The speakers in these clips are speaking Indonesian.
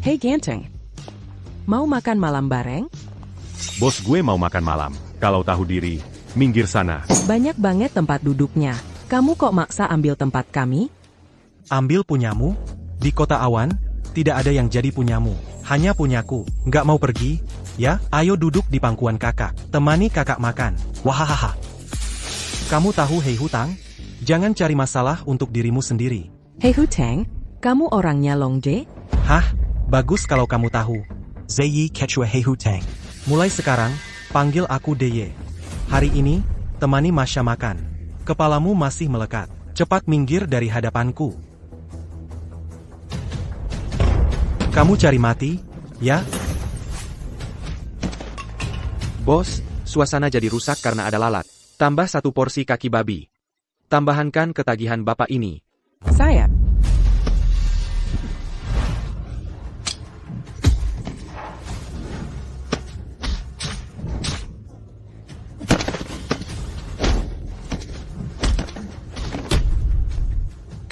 Hei ganteng. Mau makan malam bareng? Bos gue mau makan malam. Kalau tahu diri, minggir sana. Banyak banget tempat duduknya. Kamu kok maksa ambil tempat kami? Ambil punyamu? Di kota awan, tidak ada yang jadi punyamu. Hanya punyaku. Nggak mau pergi? Ya, ayo duduk di pangkuan kakak. Temani kakak makan. Wahahaha. Kamu tahu Hei Hutang? Jangan cari masalah untuk dirimu sendiri. Hei Hutang, kamu orangnya Longje? Hah? Bagus kalau kamu tahu. Zeyi Kechua Hei Hutang. Mulai sekarang, panggil aku Deye. Hari ini, temani Masya makan. Kepalamu masih melekat. Cepat minggir dari hadapanku. Kamu cari mati, ya? Bos, suasana jadi rusak karena ada lalat. Tambah 1 porsi kaki babi. Tambahankan ketagihan bapak ini. Saya.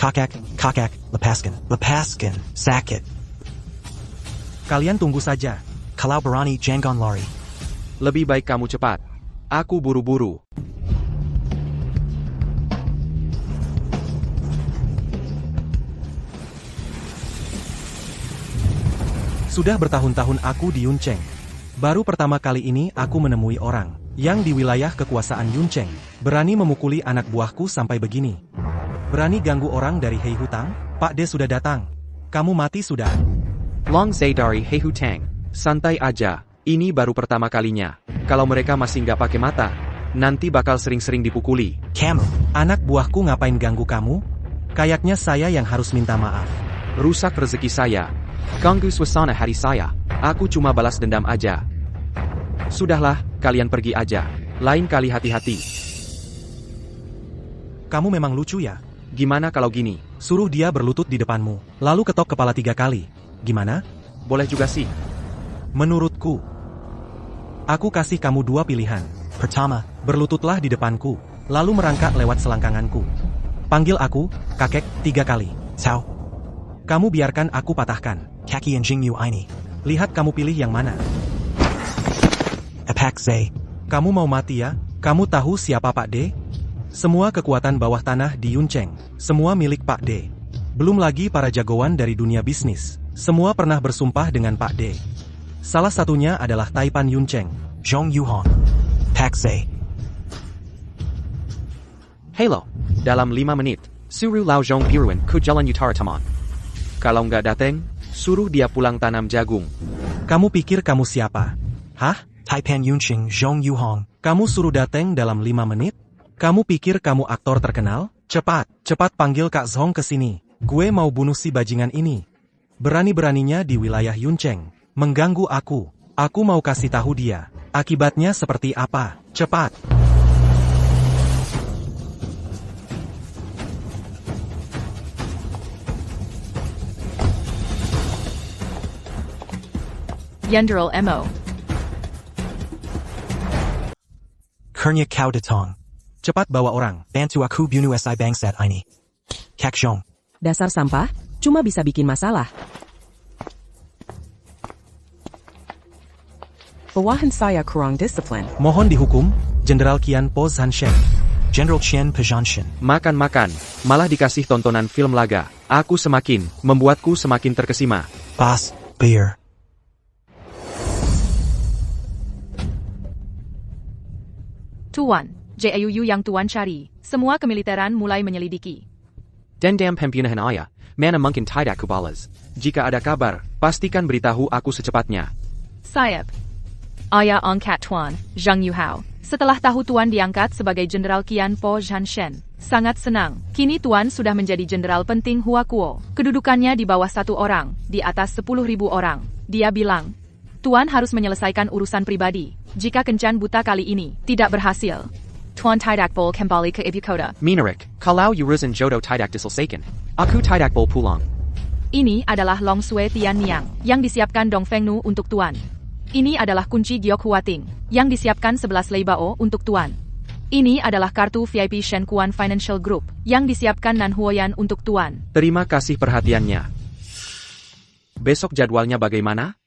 Kakak, lepaskan, sakit. Kalian tunggu saja. Kalau berani jangan lari. Lebih baik kamu cepat. Aku buru-buru. Sudah bertahun-tahun aku di Yuncheng. Baru pertama kali ini aku menemui orang yang di wilayah kekuasaan Yuncheng berani memukuli anak buahku sampai begini. Berani ganggu orang dari Hei Hutang? Pak De sudah datang. Kamu mati sudah. Long Zai dari Hei Hutang. Santai aja. Ini baru pertama kalinya. Kalau mereka masih nggak pakai mata, nanti bakal sering-sering dipukuli. Kamu, anak buahku ngapain ganggu kamu? Kayaknya saya yang harus minta maaf. Rusak rezeki saya. Ganggu suasana hari saya. Aku cuma balas dendam aja. Sudahlah, kalian pergi aja. Lain kali hati-hati. Kamu memang lucu ya? Gimana kalau gini? Suruh dia berlutut di depanmu, lalu ketok kepala 3 kali. Gimana? Boleh juga sih. Menurutku, aku kasih kamu 2 pilihan. Pertama, berlututlah di depanku, lalu merangkak lewat selangkanganku. Panggil aku, kakek, 3 kali. Sao. Kamu biarkan aku patahkan. Kaki yang Jingyu ini. Lihat kamu pilih yang mana. Epak Zai. Kamu mau mati ya? Kamu tahu siapa Pak D? Semua kekuatan bawah tanah di Yuncheng, semua milik Pak D. Belum lagi para jagoan dari dunia bisnis. Semua pernah bersumpah dengan Pak D. Salah satunya adalah Taipan Yuncheng, Zhong Yuhong. Pak Zai. Hello. Dalam 5 menit, suruh Lao Zhong Piruan ke Jalan Utara Taman. Kalau nggak dateng, suruh dia pulang tanam jagung. Kamu pikir kamu siapa? Hah? Taipan Yuncheng, Zhong Yuhong. Kamu suruh dateng dalam 5 menit? Kamu pikir kamu aktor terkenal? Cepat panggil Kak Zhong ke sini. Gue mau bunuh si bajingan ini. Berani-beraninya di wilayah Yuncheng mengganggu aku. Aku mau kasih tahu dia akibatnya seperti apa. Cepat. Yenderal Mo. Kernya kau datang. Cepat bawa orang. Bantu aku bunuh si bangsat ini. Kak Zhong. Dasar sampah, cuma bisa bikin masalah. Bawahan saya kurang disiplin. Mohon dihukum, Jenderal Qian Po Zanshen. Jenderal Qian Po Zanshen. Makan-makan, malah dikasih tontonan film laga. Membuatku semakin terkesima. Boss, beer. Tuan, JAUU yang Tuan cari. Semua kemiliteran mulai menyelidiki. Dendam pembunuhan ayah, mana mungkin tidak kubalas. Jika ada kabar, pastikan beritahu aku secepatnya. Sayap. Ayah angkat Tuan, Zhang Yuhao. Setelah tahu Tuan diangkat sebagai Jenderal Qian Po Zanshen, sangat senang. Kini Tuan sudah menjadi jenderal penting Huakuo. Kedudukannya di bawah 1 orang, di atas 10.000 orang. Dia bilang, Tuan harus menyelesaikan urusan pribadi. Jika kencan buta kali ini tidak berhasil, Tuan tidak boleh kembali ke ibu kota. Minarik, kalau urusan jodoh tidak diselesaikan, aku tidak boleh pulang. Ini adalah Long Sui Tian Niang, yang disiapkan Dong Fengnu untuk Tuan. Ini adalah kunci Giok Huating, yang disiapkan 11 Leibao untuk Tuan. Ini adalah kartu VIP Shen Kuan Financial Group, yang disiapkan Nan Huoyan untuk Tuan. Terima kasih perhatiannya. Besok jadwalnya bagaimana?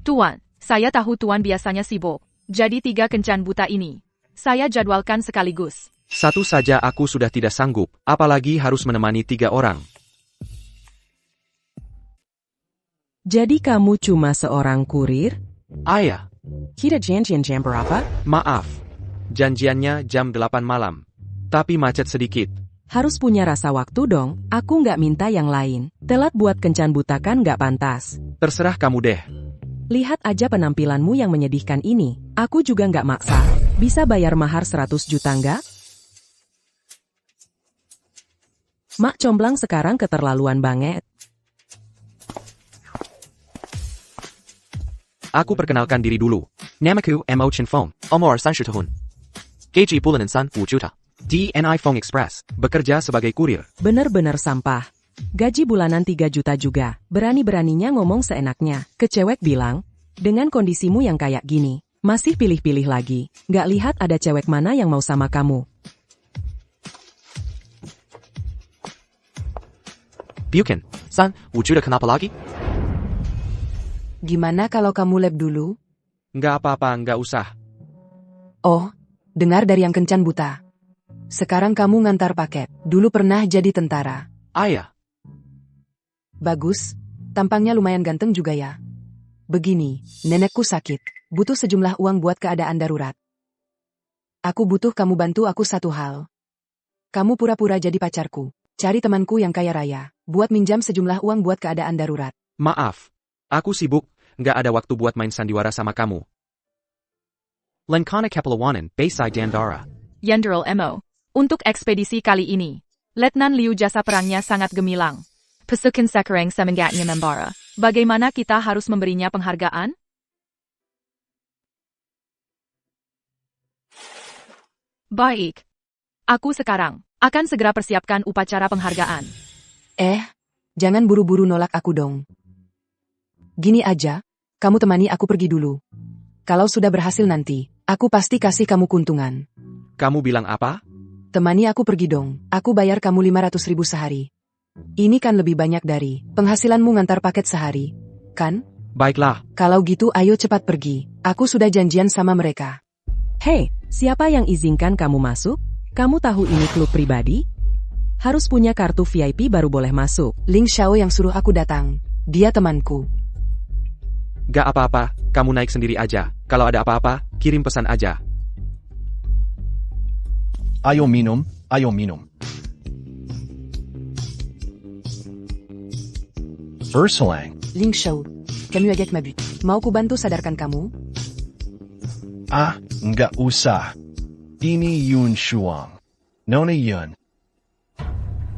Tuan, saya tahu Tuan biasanya sibuk. Jadi 3 kencan buta ini, saya jadwalkan sekaligus. Satu saja aku sudah tidak sanggup, apalagi harus menemani 3 orang. Jadi kamu cuma seorang kurir? Ayah, Kita janjian jam berapa? maaf. Janjiannya jam 8 malam. Tapi macet sedikit. Harus punya rasa waktu dong, aku nggak minta yang lain. Telat buat kencan buta kan nggak pantas. Terserah kamu deh. Lihat aja penampilanmu yang menyedihkan ini. Aku juga nggak maksa. Bisa bayar mahar 100 juta nggak? Mak comblang sekarang keterlaluan banget. Aku perkenalkan diri dulu. Namaku Mo Chin Fong, umur 30 tahun. Gaji bulanan 5 juta. DNI Fong Express, bekerja sebagai kurir. Bener-bener sampah. Gaji bulanan 3 juta juga. Berani-beraninya ngomong seenaknya. Ke cewek bilang, dengan kondisimu yang kayak gini, masih pilih-pilih lagi. Nggak lihat ada cewek mana yang mau sama kamu. Bukan, 3 juta kenapa lagi? Gimana kalau kamu lab dulu? Nggak apa-apa, nggak usah. Oh, dengar dari yang kencan buta. Sekarang kamu ngantar paket. Dulu pernah jadi tentara. Ayah, Bagus, tampangnya lumayan ganteng juga ya. Begini, nenekku sakit. Butuh sejumlah uang buat keadaan darurat. Aku butuh kamu bantu aku satu hal. Kamu pura-pura jadi pacarku. Cari temanku yang kaya raya. Buat minjam sejumlah uang buat keadaan darurat. maaf. Aku sibuk, nggak ada waktu buat main sandiwara sama kamu. Lenkana Kepelawanan, Bayside Dandara. Jenderal Mo. Untuk ekspedisi kali ini, Letnan Liu jasa perangnya sangat gemilang. Pasukan Sekarang semangatnya membara. Bagaimana kita harus memberinya penghargaan? Baik. Aku sekarang akan segera persiapkan upacara penghargaan. Jangan buru-buru nolak aku dong. Gini aja, kamu temani aku pergi dulu. Kalau sudah berhasil nanti, aku pasti kasih kamu keuntungan. Kamu bilang apa? Temani aku pergi dong, aku bayar kamu 500.000 sehari. Ini kan lebih banyak dari penghasilanmu ngantar paket sehari, kan? Baiklah, Kalau gitu ayo cepat pergi, aku sudah janjian sama mereka. Hei, siapa yang izinkan kamu masuk? Kamu tahu ini klub pribadi? Harus punya kartu VIP baru boleh masuk. Ling Xiao yang suruh aku datang, dia temanku. gak apa-apa, kamu naik sendiri aja. Kalau ada apa-apa, kirim pesan aja. Ayo minum, ayo minum. Berselang. Ling Xiao, kamu agak mabuk. Mau ku bantu sadarkan kamu? Nggak usah. Ini Yun Shuang. Nona Yun.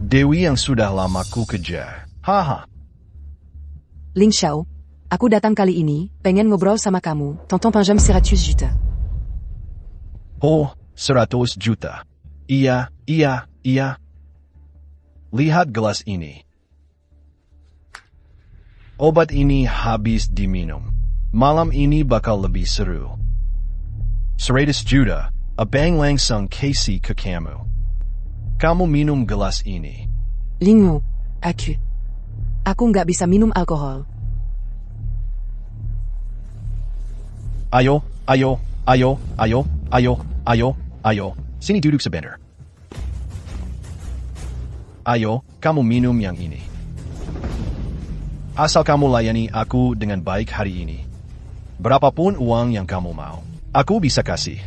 Dewi yang sudah lama ku kejar. Haha. Ling Xiao, aku datang kali ini, pengen ngobrol sama kamu, tonton pinjam 100 juta. Oh, 100 juta. Iya. Lihat gelas ini. Obat ini habis diminum. Malam ini bakal lebih seru. 100 juta, abang langsung kasih ke kamu. Kamu minum gelas ini. Lingmu, aku nggak bisa minum alkohol. Ayo. Sini duduk sebentar. Ayo, kamu minum yang ini. Asal kamu layani aku dengan baik hari ini. Berapapun uang yang kamu mau, aku bisa kasih.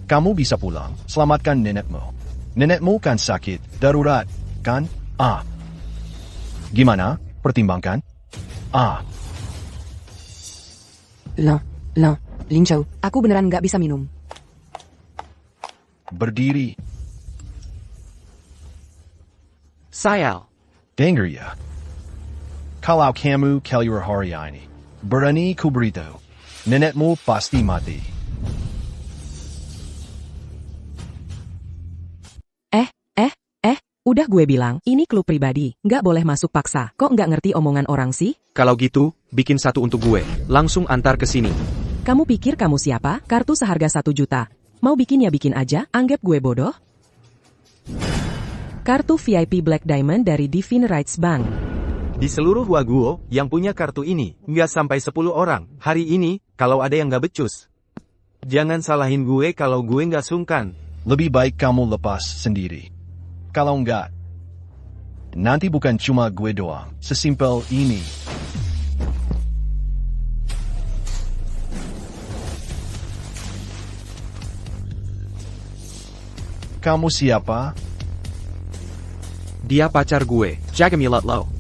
Kamu bisa pulang, selamatkan nenekmu. Nenekmu kan sakit, darurat, kan? Gimana? Pertimbangkan? Ling Xiao, aku beneran nggak bisa minum. Berdiri. Sayal. Dengar ya. Kalau kamu keluar hari ini, berani ku beritahu, nenekmu pasti mati. Udah gue bilang, ini klub pribadi, nggak boleh masuk paksa. Kok nggak ngerti omongan orang sih? Kalau gitu, bikin satu untuk gue. Langsung antar ke sini. Kamu pikir kamu siapa? Kartu seharga 1 juta. Mau bikin ya bikin aja, anggap gue bodoh? Kartu VIP Black Diamond dari Divine Rights Bank. Di seluruh Waguo yang punya kartu ini, nggak sampai 10 orang. Hari ini, kalau ada yang nggak becus. Jangan salahin gue kalau gue nggak sungkan. Lebih baik kamu lepas sendiri. Kalau enggak, nanti bukan cuma gue doang. Sesimpel ini. Kamu siapa? Dia pacar gue, jaga milat lo.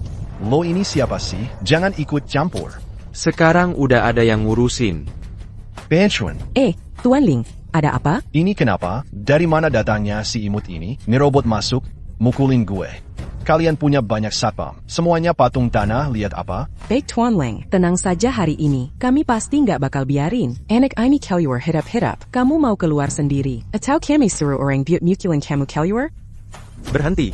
Lo ini siapa sih? Jangan ikut campur. Sekarang udah ada yang ngurusin. Benchwan, Tuan Ling, ada apa? ini kenapa? Dari mana datangnya si imut ini? Ngerobot masuk, mukulin gue. Kalian punya banyak satpam. Semuanya patung tanah, lihat apa? Baik Tuan Ling, tenang saja hari ini. Kami pasti nggak bakal biarin. Anak Amy keluar hirap-hirap. Kamu mau keluar sendiri? Atau kami suruh orang buat mukulin kamu keluar? Berhenti.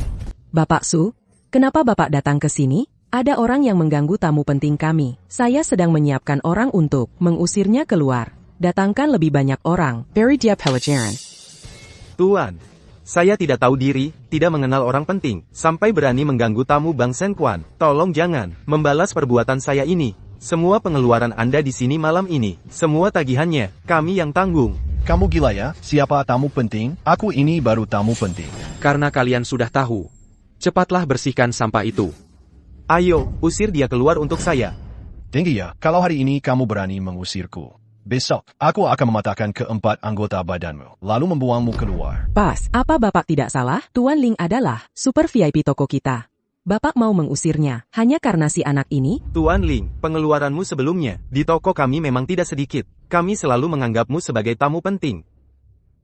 Bapak Su, kenapa Bapak datang ke sini? Ada orang yang mengganggu tamu penting kami. Saya sedang menyiapkan orang untuk mengusirnya keluar. Datangkan lebih banyak orang. Beri dia pelajaran. Tuan, saya tidak tahu diri, tidak mengenal orang penting, sampai berani mengganggu tamu Bang Sen Quan. Tolong jangan membalas perbuatan saya ini. Semua pengeluaran Anda di sini malam ini, semua tagihannya, kami yang tanggung. Kamu gila ya? Siapa tamu penting? Aku ini baru tamu penting. Karena kalian sudah tahu. Cepatlah bersihkan sampah itu. Ayo, usir dia keluar untuk saya. Tinggi ya, kalau hari ini kamu berani mengusirku. Besok, aku akan mematahkan keempat anggota badanmu, lalu membuangmu keluar. Pas, apa Bapak tidak salah? Tuan Ling adalah super VIP toko kita. Bapak mau mengusirnya, hanya karena si anak ini? Tuan Ling, pengeluaranmu sebelumnya, di toko kami memang tidak sedikit. Kami selalu menganggapmu sebagai tamu penting.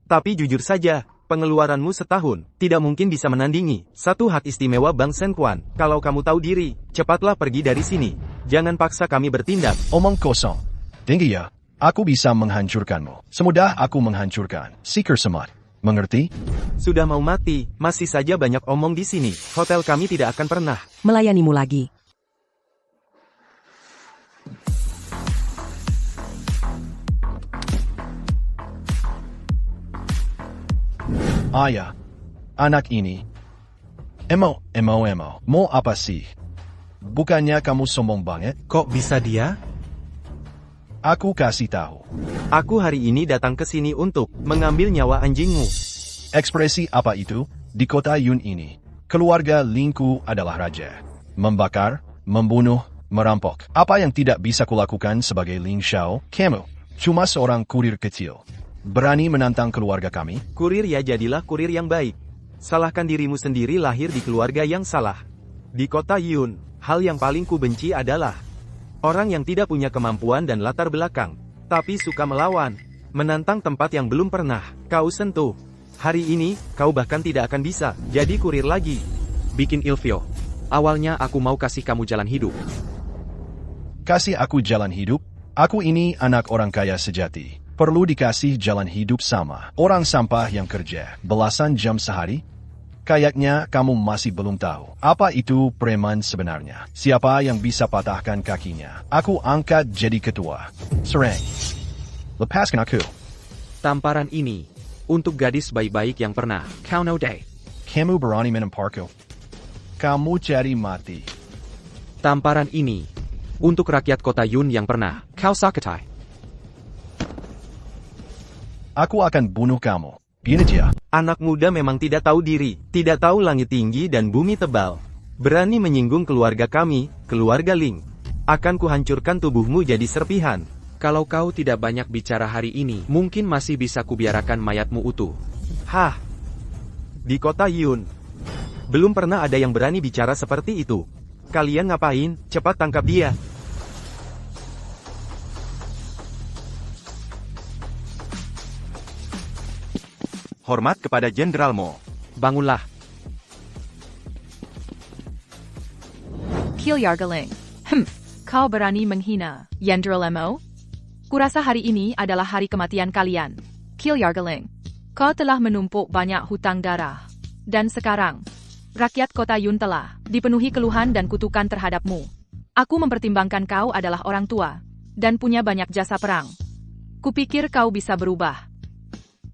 Tapi jujur saja, pengeluaranmu setahun, tidak mungkin bisa menandingi satu hak istimewa Bang Sen Quan. Kalau kamu tahu diri, cepatlah pergi dari sini. Jangan paksa kami bertindak. Omong kosong. Tinggi ya, aku bisa menghancurkanmu. Semudah aku menghancurkan Seeker Semat. Mengerti? Sudah mau mati, masih saja banyak omong di sini. Hotel kami tidak akan pernah Melayanimu lagi. Ayah, anak ini. Emo, mau apa sih? Bukannya kamu sombong banget? Kok bisa dia? Aku kasih tahu. Aku hari ini datang ke sini untuk mengambil nyawa anjingmu. Ekspresi apa itu? Di kota Yun ini, keluarga Lingku adalah raja. Membakar, membunuh, merampok. Apa yang tidak bisa kulakukan sebagai Ling Xiao? Kamu cuma seorang kurir kecil. Berani menantang keluarga kami? Kurir ya, jadilah kurir yang baik. Salahkan dirimu sendiri, lahir di keluarga yang salah. Di kota Yun, hal yang paling kubenci adalah orang yang tidak punya kemampuan dan latar belakang, tapi suka melawan, menantang tempat yang belum pernah kau sentuh. Hari ini, kau bahkan tidak akan bisa jadi kurir lagi. Bikin ilfil. Awalnya aku mau kasih kamu jalan hidup. Kasih aku jalan hidup? Aku ini anak orang kaya sejati. Perlu dikasih jalan hidup sama orang sampah yang kerja belasan jam sehari? Kayaknya kamu masih belum tahu apa itu preman sebenarnya. Siapa yang bisa patahkan kakinya? Aku angkat jadi ketua. Serang. Lepaskan aku. Tamparan ini untuk gadis baik-baik yang pernah kau nodai. Kamu berani menamparku. Kamu cari mati. Tamparan ini untuk rakyat kota Yun yang pernah kau sakitai. Aku akan bunuh kamu. Ini aja. Anak muda memang tidak tahu diri, tidak tahu langit tinggi dan bumi tebal. Berani menyinggung keluarga kami, keluarga Ling. Akan kuhancurkan tubuhmu jadi serpihan. Kalau kau tidak banyak bicara hari ini, mungkin masih bisa kubiarkan mayatmu utuh. Hah? Di kota Yun, belum pernah ada yang berani bicara seperti itu. Kalian ngapain? Cepat tangkap dia. Hormat kepada Jenderal Mo. Bangunlah. Kilyargaling. Kau berani menghina Jenderal Mo? Kurasa hari ini adalah hari kematian kalian. Kilyargaling. Kau telah menumpuk banyak hutang darah. Dan sekarang, rakyat kota Yun telah dipenuhi keluhan dan kutukan terhadapmu. Aku mempertimbangkan kau adalah orang tua dan punya banyak jasa perang. Kupikir kau bisa berubah.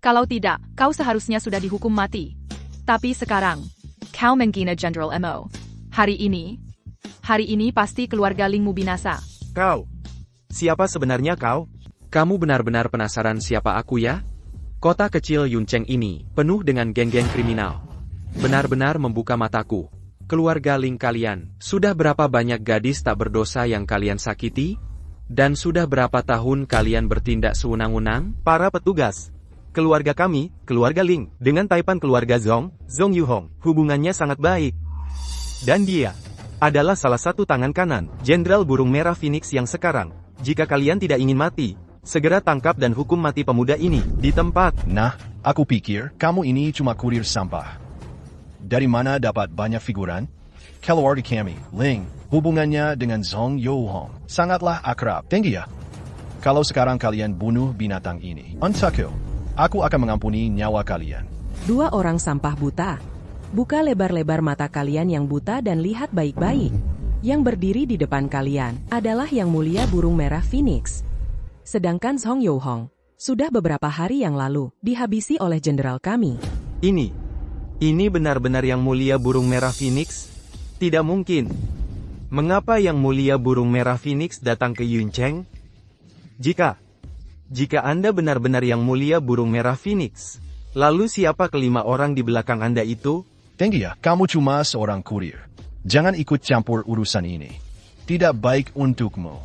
Kalau tidak, kau seharusnya sudah dihukum mati. Tapi sekarang, kau menghina Jenderal Mo. Hari ini, Hari ini pasti keluarga Lingmu binasa. Kau. Siapa sebenarnya kau? Kamu benar-benar penasaran siapa aku ya? Kota kecil Yuncheng ini, penuh dengan geng-geng kriminal. Benar-benar membuka mataku. Keluarga Ling kalian, sudah berapa banyak gadis tak berdosa yang kalian sakiti? Dan sudah berapa tahun kalian bertindak sewenang-wenang? Para petugas. Keluarga kami, keluarga Ling, dengan taipan keluarga Zong Yuhong, hubungannya sangat baik. Dan dia adalah salah satu tangan kanan, Jenderal Burung Merah Phoenix yang sekarang. Jika kalian tidak ingin mati, segera tangkap dan hukum mati pemuda ini, di tempat. Nah, aku pikir kamu ini cuma kurir sampah. Dari mana dapat banyak figuran? Keluarga kami, Ling, hubungannya dengan Zong Yuhong sangatlah akrab. Tinggi ya? Kalau sekarang kalian bunuh binatang ini, aku akan mengampuni nyawa kalian. 2 orang sampah buta. Buka lebar-lebar mata kalian yang buta dan lihat baik-baik. Yang berdiri di depan kalian adalah Yang Mulia Burung Merah Phoenix. Sedangkan Zong Yuhong sudah beberapa hari yang lalu dihabisi oleh jenderal kami. Ini benar-benar Yang Mulia Burung Merah Phoenix? Tidak mungkin. Mengapa Yang Mulia Burung Merah Phoenix datang ke Yuncheng? Jika Anda benar-benar Yang Mulia Burung Merah Phoenix, lalu siapa kelima orang di belakang Anda itu? Tinggi ya, kamu cuma seorang kurir. Jangan ikut campur urusan ini. Tidak baik untukmu.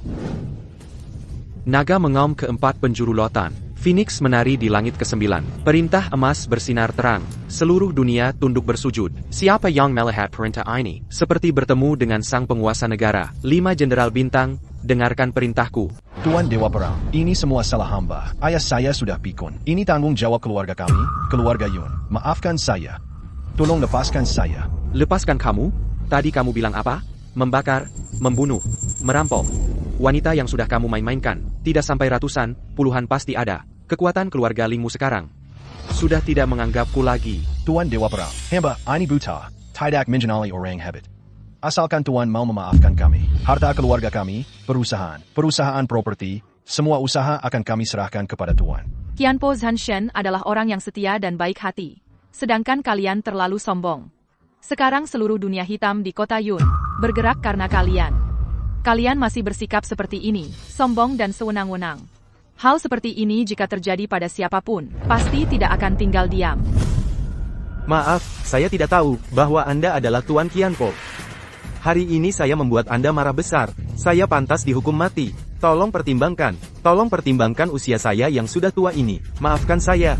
Naga mengaum keempat penjuru lautan. Phoenix menari di langit ke-9. Perintah emas bersinar terang. Seluruh dunia tunduk bersujud. Siapa yang melihat perintah ini? Seperti bertemu dengan sang penguasa negara. 5 jenderal bintang, dengarkan perintahku. Tuan Dewa Perang, ini semua salah hamba. Ayah saya sudah pikun. Ini tanggung jawab keluarga kami, keluarga Yun. Maafkan saya. Tolong lepaskan saya. Lepaskan kamu? Tadi kamu bilang apa? Membakar, membunuh, merampok. Wanita yang sudah kamu main-mainkan, tidak sampai ratusan, puluhan pasti ada. Kekuatan keluarga Lingmu sekarang sudah tidak menganggapku lagi. Tuan Dewa Perang, hamba, ini buta, tidak mengenali orang hebat. Asalkan Tuan mau memaafkan kami, harta keluarga kami, perusahaan properti, semua usaha akan kami serahkan kepada Tuan. Qianpo Zhanshen adalah orang yang setia dan baik hati. Sedangkan kalian terlalu sombong. Sekarang seluruh dunia hitam di kota Yun bergerak karena kalian. Kalian masih bersikap seperti ini, sombong dan sewenang-wenang. Hal seperti ini jika terjadi pada siapapun, pasti tidak akan tinggal diam. Maaf, saya tidak tahu bahwa Anda adalah Tuan Qianpo. Hari ini saya membuat Anda marah besar. Saya pantas dihukum mati. Tolong pertimbangkan usia saya yang sudah tua ini. Maafkan saya.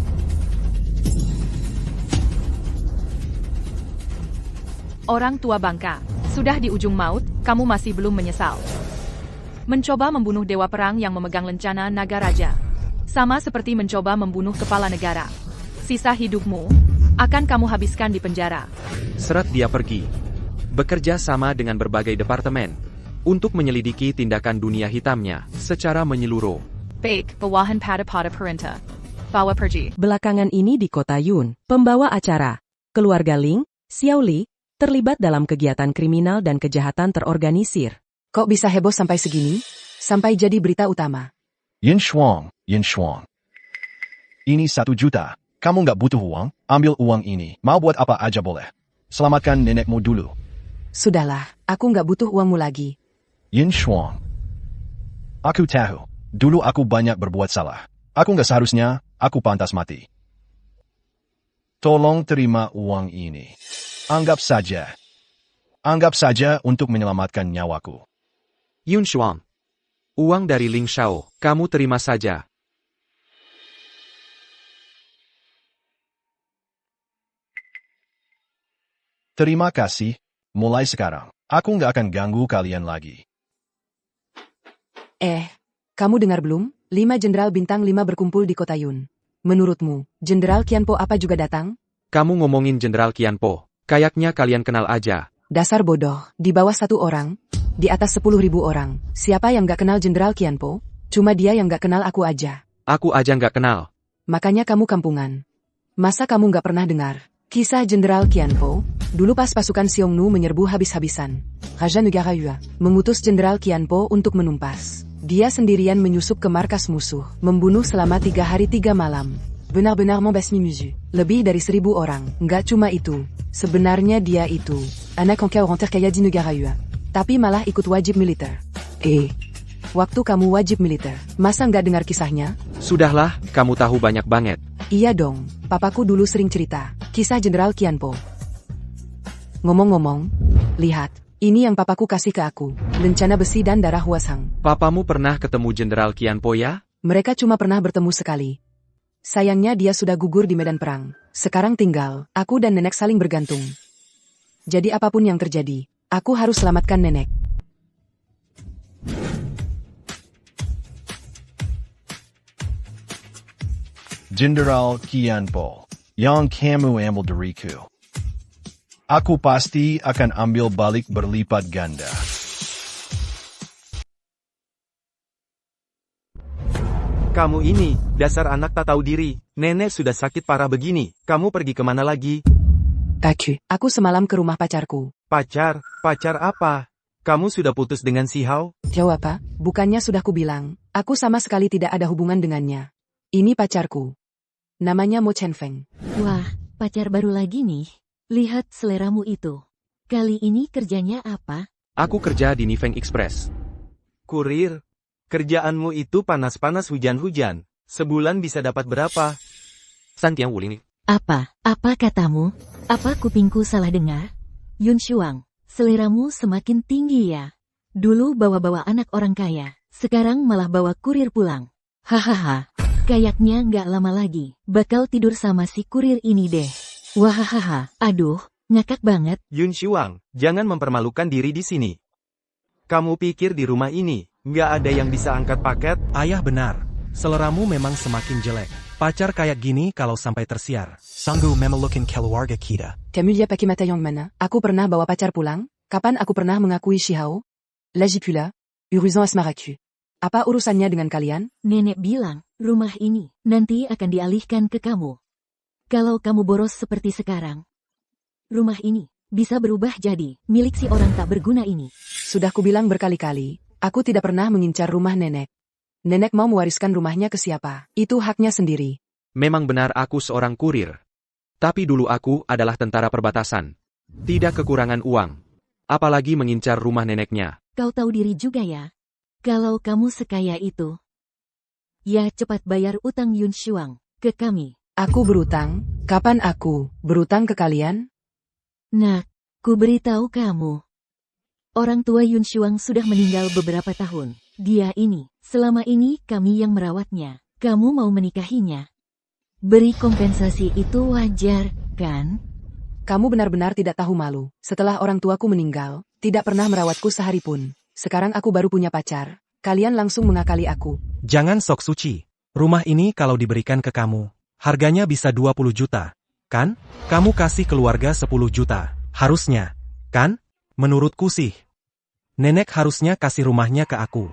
Orang tua bangka, sudah di ujung maut, kamu masih belum menyesal. Mencoba membunuh Dewa Perang yang memegang lencana naga raja. Sama seperti mencoba membunuh kepala negara. Sisa hidupmu akan kamu habiskan di penjara. Seret dia pergi. Bekerja sama dengan berbagai departemen untuk menyelidiki tindakan dunia hitamnya secara menyeluruh. Baik, bawahan pada perintah. Bawa pergi. Belakangan ini di kota Yun, pembawa acara, keluarga Ling, Xiao Li, terlibat dalam kegiatan kriminal dan kejahatan terorganisir. Kok bisa heboh sampai segini? Sampai jadi berita utama. Yin Shuang. Ini 1 juta. Kamu nggak butuh uang? Ambil uang ini. Mau buat apa aja boleh. Selamatkan nenekmu dulu. Sudahlah, aku nggak butuh uangmu lagi. Yin Shuang. Aku tahu. Dulu aku banyak berbuat salah. Aku nggak seharusnya, aku pantas mati. Tolong terima uang ini. Anggap saja untuk menyelamatkan nyawaku. Yun Shuang. Uang dari Ling Shao, kamu terima saja. Terima kasih. Mulai sekarang, aku nggak akan ganggu kalian lagi. Kamu dengar belum? 5 jenderal bintang 5 berkumpul di kota Yun. Menurutmu, Jenderal Qianpo apa juga datang? Kamu ngomongin Jenderal Qianpo. Kayaknya kalian kenal aja. Dasar bodoh, di bawah 1 orang, di atas 10.000 orang. Siapa yang gak kenal Jenderal Qianpo? Cuma dia yang gak kenal aku aja. Aku aja nggak kenal. Makanya kamu kampungan. Masa kamu gak pernah dengar kisah Jenderal Qianpo? Dulu pas pasukan Xiongnu menyerbu habis-habisan, Raja Negara Yue mengutus Jenderal Qianpo untuk menumpas. Dia sendirian menyusup ke markas musuh, membunuh selama 3 hari 3 malam. Benar-benar membasmi musuh. Lebih dari 1000 orang. Nggak cuma itu. Sebenarnya dia itu anak conquérant terkaya di negara Yue. Tapi malah ikut wajib militer. Waktu kamu wajib militer, masa nggak dengar kisahnya? Sudahlah, kamu tahu banyak banget. Iya dong, papaku dulu sering cerita, kisah Jenderal Qianpo. Ngomong-ngomong, lihat, ini yang papaku kasih ke aku, lencana besi dan darah Huashang. Papamu pernah ketemu Jenderal Qianpo ya? Mereka cuma pernah bertemu sekali. Sayangnya dia sudah gugur di medan perang. Sekarang tinggal, aku dan nenek saling bergantung. Jadi apapun yang terjadi, aku harus selamatkan nenek. Jenderal Qianpo, yang kamu ambil dariku. Aku pasti akan ambil balik berlipat ganda. Kamu ini, dasar anak tak tahu diri. Nenek sudah sakit parah begini. Kamu pergi kemana lagi? Aku semalam ke rumah pacarku. Pacar? Pacar apa? Kamu sudah putus dengan si Hao? Jawab apa? Bukannya sudah kubilang, aku sama sekali tidak ada hubungan dengannya. Ini pacarku. Namanya Mo Chenfeng. Wah, pacar baru lagi nih. Lihat seleramu itu. Kali ini kerjanya apa? Aku kerja di Nifeng Express. Kurir? Kerjaanmu itu panas-panas hujan-hujan. Sebulan bisa dapat berapa? Santiang Wuling. Apa katamu? Apa kupingku salah dengar? Yun Shuang, seleramu semakin tinggi ya. Dulu bawa-bawa anak orang kaya, sekarang malah bawa kurir pulang. Hahaha, kayaknya nggak lama lagi, bakal tidur sama si kurir ini deh. Wahahaha, aduh, ngakak banget. Yun Shuang, jangan mempermalukan diri di sini. Kamu pikir di rumah ini, nggak ada yang bisa angkat paket? Ayah benar. Seleramu memang semakin jelek. Pacar kayak gini kalau sampai tersiar. Sanggup memelukin keluarga kita. Kamu dia pakai mata yang mana? Aku pernah bawa pacar pulang? Kapan aku pernah mengakui Shihao? Lagipula, urusan asmaraku. Apa urusannya dengan kalian? Nenek bilang, rumah ini nanti akan dialihkan ke kamu. Kalau kamu boros seperti sekarang, rumah ini bisa berubah jadi milik si orang tak berguna ini. Sudah kubilang berkali-kali, aku tidak pernah mengincar rumah nenek. Nenek mau mewariskan rumahnya ke siapa? Itu haknya sendiri. Memang benar aku seorang kurir. Tapi dulu aku adalah tentara perbatasan. Tidak kekurangan uang. Apalagi mengincar rumah neneknya. Kau tahu diri juga ya? Kalau kamu sekaya itu, ya cepat bayar utang Yun Shuang ke kami. Aku berutang? Kapan aku berutang ke kalian? Nah, ku beritahu kamu. Orang tua Yun Shuang sudah meninggal beberapa tahun. Dia ini, selama ini kami yang merawatnya. Kamu mau menikahinya? Beri kompensasi itu wajar, kan? Kamu benar-benar tidak tahu malu. Setelah orang tuaku meninggal, tidak pernah merawatku sehari pun. Sekarang aku baru punya pacar. Kalian langsung mengakali aku. Jangan sok suci. Rumah ini kalau diberikan ke kamu, harganya bisa 20 juta. Kan? Kamu kasih keluarga 10 juta. Harusnya. Kan? Menurutku sih. Nenek harusnya kasih rumahnya ke aku.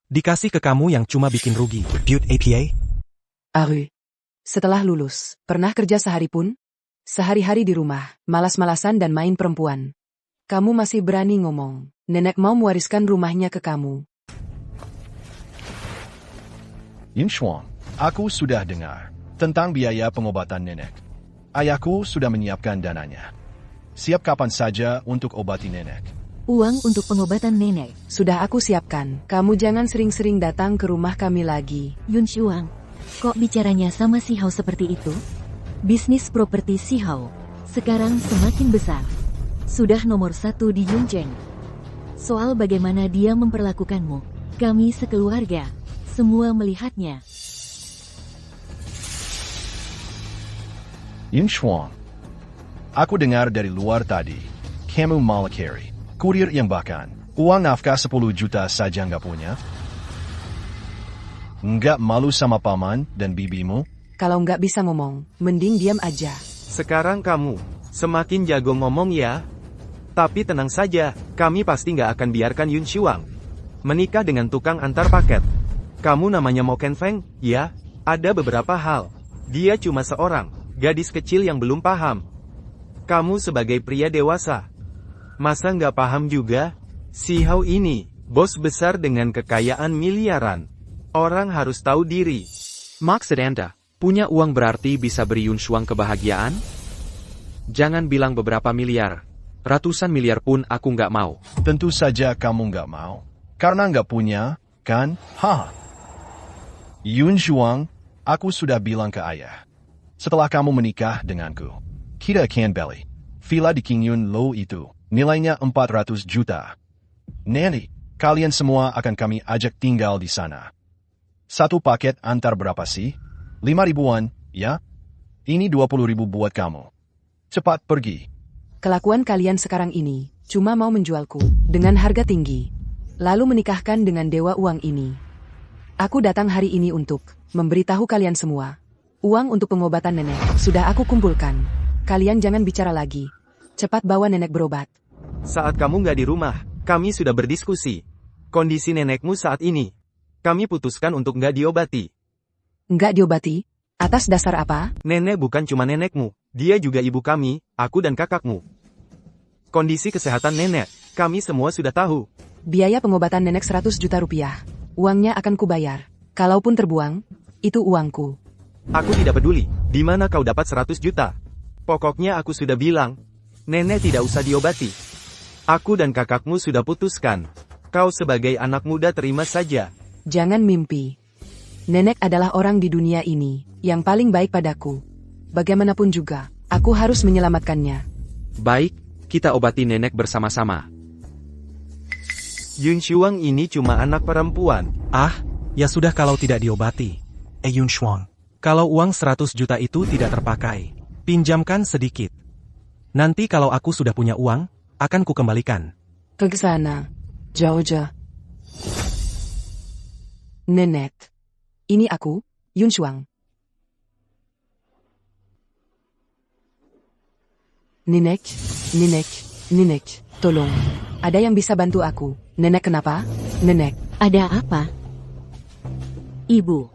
Dikasih ke kamu yang cuma bikin rugi. Butte APA? Aru. Setelah lulus, pernah kerja sehari pun? Sehari-hari di rumah, malas-malasan dan main perempuan. Kamu masih berani ngomong. Nenek mau mewariskan rumahnya ke kamu. Yun Shuang, aku sudah dengar tentang biaya pengobatan nenek. Ayahku sudah menyiapkan dananya. Siap kapan saja untuk obati nenek. Uang untuk pengobatan nenek. Sudah aku siapkan. Kamu jangan sering-sering datang ke rumah kami lagi. Yun Shuang, kok bicaranya sama si Hao seperti itu? Bisnis properti si Hao sekarang semakin besar. Sudah nomor 1 di Yuncheng. Soal bagaimana dia memperlakukanmu, kami sekeluarga, semua melihatnya. Yun Shuang, aku dengar dari luar tadi, kamu malah carry kurir yang bahkan uang nafkah 10 juta saja nggak punya? Nggak malu sama paman dan bibimu? Kalau nggak bisa ngomong, mending diam aja. Sekarang kamu semakin jago ngomong ya. Tapi tenang saja, kami pasti nggak akan biarkan Yun Shuang menikah dengan tukang antar paket. Kamu namanya Mo Kenfeng, ya? Ada beberapa hal. Dia cuma seorang gadis kecil yang belum paham. Kamu sebagai pria dewasa, masa nggak paham juga? Si Hao ini, bos besar dengan kekayaan miliaran. Orang harus tahu diri. Maksud Anda, punya uang berarti bisa beri Yun Shuang kebahagiaan? Jangan bilang beberapa miliar. Ratusan miliar pun aku nggak mau. Tentu saja kamu nggak mau. Karena nggak punya, kan? Haha. Yun Shuang, aku sudah bilang ke ayah. Setelah kamu menikah denganku, kita akan beli villa di King Yun Low itu. Nilainya 400 juta. Nanti, kalian semua akan kami ajak tinggal di sana. Satu paket antar berapa sih? 5.000-an, ya? Ini 20.000 buat kamu. Cepat pergi. Kelakuan kalian sekarang ini cuma mau menjualku dengan harga tinggi, lalu menikahkan dengan dewa uang ini. Aku datang hari ini untuk memberitahu kalian semua. Uang untuk pengobatan nenek sudah aku kumpulkan. Kalian jangan bicara lagi. Cepat bawa nenek berobat. Saat kamu nggak di rumah, kami sudah berdiskusi. Kondisi nenekmu saat ini. Kami putuskan untuk nggak diobati. Nggak diobati? Atas dasar apa? Nenek bukan cuma nenekmu, dia juga ibu kami, aku dan kakakmu. Kondisi kesehatan nenek, kami semua sudah tahu. Biaya pengobatan nenek 100 juta rupiah. Uangnya akan kubayar. Kalaupun terbuang, itu uangku. Aku tidak peduli, di mana kau dapat 100 juta. Pokoknya aku sudah bilang, nenek tidak usah diobati. Aku dan kakakmu sudah putuskan. Kau sebagai anak muda terima saja. Jangan mimpi. Nenek adalah orang di dunia ini yang paling baik padaku. Bagaimanapun juga, aku harus menyelamatkannya. Baik, kita obati nenek bersama-sama. Yun Shuang ini cuma anak perempuan. Ah, ya sudah kalau tidak diobati. Yun Shuang, kalau uang 100 juta itu tidak terpakai, pinjamkan sedikit. Nanti kalau aku sudah punya uang, akan kukembalikan. Ke sana, jauh-jauh. Nenek. Ini aku, Yun Shuang. Nenek, tolong. Ada yang bisa bantu aku? Nenek kenapa? Nenek. Ada apa? Ibu.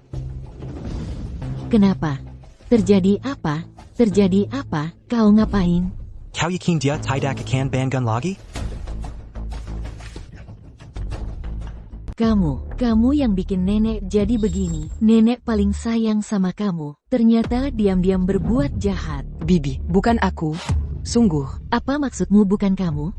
Kenapa? Terjadi apa? Terjadi apa? Kau ngapain? Kau yakin dia tidak akan banggan lagi? Kamu yang bikin nenek jadi begini. Nenek paling sayang sama kamu. Ternyata diam-diam berbuat jahat. Bibi, bukan aku. Sungguh. Apa maksudmu bukan kamu?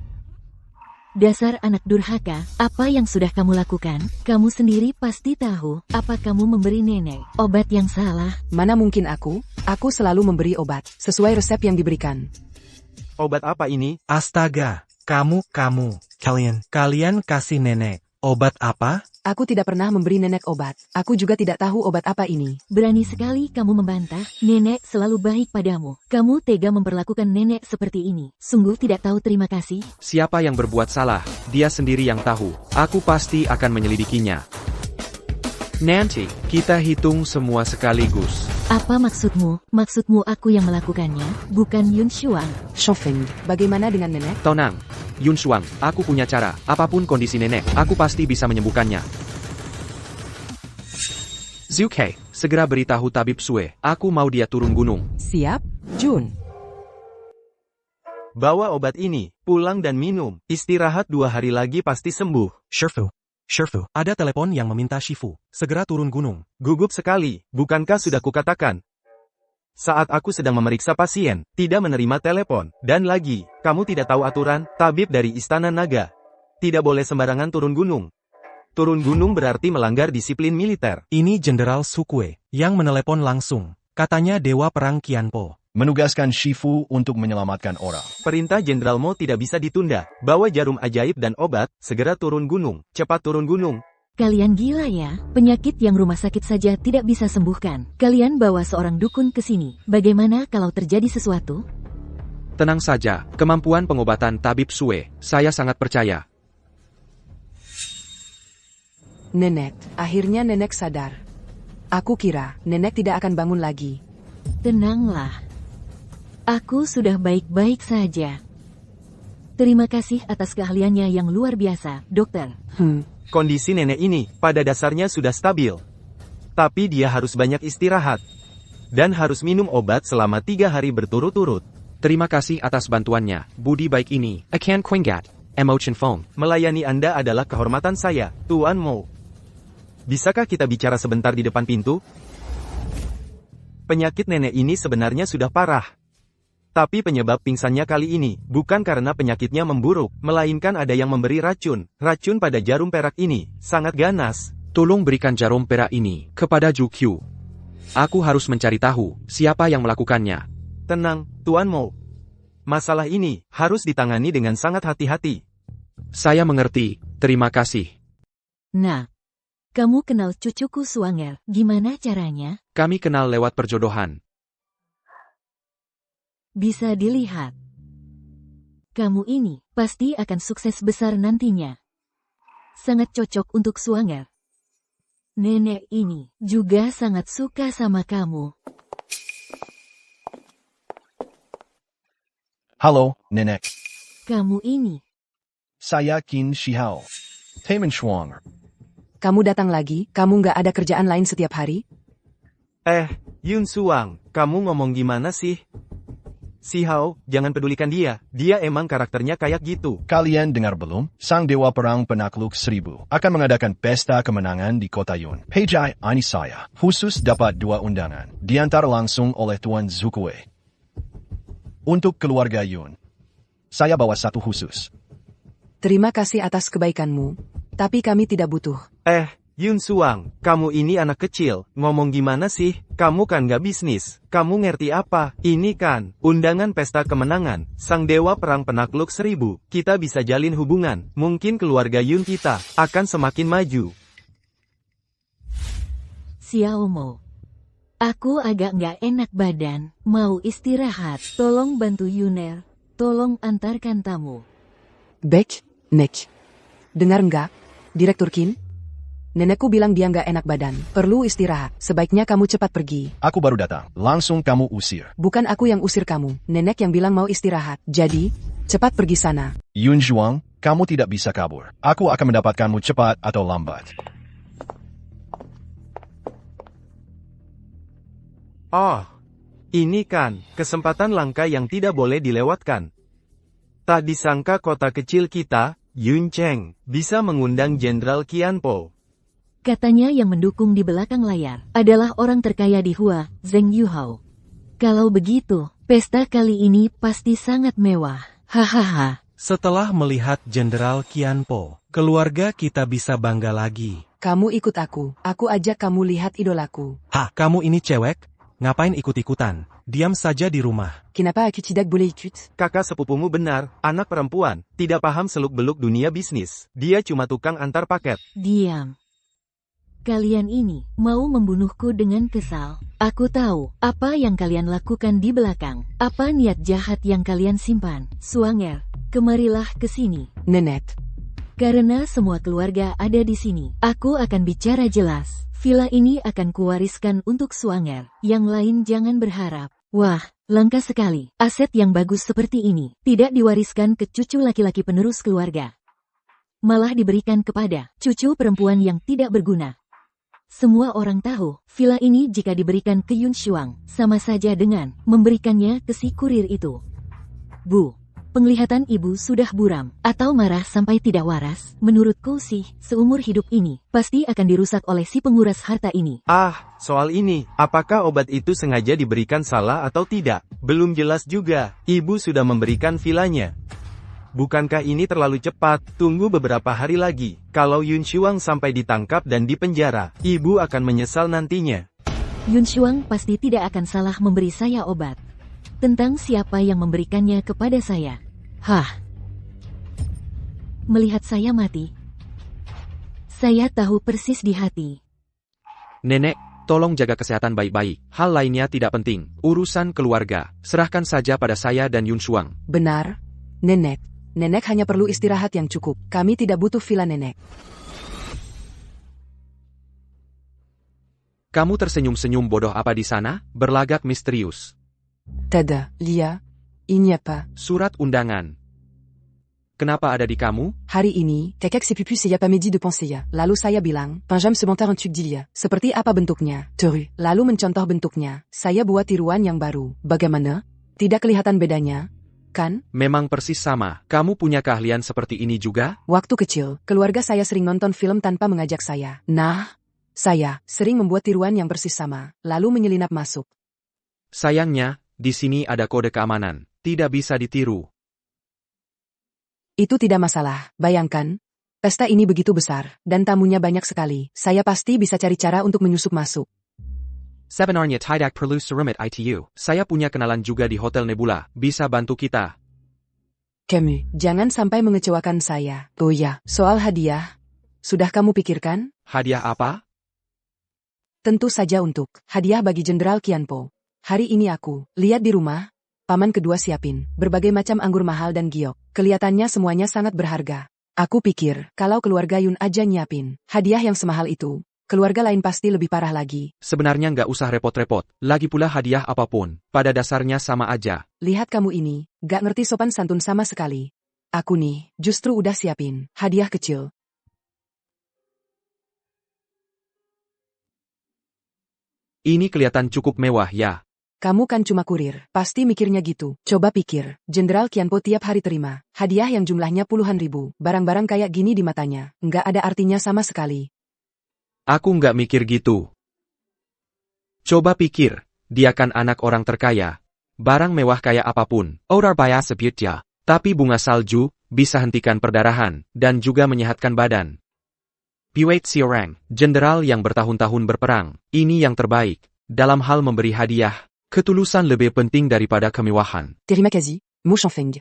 Dasar anak durhaka, apa yang sudah kamu lakukan? Kamu sendiri pasti tahu, apa kamu memberi nenek obat yang salah? Mana mungkin aku? Aku selalu memberi obat, sesuai resep yang diberikan. Obat apa ini? Astaga, kalian kasih nenek obat apa? Aku tidak pernah memberi nenek obat. Aku juga tidak tahu obat apa ini. Berani sekali kamu membantah. Nenek selalu baik padamu. Kamu tega memperlakukan nenek seperti ini. Sungguh tidak tahu terima kasih. Siapa yang berbuat salah, dia sendiri yang tahu. Aku pasti akan menyelidikinya. Nanti, kita hitung semua sekaligus. Apa maksudmu? Maksudmu aku yang melakukannya, bukan Yun Shuang. Shofeng, bagaimana dengan nenek? Tenang, Yun Shuang, aku punya cara. Apapun kondisi nenek, aku pasti bisa menyembuhkannya. Zhu Kei, segera beritahu Tabib Sue, aku mau dia turun gunung. Siap, Jun. Bawa obat ini, pulang dan minum. Istirahat 2 hari lagi pasti sembuh. Shifu, ada telepon yang meminta Shifu segera turun gunung. Gugup sekali, bukankah sudah kukatakan? Saat aku sedang memeriksa pasien, tidak menerima telepon. Dan lagi, kamu tidak tahu aturan, tabib dari Istana Naga. Tidak boleh sembarangan turun gunung. Turun gunung berarti melanggar disiplin militer. Ini Jenderal Sukue yang menelepon langsung. Katanya Dewa Perang Qianpo Menugaskan Shifu untuk menyelamatkan orang. Perintah Jenderal Mo tidak bisa ditunda. Bawa jarum ajaib dan obat, segera turun gunung. Cepat turun gunung. Kalian gila ya? Penyakit yang rumah sakit saja tidak bisa sembuhkan. Kalian bawa seorang dukun ke sini. Bagaimana kalau terjadi sesuatu? Tenang saja, kemampuan pengobatan Tabib Sue, saya sangat percaya. Nenek, akhirnya nenek sadar. Aku kira nenek tidak akan bangun lagi. Tenanglah. Aku sudah baik-baik saja. Terima kasih atas keahliannya yang luar biasa, dokter. Kondisi nenek ini, pada dasarnya sudah stabil. Tapi dia harus banyak istirahat. Dan harus minum obat selama 3 hari berturut-turut. Terima kasih atas bantuannya, budi baik ini. Akan Kuingat, Emotion Phone. Melayani Anda adalah kehormatan saya, Tuan Mo. Bisakah kita bicara sebentar di depan pintu? Penyakit nenek ini sebenarnya sudah parah. Tapi penyebab pingsannya kali ini bukan karena penyakitnya memburuk, melainkan ada yang memberi racun. Racun pada jarum perak ini sangat ganas. Tolong berikan jarum perak ini kepada Zhu Qiu. Aku harus mencari tahu siapa yang melakukannya. Tenang, Tuan Mo. Masalah ini harus ditangani dengan sangat hati-hati. Saya mengerti, terima kasih. Nah, kamu kenal cucuku Suanger, gimana caranya? Kami kenal lewat perjodohan. Bisa dilihat. Kamu ini pasti akan sukses besar nantinya. Sangat cocok untuk Suanger. Nenek ini juga sangat suka sama kamu. Halo, Nenek. Kamu ini. Saya Qin Shihao. Taman Shuang. Kamu datang lagi, kamu nggak ada kerjaan lain setiap hari? Yun Suang, kamu ngomong gimana sih? Shihao, jangan pedulikan dia. Dia emang karakternya kayak gitu. Kalian dengar belum? Sang Dewa Perang Penakluk 1000 akan mengadakan pesta kemenangan di kota Yun. Pejai ini saya. Khusus dapat 2 undangan. Diantar langsung oleh Tuan Zukue. Untuk keluarga Yun. Saya bawa 1 khusus. Terima kasih atas kebaikanmu, tapi kami tidak butuh. Yun Suang, kamu ini anak kecil, ngomong gimana sih? Kamu kan gak bisnis, kamu ngerti apa? Ini kan, undangan pesta kemenangan, Sang Dewa Perang Penakluk 1000, kita bisa jalin hubungan, mungkin keluarga Yun kita akan semakin maju. Xiao Mo. Aku agak nggak enak badan, mau istirahat, tolong bantu Yuner, tolong antarkan tamu. Nek. Dengar nggak, Direktur Qin? Nenekku bilang dia nggak enak badan, perlu istirahat. Sebaiknya kamu cepat pergi. Aku baru datang, langsung kamu usir. Bukan aku yang usir kamu, nenek yang bilang mau istirahat. Jadi, cepat pergi sana. Yun Zhuang, kamu tidak bisa kabur. Aku akan mendapatkanmu cepat atau lambat. Oh, ini kan kesempatan langka yang tidak boleh dilewatkan. Tak disangka kota kecil kita, Yun Cheng, bisa mengundang Jenderal Qianpo. Katanya yang mendukung di belakang layar adalah orang terkaya di Hua, Zheng Yuhao. Kalau begitu, pesta kali ini pasti sangat mewah. Hahaha. Setelah melihat Jenderal Qianpo, keluarga kita bisa bangga lagi. Kamu ikut aku ajak kamu lihat idolaku. Hah, kamu ini cewek? Ngapain ikut-ikutan? Diam saja di rumah. Kenapa aku tidak boleh ikut? Kakak sepupumu benar, anak perempuan, tidak paham seluk-beluk dunia bisnis. Dia cuma tukang antar paket. Diam. Kalian ini mau membunuhku dengan kesal. Aku tahu apa yang kalian lakukan di belakang. Apa niat jahat yang kalian simpan. Suanger, kemarilah ke sini. Nenek. Karena semua keluarga ada di sini, aku akan bicara jelas. Villa ini akan kuwariskan untuk Suanger. Yang lain jangan berharap. Wah, langka sekali. Aset yang bagus seperti ini tidak diwariskan ke cucu laki-laki penerus keluarga. Malah diberikan kepada cucu perempuan yang tidak berguna. Semua orang tahu, villa ini jika diberikan ke Yun Shuang, sama saja dengan memberikannya ke si kurir itu. Bu, penglihatan ibu sudah buram, atau marah sampai tidak waras. Menurutku sih, seumur hidup ini, pasti akan dirusak oleh si penguras harta ini. Soal ini, apakah obat itu sengaja diberikan salah atau tidak? Belum jelas juga, ibu sudah memberikan villanya. Bukankah ini terlalu cepat? Tunggu beberapa hari lagi. Kalau Yun Shuang sampai ditangkap dan dipenjara, ibu akan menyesal nantinya. Yun Shuang pasti tidak akan salah memberi saya obat. Tentang siapa yang memberikannya kepada saya. Melihat saya mati, saya tahu persis di hati. Nenek, tolong jaga kesehatan baik-baik. Hal lainnya tidak penting. Urusan keluarga, serahkan saja pada saya dan Yun Shuang. Benar, Nenek. Nenek hanya perlu istirahat yang cukup. Kami tidak butuh villa Nenek. Kamu tersenyum-senyum bodoh apa di sana? Berlagak misterius. Tada, Lia, ini apa? Surat undangan. Kenapa ada di kamu? Hari ini, kakek si pupu saya pamedi de penser ya. Lalu saya bilang, pinjam sebentar un truc d'Ilia. Seperti apa bentuknya? Teru. Lalu mencontoh bentuknya. Saya buat tiruan yang baru. Bagaimana? Tidak kelihatan bedanya? Kan? Memang persis sama. Kamu punya keahlian seperti ini juga? Waktu kecil, keluarga saya sering nonton film tanpa mengajak saya. Nah, saya sering membuat tiruan yang persis sama, lalu menyelinap masuk. Sayangnya, di sini ada kode keamanan, tidak bisa ditiru. Itu tidak masalah, bayangkan. Pesta ini begitu besar, dan tamunya banyak sekali. Saya pasti bisa cari cara untuk menyusup masuk. Sebenarnya tidak perlu serumit itu. Saya punya kenalan juga di Hotel Nebula, bisa bantu kita. Camus, jangan sampai mengecewakan saya. Oh ya, soal hadiah. Sudah kamu pikirkan? Hadiah apa? Tentu saja untuk hadiah bagi Jenderal Qianpo. Hari ini aku lihat di rumah, paman kedua siapin berbagai macam anggur mahal dan giok. Kelihatannya semuanya sangat berharga. Aku pikir, kalau keluarga Yun aja nyiapin hadiah yang semahal itu, keluarga lain pasti lebih parah lagi. Sebenarnya nggak usah repot-repot, lagi pula hadiah apapun, pada dasarnya sama aja. Lihat kamu ini, gak ngerti sopan santun sama sekali. Aku nih, justru udah siapin hadiah kecil. Ini kelihatan cukup mewah ya. Kamu kan cuma kurir, pasti mikirnya gitu. Coba pikir, Jenderal Qianpo tiap hari terima hadiah yang jumlahnya puluhan ribu. Barang-barang kayak gini di matanya, nggak ada artinya sama sekali. Aku nggak mikir gitu. Coba pikir, dia kan anak orang terkaya. Barang mewah kayak apapun, orang bayar sebutnya. Tapi bunga salju, bisa hentikan perdarahan, dan juga menyehatkan badan. Buat seorang jenderal yang bertahun-tahun berperang, ini yang terbaik. Dalam hal memberi hadiah, ketulusan lebih penting daripada kemewahan. Terima kasih, Mu Shangfeng.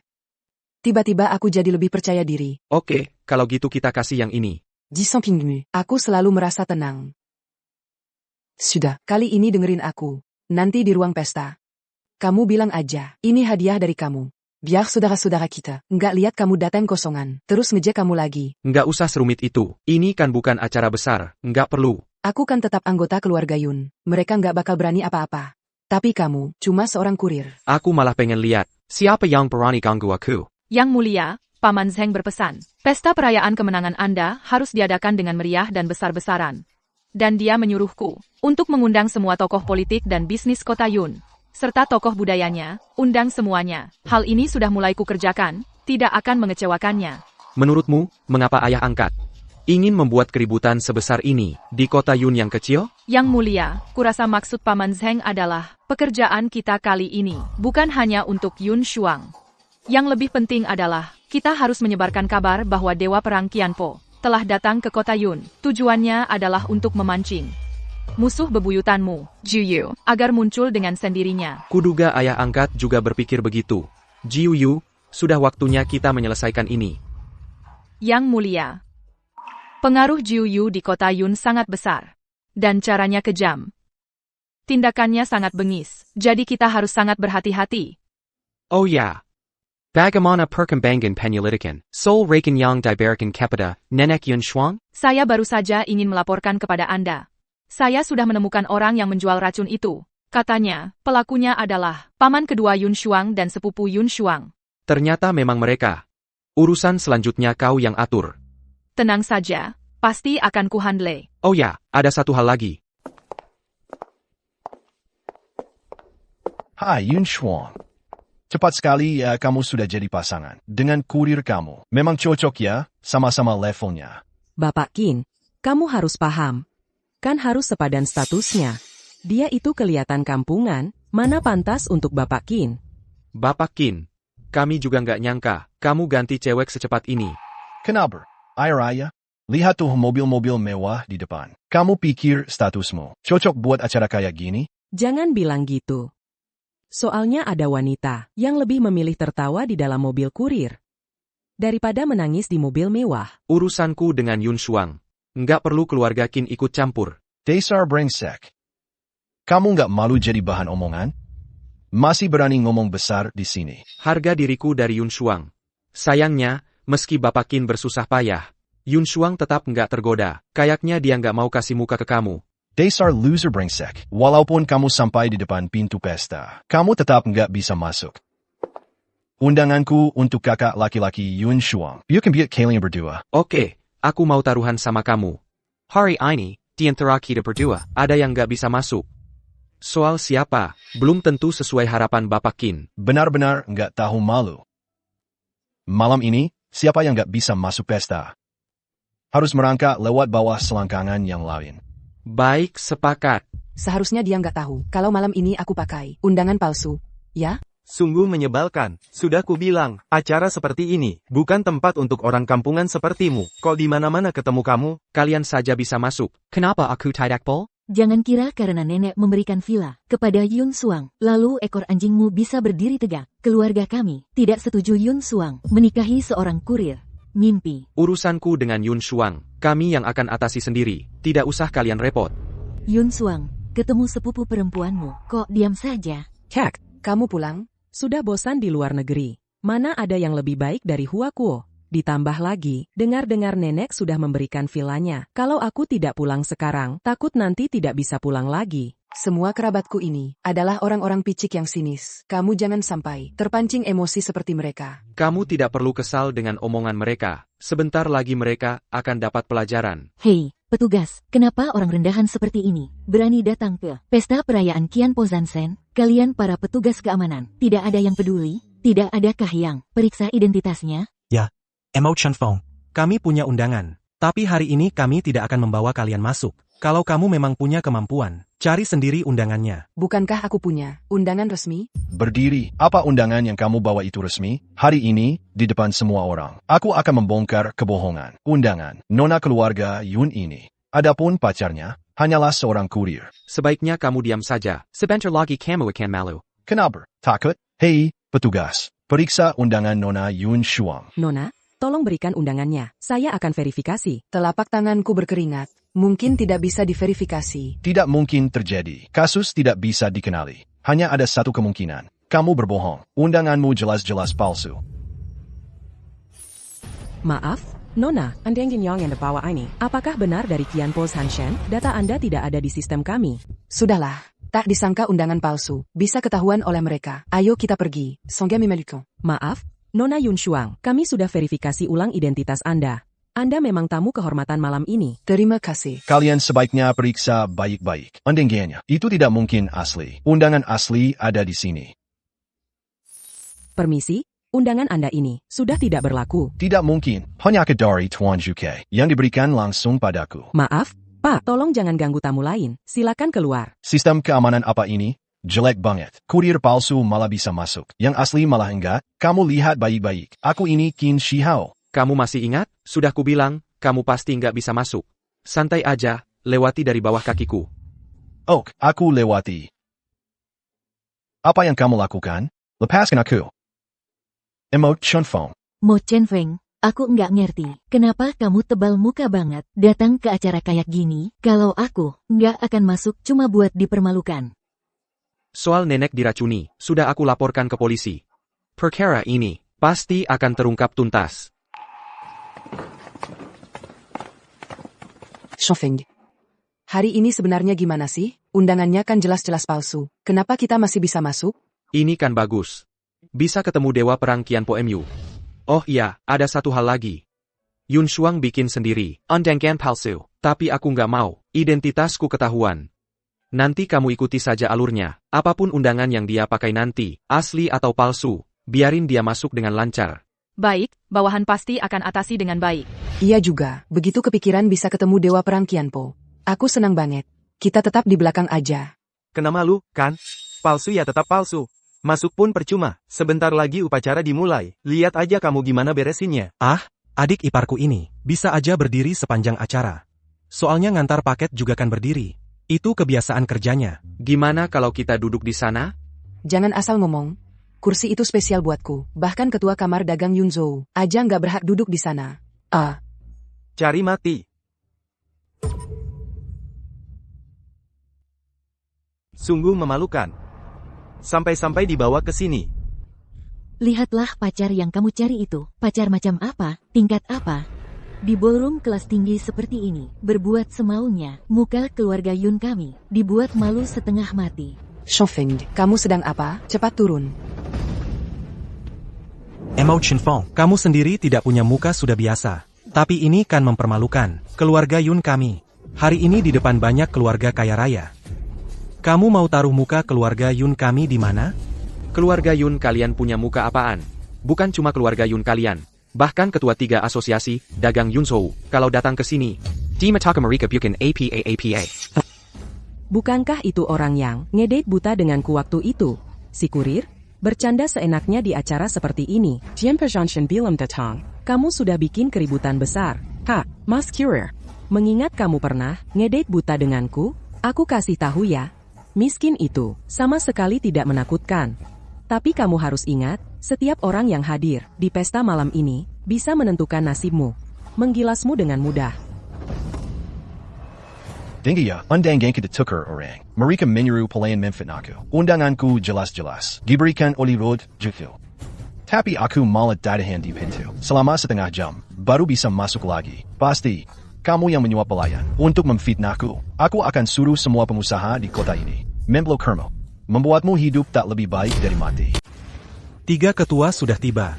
Tiba-tiba aku jadi lebih percaya diri. Oke, kalau gitu kita kasih yang ini. Ji Sampingmu, aku selalu merasa tenang. Sudah, kali ini dengerin aku. Nanti di ruang pesta. Kamu bilang aja, ini hadiah dari kamu. Biar saudara-saudara kita nggak lihat kamu datang kosongan, terus ngejek kamu lagi. Nggak usah serumit itu, ini kan bukan acara besar, nggak perlu. Aku kan tetap anggota keluarga Yun, mereka nggak bakal berani apa-apa. Tapi kamu, cuma seorang kurir. Aku malah pengen lihat, siapa yang berani ganggu aku. Yang mulia, Paman Zheng berpesan, pesta perayaan kemenangan Anda harus diadakan dengan meriah dan besar-besaran. Dan dia menyuruhku untuk mengundang semua tokoh politik dan bisnis kota Yun, serta tokoh budayanya, undang semuanya. Hal ini sudah mulai kukerjakan, tidak akan mengecewakannya. Menurutmu, mengapa ayah angkat ingin membuat keributan sebesar ini di kota Yun yang kecil? Yang mulia, kurasa maksud Paman Zheng adalah, pekerjaan kita kali ini bukan hanya untuk Yun Shuang. Yang lebih penting adalah, kita harus menyebarkan kabar bahwa Dewa Perang Qianpo telah datang ke kota Yun. Tujuannya adalah untuk memancing musuh bebuyutanmu, Jiu, agar muncul dengan sendirinya. Kuduga ayah angkat juga berpikir begitu. Jiu, sudah waktunya kita menyelesaikan ini. Yang mulia, pengaruh Jiu di kota Yun sangat besar. Dan caranya kejam. Tindakannya sangat bengis, jadi kita harus sangat berhati-hati. Oh ya. Bagaimana perkembangan penyelidikan Seoul Raken Yang diberikan kepada Nenek Yun Shuang? Saya baru saja ingin melaporkan kepada Anda. Saya sudah menemukan orang yang menjual racun itu. Katanya, pelakunya adalah paman kedua Yun Shuang dan sepupu Yun Shuang. Ternyata memang mereka. Urusan selanjutnya kau yang atur. Tenang saja, pasti akan kuhandle. Oh ya, ada satu hal lagi. Hai Yun Shuang. Cepat sekali ya kamu sudah jadi pasangan. Dengan kurir kamu. Memang cocok ya, sama-sama levelnya. Bapak Qin, kamu harus paham. Kan harus sepadan statusnya. Dia itu kelihatan kampungan, mana pantas untuk Bapak Qin. Bapak Qin, kami juga nggak nyangka, kamu ganti cewek secepat ini. Kenapa? Air Raya? Lihat tuh mobil-mobil mewah di depan. Kamu pikir statusmu cocok buat acara kayak gini? Jangan bilang gitu. Soalnya ada wanita yang lebih memilih tertawa di dalam mobil kurir daripada menangis di mobil mewah. Urusanku dengan Yun Shuang. Nggak perlu keluarga Qin ikut campur. Dasar brengsek. Kamu nggak malu jadi bahan omongan? Masih berani ngomong besar di sini. Harga diriku dari Yun Shuang. Sayangnya, meski Bapak Qin bersusah payah, Yun Shuang tetap nggak tergoda. Kayaknya dia nggak mau kasih muka ke kamu. Dasar loser brengsek. Walaupun kamu sampai di depan pintu pesta, kamu tetap nggak bisa masuk. Undanganku untuk kakak laki-laki Yun Shuang. You can be at kalian berdua. Oke, aku mau taruhan sama kamu. Hari ini, di antara kita berdua, ada yang nggak bisa masuk. Soal siapa, belum tentu sesuai harapan Bapak Qin. Benar-benar nggak tahu malu. Malam ini, siapa yang nggak bisa masuk pesta? Harus merangkak lewat bawah selangkangan yang lain. Baik, sepakat. Seharusnya dia nggak tahu kalau malam ini aku pakai undangan palsu. ya? Sungguh menyebalkan. Sudah kubilang, acara seperti ini bukan tempat untuk orang kampungan sepertimu. Kok di mana-mana ketemu kamu? Kalian saja bisa masuk. Kenapa aku tidak pol? Jangan kira karena nenek memberikan villa kepada Yun Suang, lalu ekor anjingmu bisa berdiri tegak. Keluarga kami tidak setuju Yun Suang menikahi seorang kurir. Mimpi. Urusanku dengan Yun Shuang, kami yang akan atasi sendiri. Tidak usah kalian repot. Yun Suang, ketemu sepupu perempuanmu, kok diam saja? Kek, Kamu pulang? sudah bosan di luar negeri. Mana ada yang lebih baik dari Hua Kuo? Ditambah lagi, dengar-dengar nenek sudah memberikan villanya. Kalau aku tidak pulang sekarang, takut nanti tidak bisa pulang lagi. Semua kerabatku ini adalah orang-orang picik yang sinis. Kamu jangan sampai terpancing emosi seperti mereka. Kamu tidak perlu kesal dengan omongan mereka. Sebentar lagi mereka akan dapat pelajaran. Hei, petugas, kenapa orang rendahan seperti ini berani datang ke pesta perayaan Qian Po Zansen? Kalian para petugas keamanan, tidak ada yang peduli? Tidak adakah yang periksa identitasnya? Emo Chen Fong, kami punya undangan. Tapi hari ini kami tidak akan membawa kalian masuk. Kalau kamu memang punya kemampuan, cari sendiri undangannya. Bukankah aku punya undangan resmi? Berdiri, apa undangan yang kamu bawa itu resmi? Hari ini, di depan semua orang, aku akan membongkar kebohongan. Undangan, nona keluarga Yun ini. Adapun pacarnya, hanyalah seorang kurir. Sebaiknya kamu diam saja. Sebentar lagi kamu akan malu. Kenapa? Takut? Hei, petugas, periksa undangan nona Yun Shuang. Nona, tolong berikan undangannya. Saya akan verifikasi. Telapak tanganku berkeringat. Mungkin tidak bisa diverifikasi. Tidak mungkin terjadi. Kasus tidak bisa dikenali. Hanya ada satu kemungkinan. Kamu berbohong. Undanganmu jelas-jelas palsu. Maaf, Nona, Anda yang dibawa ini. Apakah benar dari Qian Po Zansen? Data Anda tidak ada di sistem kami. Sudahlah, tak disangka undangan palsu. Bisa ketahuan oleh mereka. Ayo kita pergi. Songga Mimeliko. Maaf, Nona Yun Shuang, kami sudah verifikasi ulang identitas Anda. Anda memang tamu kehormatan malam ini. Terima kasih. Kalian sebaiknya periksa baik-baik. Undangannya, itu tidak mungkin asli. Undangan asli ada di sini. Permisi, undangan Anda ini sudah tidak berlaku. Tidak mungkin. Hanya dari Tuan Juke yang diberikan langsung padaku. Maaf, Pak, tolong jangan ganggu tamu lain. Silakan keluar. Sistem keamanan apa ini? Jelek banget. Kurir palsu malah bisa masuk. Yang asli malah enggak. Kamu lihat baik-baik. Aku ini Qin Shihao. Kamu masih ingat? Sudah kubilang, kamu pasti nggak bisa masuk. Santai aja, lewati dari bawah kakiku. Oh, aku lewati. Apa yang kamu lakukan? Lepaskan aku. Emo Chen Fong. Mo Chen Feng, aku nggak ngerti. Kenapa kamu tebal muka banget datang ke acara kayak gini? Kalau aku nggak akan masuk cuma buat dipermalukan. Soal nenek diracuni, sudah aku laporkan ke polisi. Perkara ini pasti akan terungkap tuntas. Shofeng. Hari ini sebenarnya gimana sih? Undangannya kan jelas-jelas palsu. Kenapa kita masih bisa masuk? Ini kan bagus. Bisa ketemu Dewa Perang Qian Po Mu. Oh iya, ada satu hal lagi. Yun Shuang bikin sendiri, undangan palsu. Tapi aku nggak mau, identitasku ketahuan. Nanti kamu ikuti saja alurnya. Apapun undangan yang dia pakai nanti, asli atau palsu, biarin dia masuk dengan lancar. Baik, bawahan pasti akan atasi dengan baik. Iya juga, begitu kepikiran bisa ketemu Dewa Perang Qian Po. Aku senang banget. Kita tetap di belakang aja. Kena malu, kan? Palsu ya tetap palsu. Masuk pun percuma. Sebentar lagi upacara dimulai. Lihat aja kamu gimana beresinnya. Ah, adik iparku ini bisa aja berdiri sepanjang acara. Soalnya ngantar paket juga kan berdiri. Itu kebiasaan kerjanya. Gimana kalau kita duduk di sana? Jangan asal ngomong. Kursi itu spesial buatku. Bahkan ketua kamar dagang Yunzhou aja nggak berhak duduk di sana. Cari mati. Sungguh memalukan. Sampai-sampai dibawa ke sini. Lihatlah pacar yang kamu cari itu. Pacar macam apa? Tingkat apa? Di ballroom kelas tinggi seperti ini, berbuat semaunya. Muka keluarga Yun kami dibuat malu setengah mati. Shofeng, kamu sedang apa? Cepat turun. Emo Chen Fong, kamu sendiri tidak punya muka sudah biasa. Tapi ini kan mempermalukan. Keluarga Yun kami. Hari ini di depan banyak keluarga kaya raya. Kamu mau taruh muka keluarga Yun kami di mana? Keluarga Yun kalian punya muka apaan? Bukan cuma keluarga Yun kalian. Bahkan ketua 3 asosiasi, dagang Yunzhou, kalau datang ke sini. Di mata mereka bukan APA. Bukankah itu orang yang ngedate buta denganku waktu itu? Si kurir? Bercanda seenaknya di acara seperti ini. Jianpe Zhanshen bilam datang. Kamu sudah bikin keributan besar. Mas Curir. Mengingat kamu pernah ngedate buta denganku, aku kasih tahu ya. Miskin itu sama sekali tidak menakutkan. Tapi kamu harus ingat, setiap orang yang hadir di pesta malam ini bisa menentukan nasibmu. Menggilasmu dengan mudah. Tinggi ya, undangan kita tukar orang. Mereka menyuruh pelayan memfitnahku. Undanganku jelas-jelas. Diberikan oleh Rod Juku. Tapi aku malah dadahan di pintu. Selama setengah jam, baru bisa masuk lagi. Pasti, kamu yang menyuap pelayan. Untuk memfitnahku, aku akan suruh semua pengusaha di kota ini memblokirmu. Membuatmu hidup tak lebih baik dari mati. 3 ketua sudah tiba.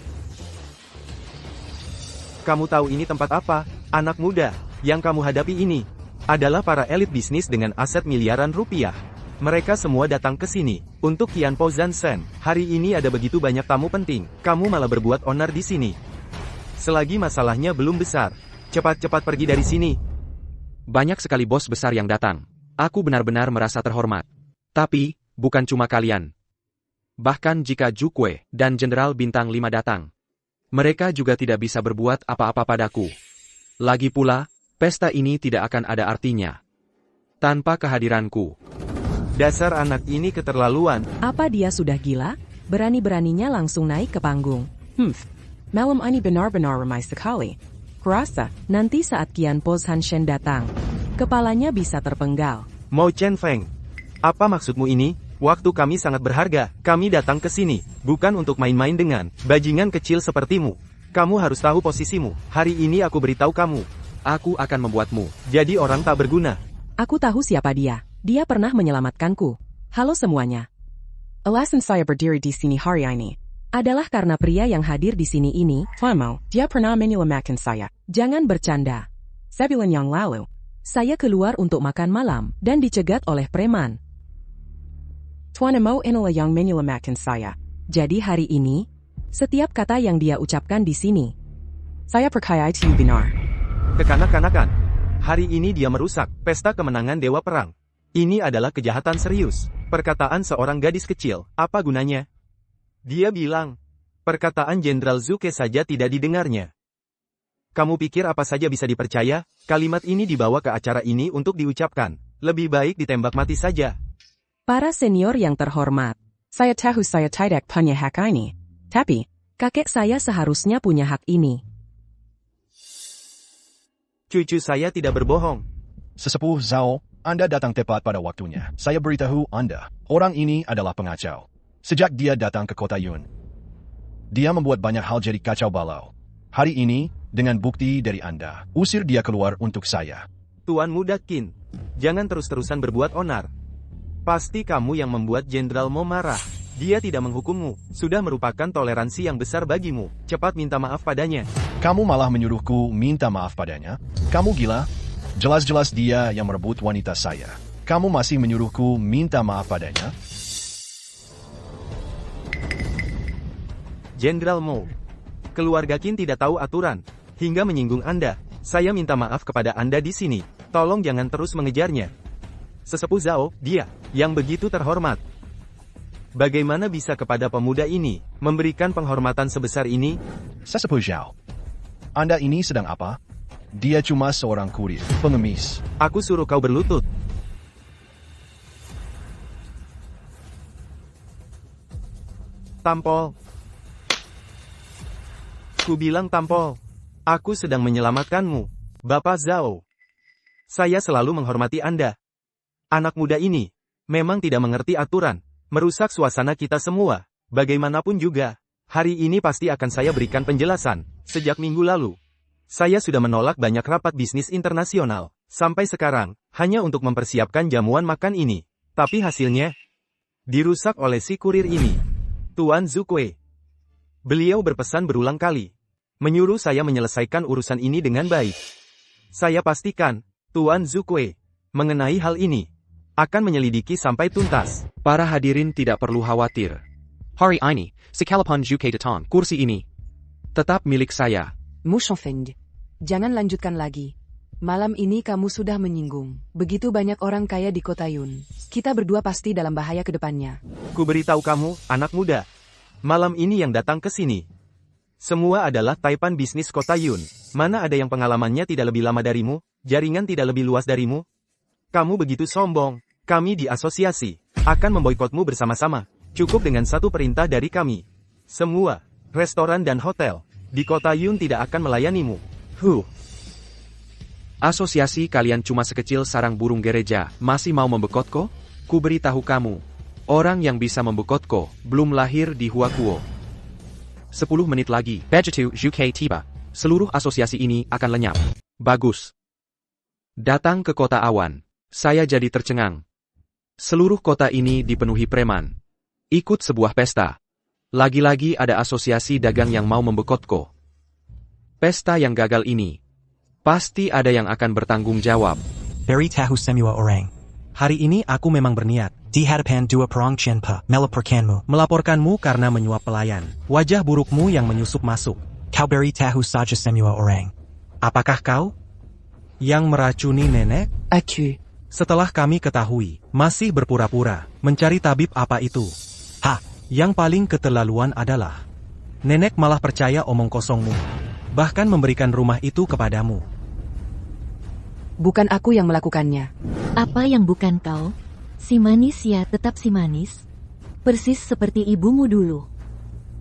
Kamu tahu ini tempat apa? Anak muda, yang kamu hadapi ini adalah para elit bisnis dengan aset miliaran rupiah. Mereka semua datang ke sini untuk Qianpo Zhanshen. Hari ini ada begitu banyak tamu penting. Kamu malah berbuat onar di sini. Selagi masalahnya belum besar, cepat-cepat pergi dari sini. Banyak sekali bos besar yang datang. Aku benar-benar merasa terhormat. Tapi, bukan cuma kalian. Bahkan jika Zhu Kui dan Jenderal Bintang 5 datang, mereka juga tidak bisa berbuat apa-apa padaku. Lagi pula, pesta ini tidak akan ada artinya tanpa kehadiranku. Dasar anak ini keterlaluan. Apa dia sudah gila? Berani-beraninya langsung naik ke panggung. Malam ini benar-benar ramai sekali. Kurasa, nanti saat Qianpo Zhanshen datang, kepalanya bisa terpenggal. Mo Chen Feng, apa maksudmu ini? Waktu kami sangat berharga. Kami datang ke sini bukan untuk main-main dengan bajingan kecil sepertimu. Kamu harus tahu posisimu. Hari ini aku beritahu kamu. Aku akan membuatmu jadi orang tak berguna. Aku tahu siapa dia. Dia pernah menyelamatkanku. Halo semuanya. Alasan saya berdiri di sini hari ini adalah karena pria yang hadir di sini ini, Famo, dia pernah menyelamatkan saya. Jangan bercanda. Sebulan yang lalu, saya keluar untuk makan malam dan dicegat oleh preman. Tuan Mo inilah yang menyelamatkan saya. Jadi hari ini, setiap kata yang dia ucapkan di sini, saya percaya itu benar. Kekanak-kanakan. Hari ini dia merusak pesta kemenangan Dewa Perang. Ini adalah kejahatan serius. Perkataan seorang gadis kecil, apa gunanya? Dia bilang, perkataan Jenderal Zuke saja tidak didengarnya. Kamu pikir apa saja bisa dipercaya? Kalimat ini dibawa ke acara ini untuk diucapkan. Lebih baik ditembak mati saja. Para senior yang terhormat, saya tahu saya tidak punya hak ini. Tapi, kakek saya seharusnya punya hak ini. Cucu saya tidak berbohong. Sesepuh Zhao, Anda datang tepat pada waktunya. Saya beritahu Anda, orang ini adalah pengacau. Sejak dia datang ke kota Yun, dia membuat banyak hal jadi kacau balau. Hari ini, dengan bukti dari Anda, usir dia keluar untuk saya. Tuan Muda Qin, jangan terus-terusan berbuat onar. Pasti kamu yang membuat Jenderal Mo marah. Dia tidak menghukummu, sudah merupakan toleransi yang besar bagimu. Cepat minta maaf padanya. Kamu malah menyuruhku minta maaf padanya? Kamu gila? Jelas-jelas dia yang merebut wanita saya. Kamu masih menyuruhku minta maaf padanya? Jenderal Mo, keluarga Qin tidak tahu aturan, hingga menyinggung Anda. Saya minta maaf kepada Anda di sini. Tolong jangan terus mengejarnya. Sesepuh Zhao, dia yang begitu terhormat. Bagaimana bisa kepada pemuda ini memberikan penghormatan sebesar ini? Sesepuh Zhao, Anda ini sedang apa? Dia cuma seorang kurir, pengemis. Aku suruh kau berlutut. Tampol. Ku bilang tampol. Aku sedang menyelamatkanmu, Bapak Zhao. Saya selalu menghormati Anda. Anak muda ini memang tidak mengerti aturan, merusak suasana kita semua. Bagaimanapun juga, hari ini pasti akan saya berikan penjelasan. Sejak minggu lalu, saya sudah menolak banyak rapat bisnis internasional. Sampai sekarang, hanya untuk mempersiapkan jamuan makan ini. Tapi hasilnya, dirusak oleh si kurir ini. Tuan Zhu Kui. Beliau berpesan berulang kali, menyuruh saya menyelesaikan urusan ini dengan baik. Saya pastikan, Tuan Zhu Kui, mengenai hal ini, akan menyelidiki sampai tuntas. Para hadirin tidak perlu khawatir. Hari ini, sekalipun Zuke datang, kursi ini tetap milik saya. Mushofeng, jangan lanjutkan lagi. Malam ini kamu sudah menyinggung begitu banyak orang kaya di kota Yun. Kita berdua pasti dalam bahaya ke depannya. Ku beritahu kamu, anak muda, malam ini yang datang ke sini. Semua adalah taipan bisnis kota Yun. Mana ada yang pengalamannya tidak lebih lama darimu, jaringan tidak lebih luas darimu? Kamu begitu sombong. Kami di asosiasi akan memboikotmu bersama-sama. Cukup dengan satu perintah dari kami. Semua restoran dan hotel di kota Yun tidak akan melayanimu. Asosiasi kalian cuma sekecil sarang burung gereja, masih mau membekotko? Ku beritahu kamu, orang yang bisa membekotko belum lahir di Huakuo. 10 menit lagi, Begitu Zhuke tiba. Seluruh asosiasi ini akan lenyap. Bagus. Datang ke kota awan. Saya jadi tercengang. Seluruh kota ini dipenuhi preman. Ikut sebuah pesta. Lagi-lagi ada asosiasi dagang yang mau membekotko. Pesta yang gagal ini. Pasti ada yang akan bertanggung jawab. Beri tahu semua orang. Hari ini aku memang berniat. Di hadapan dua perang Chenpa, melaporkanmu. Melaporkanmu karena menyuap pelayan. Wajah burukmu yang menyusup masuk. Kau beri tahu saja semua orang. Apakah kau yang meracuni nenek? Aku. Setelah kami ketahui, masih berpura-pura mencari tabib apa itu. Yang paling keterlaluan adalah nenek malah percaya omong kosongmu. Bahkan memberikan rumah itu kepadamu. Bukan aku yang melakukannya. Apa yang bukan kau? Si manis ya tetap si manis. Persis seperti ibumu dulu.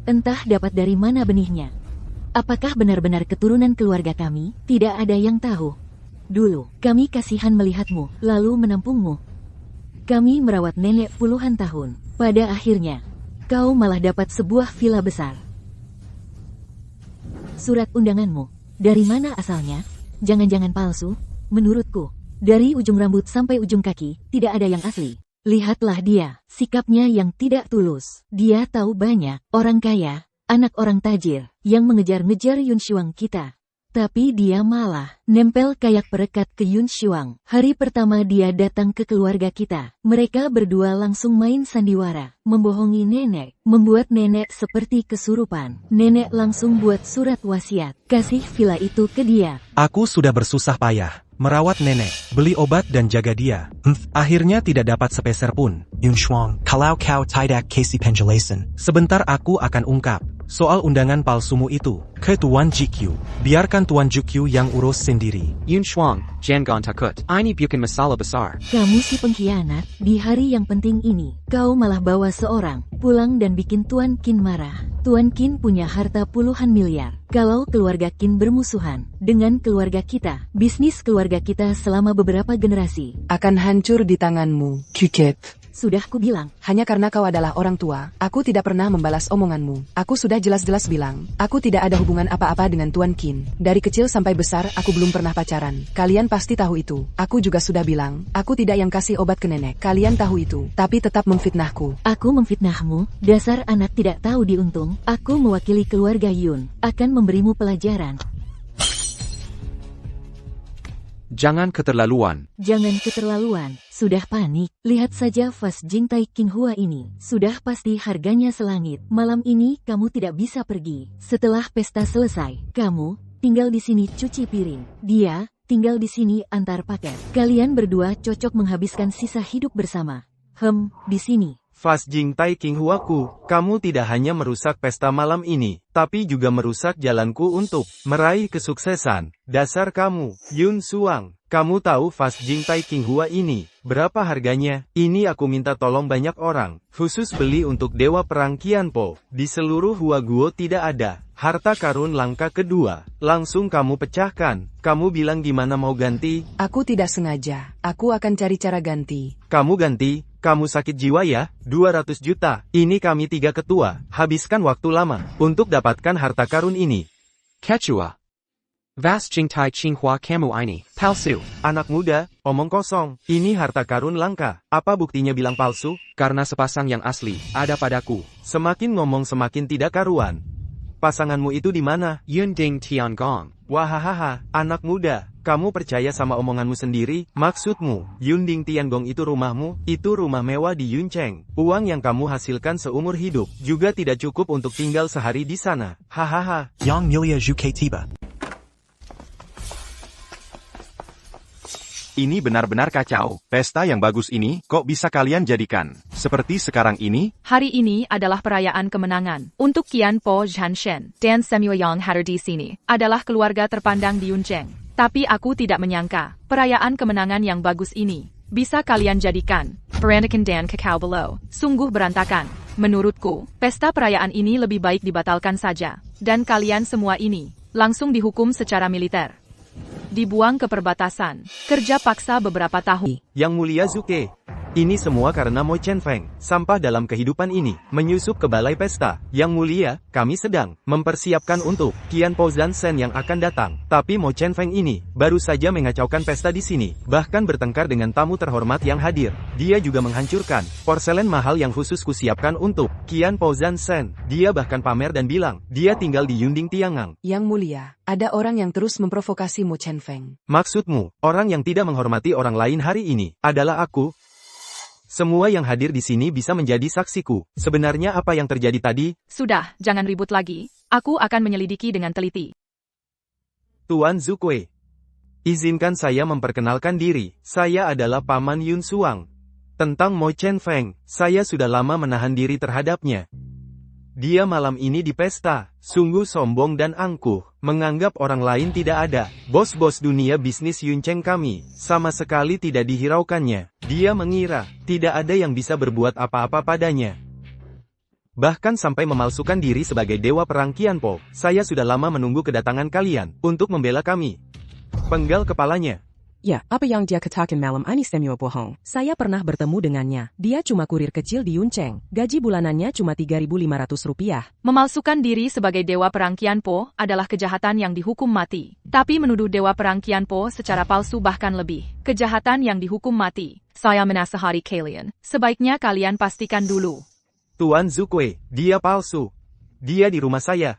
Entah dapat dari mana benihnya. Apakah benar-benar keturunan keluarga kami? Tidak ada yang tahu. Dulu, kami kasihan melihatmu, lalu menampungmu. Kami merawat nenek puluhan tahun. Pada akhirnya, kau malah dapat sebuah villa besar. Surat undanganmu, dari mana asalnya? Jangan-jangan palsu? Menurutku, dari ujung rambut sampai ujung kaki, tidak ada yang asli. Lihatlah dia, sikapnya yang tidak tulus. Dia tahu banyak orang kaya, anak orang tajir, yang mengejar-ngejar Yun Shuang kita. Tapi dia malah nempel kayak perekat ke Yun Shuang. Hari pertama dia datang ke keluarga kita. Mereka berdua langsung main sandiwara, membohongi nenek, membuat nenek seperti kesurupan. Nenek langsung buat surat wasiat, kasih villa itu ke dia. Aku sudah bersusah payah merawat nenek, beli obat dan jaga dia. Akhirnya tidak dapat sepeser pun. Yun Shuang, kalau kau tidak kasih penjelasan, sebentar aku akan ungkap soal undangan palsumu itu ke Tuan GQ. Biarkan Tuan GQ yang urus sendiri. Yun Shuang, jangan takut. Ini bukan masalah besar. Kamu si pengkhianat, di hari yang penting ini, kau malah bawa seorang pulang dan bikin Tuan Qin marah. Tuan Qin punya harta puluhan miliar. Kalau keluarga Qin bermusuhan dengan keluarga kita, bisnis keluarga kita selama beberapa generasi Akan hancur di tanganmu, Cuket. Sudah kubilang, Hanya karena kau adalah orang tua, aku tidak pernah membalas omonganmu. Aku sudah jelas-jelas bilang, aku tidak ada hubungan apa-apa dengan Tuan Qin. Dari kecil sampai besar, aku belum pernah pacaran. Kalian pasti tahu itu. Aku juga sudah bilang, aku tidak yang kasih obat ke nenek. Kalian tahu itu, tapi tetap memfitnahku. aku memfitnahmu, dasar anak tidak tahu diuntung. Aku mewakili keluarga Yun, akan memberimu pelajaran. Jangan keterlaluan. Jangan keterlaluan, sudah panik. Lihat saja vas Jingtai Qinghua ini, sudah pasti harganya selangit. Malam ini kamu tidak bisa pergi. Setelah pesta selesai, kamu tinggal di sini cuci piring. Dia tinggal di sini antar paket. Kalian berdua cocok menghabiskan sisa hidup bersama. Di sini. Fas Jingtai Qinghuaku, kamu tidak hanya merusak pesta malam ini, tapi juga merusak jalanku untuk meraih kesuksesan. Dasar kamu, Yun Shuang. Kamu tahu Fas Jingtai Qinghua ini berapa harganya? Ini aku minta tolong banyak orang, khusus beli untuk Dewa Perang Qianpo. Di seluruh Huaguo tidak ada harta karun langka kedua. Langsung kamu pecahkan. Kamu bilang gimana mau ganti? Aku tidak sengaja. Aku akan cari cara ganti. Kamu ganti? Kamu sakit jiwa ya? 200 juta. Ini kami 3 ketua. Habiskan waktu lama untuk dapatkan harta karun ini. Quechua. Vas Jingtai Qinghua kamu ini palsu. Anak muda, omong kosong. Ini harta karun langka. Apa buktinya bilang palsu? Karena sepasang yang asli ada padaku. Semakin ngomong semakin tidak karuan. Pasanganmu itu di mana? Yun Ding Tiangong. Wahahaha, anak muda. Kamu percaya sama omonganmu sendiri? Maksudmu, Yunding Tiangong itu rumahmu? Itu rumah mewah di Yuncheng. Uang yang kamu hasilkan seumur hidup juga tidak cukup untuk tinggal sehari di sana. Hahaha. Yang Milia Zhuke tiba. Ini benar-benar kacau. Pesta yang bagus ini, kok bisa kalian jadikan seperti sekarang ini? Hari ini adalah perayaan kemenangan. Untuk Qian Po Zhanshen dan Semua yang hadir di sini adalah keluarga terpandang di Yuncheng. Tapi aku tidak menyangka, perayaan kemenangan yang bagus ini bisa kalian jadikan berantakan dan kekau belau. Sungguh berantakan. Menurutku, pesta perayaan ini lebih baik dibatalkan saja. Dan kalian semua ini langsung dihukum secara militer. Dibuang ke perbatasan. Kerja paksa beberapa tahun. Yang Mulia Zuke, ini semua karena Mo Chenfeng, sampah dalam kehidupan ini, menyusup ke balai pesta. Yang Mulia, kami sedang mempersiapkan untuk Qian Po Zhanshen yang akan datang. Tapi Mo Chenfeng ini baru saja mengacaukan pesta di sini, bahkan bertengkar dengan tamu terhormat yang hadir. Dia juga menghancurkan porselen mahal yang khusus kusiapkan untuk Qian Po Zhanshen. Dia bahkan pamer dan bilang, dia tinggal di Yunding Tiangang. Yang Mulia, ada orang yang terus memprovokasi Mo Chenfeng. Maksudmu, orang yang tidak menghormati orang lain hari ini adalah aku? Semua yang hadir di sini bisa menjadi saksiku. Sebenarnya apa yang terjadi tadi? Sudah, jangan ribut lagi. Aku akan menyelidiki dengan teliti. Tuan Zukue, izinkan saya memperkenalkan diri. Saya adalah Paman Yun Suang. Tentang Mo Chenfeng, saya sudah lama menahan diri terhadapnya. Dia malam ini di pesta, sungguh sombong dan angkuh, menganggap orang lain tidak ada. Bos-bos dunia bisnis Yuncheng kami, sama sekali tidak dihiraukannya. Dia mengira, tidak ada yang bisa berbuat apa-apa padanya. Bahkan sampai memalsukan diri sebagai dewa perang Qian Po. Saya sudah lama menunggu kedatangan kalian, untuk membela kami. Penggal kepalanya. Ya, apa yang dia katakan malam ini semua bohong. Saya pernah bertemu dengannya. Dia cuma kurir kecil di Yuncheng. Gaji bulanannya cuma 3.500 rupiah. Memalsukan diri sebagai dewa perang Qian Po adalah kejahatan yang dihukum mati. Tapi menuduh dewa perang Qian Po secara palsu bahkan lebih kejahatan yang dihukum mati. Saya menasihati kalian, sebaiknya kalian pastikan dulu. Tuan Zukue, dia palsu. Dia di rumah saya.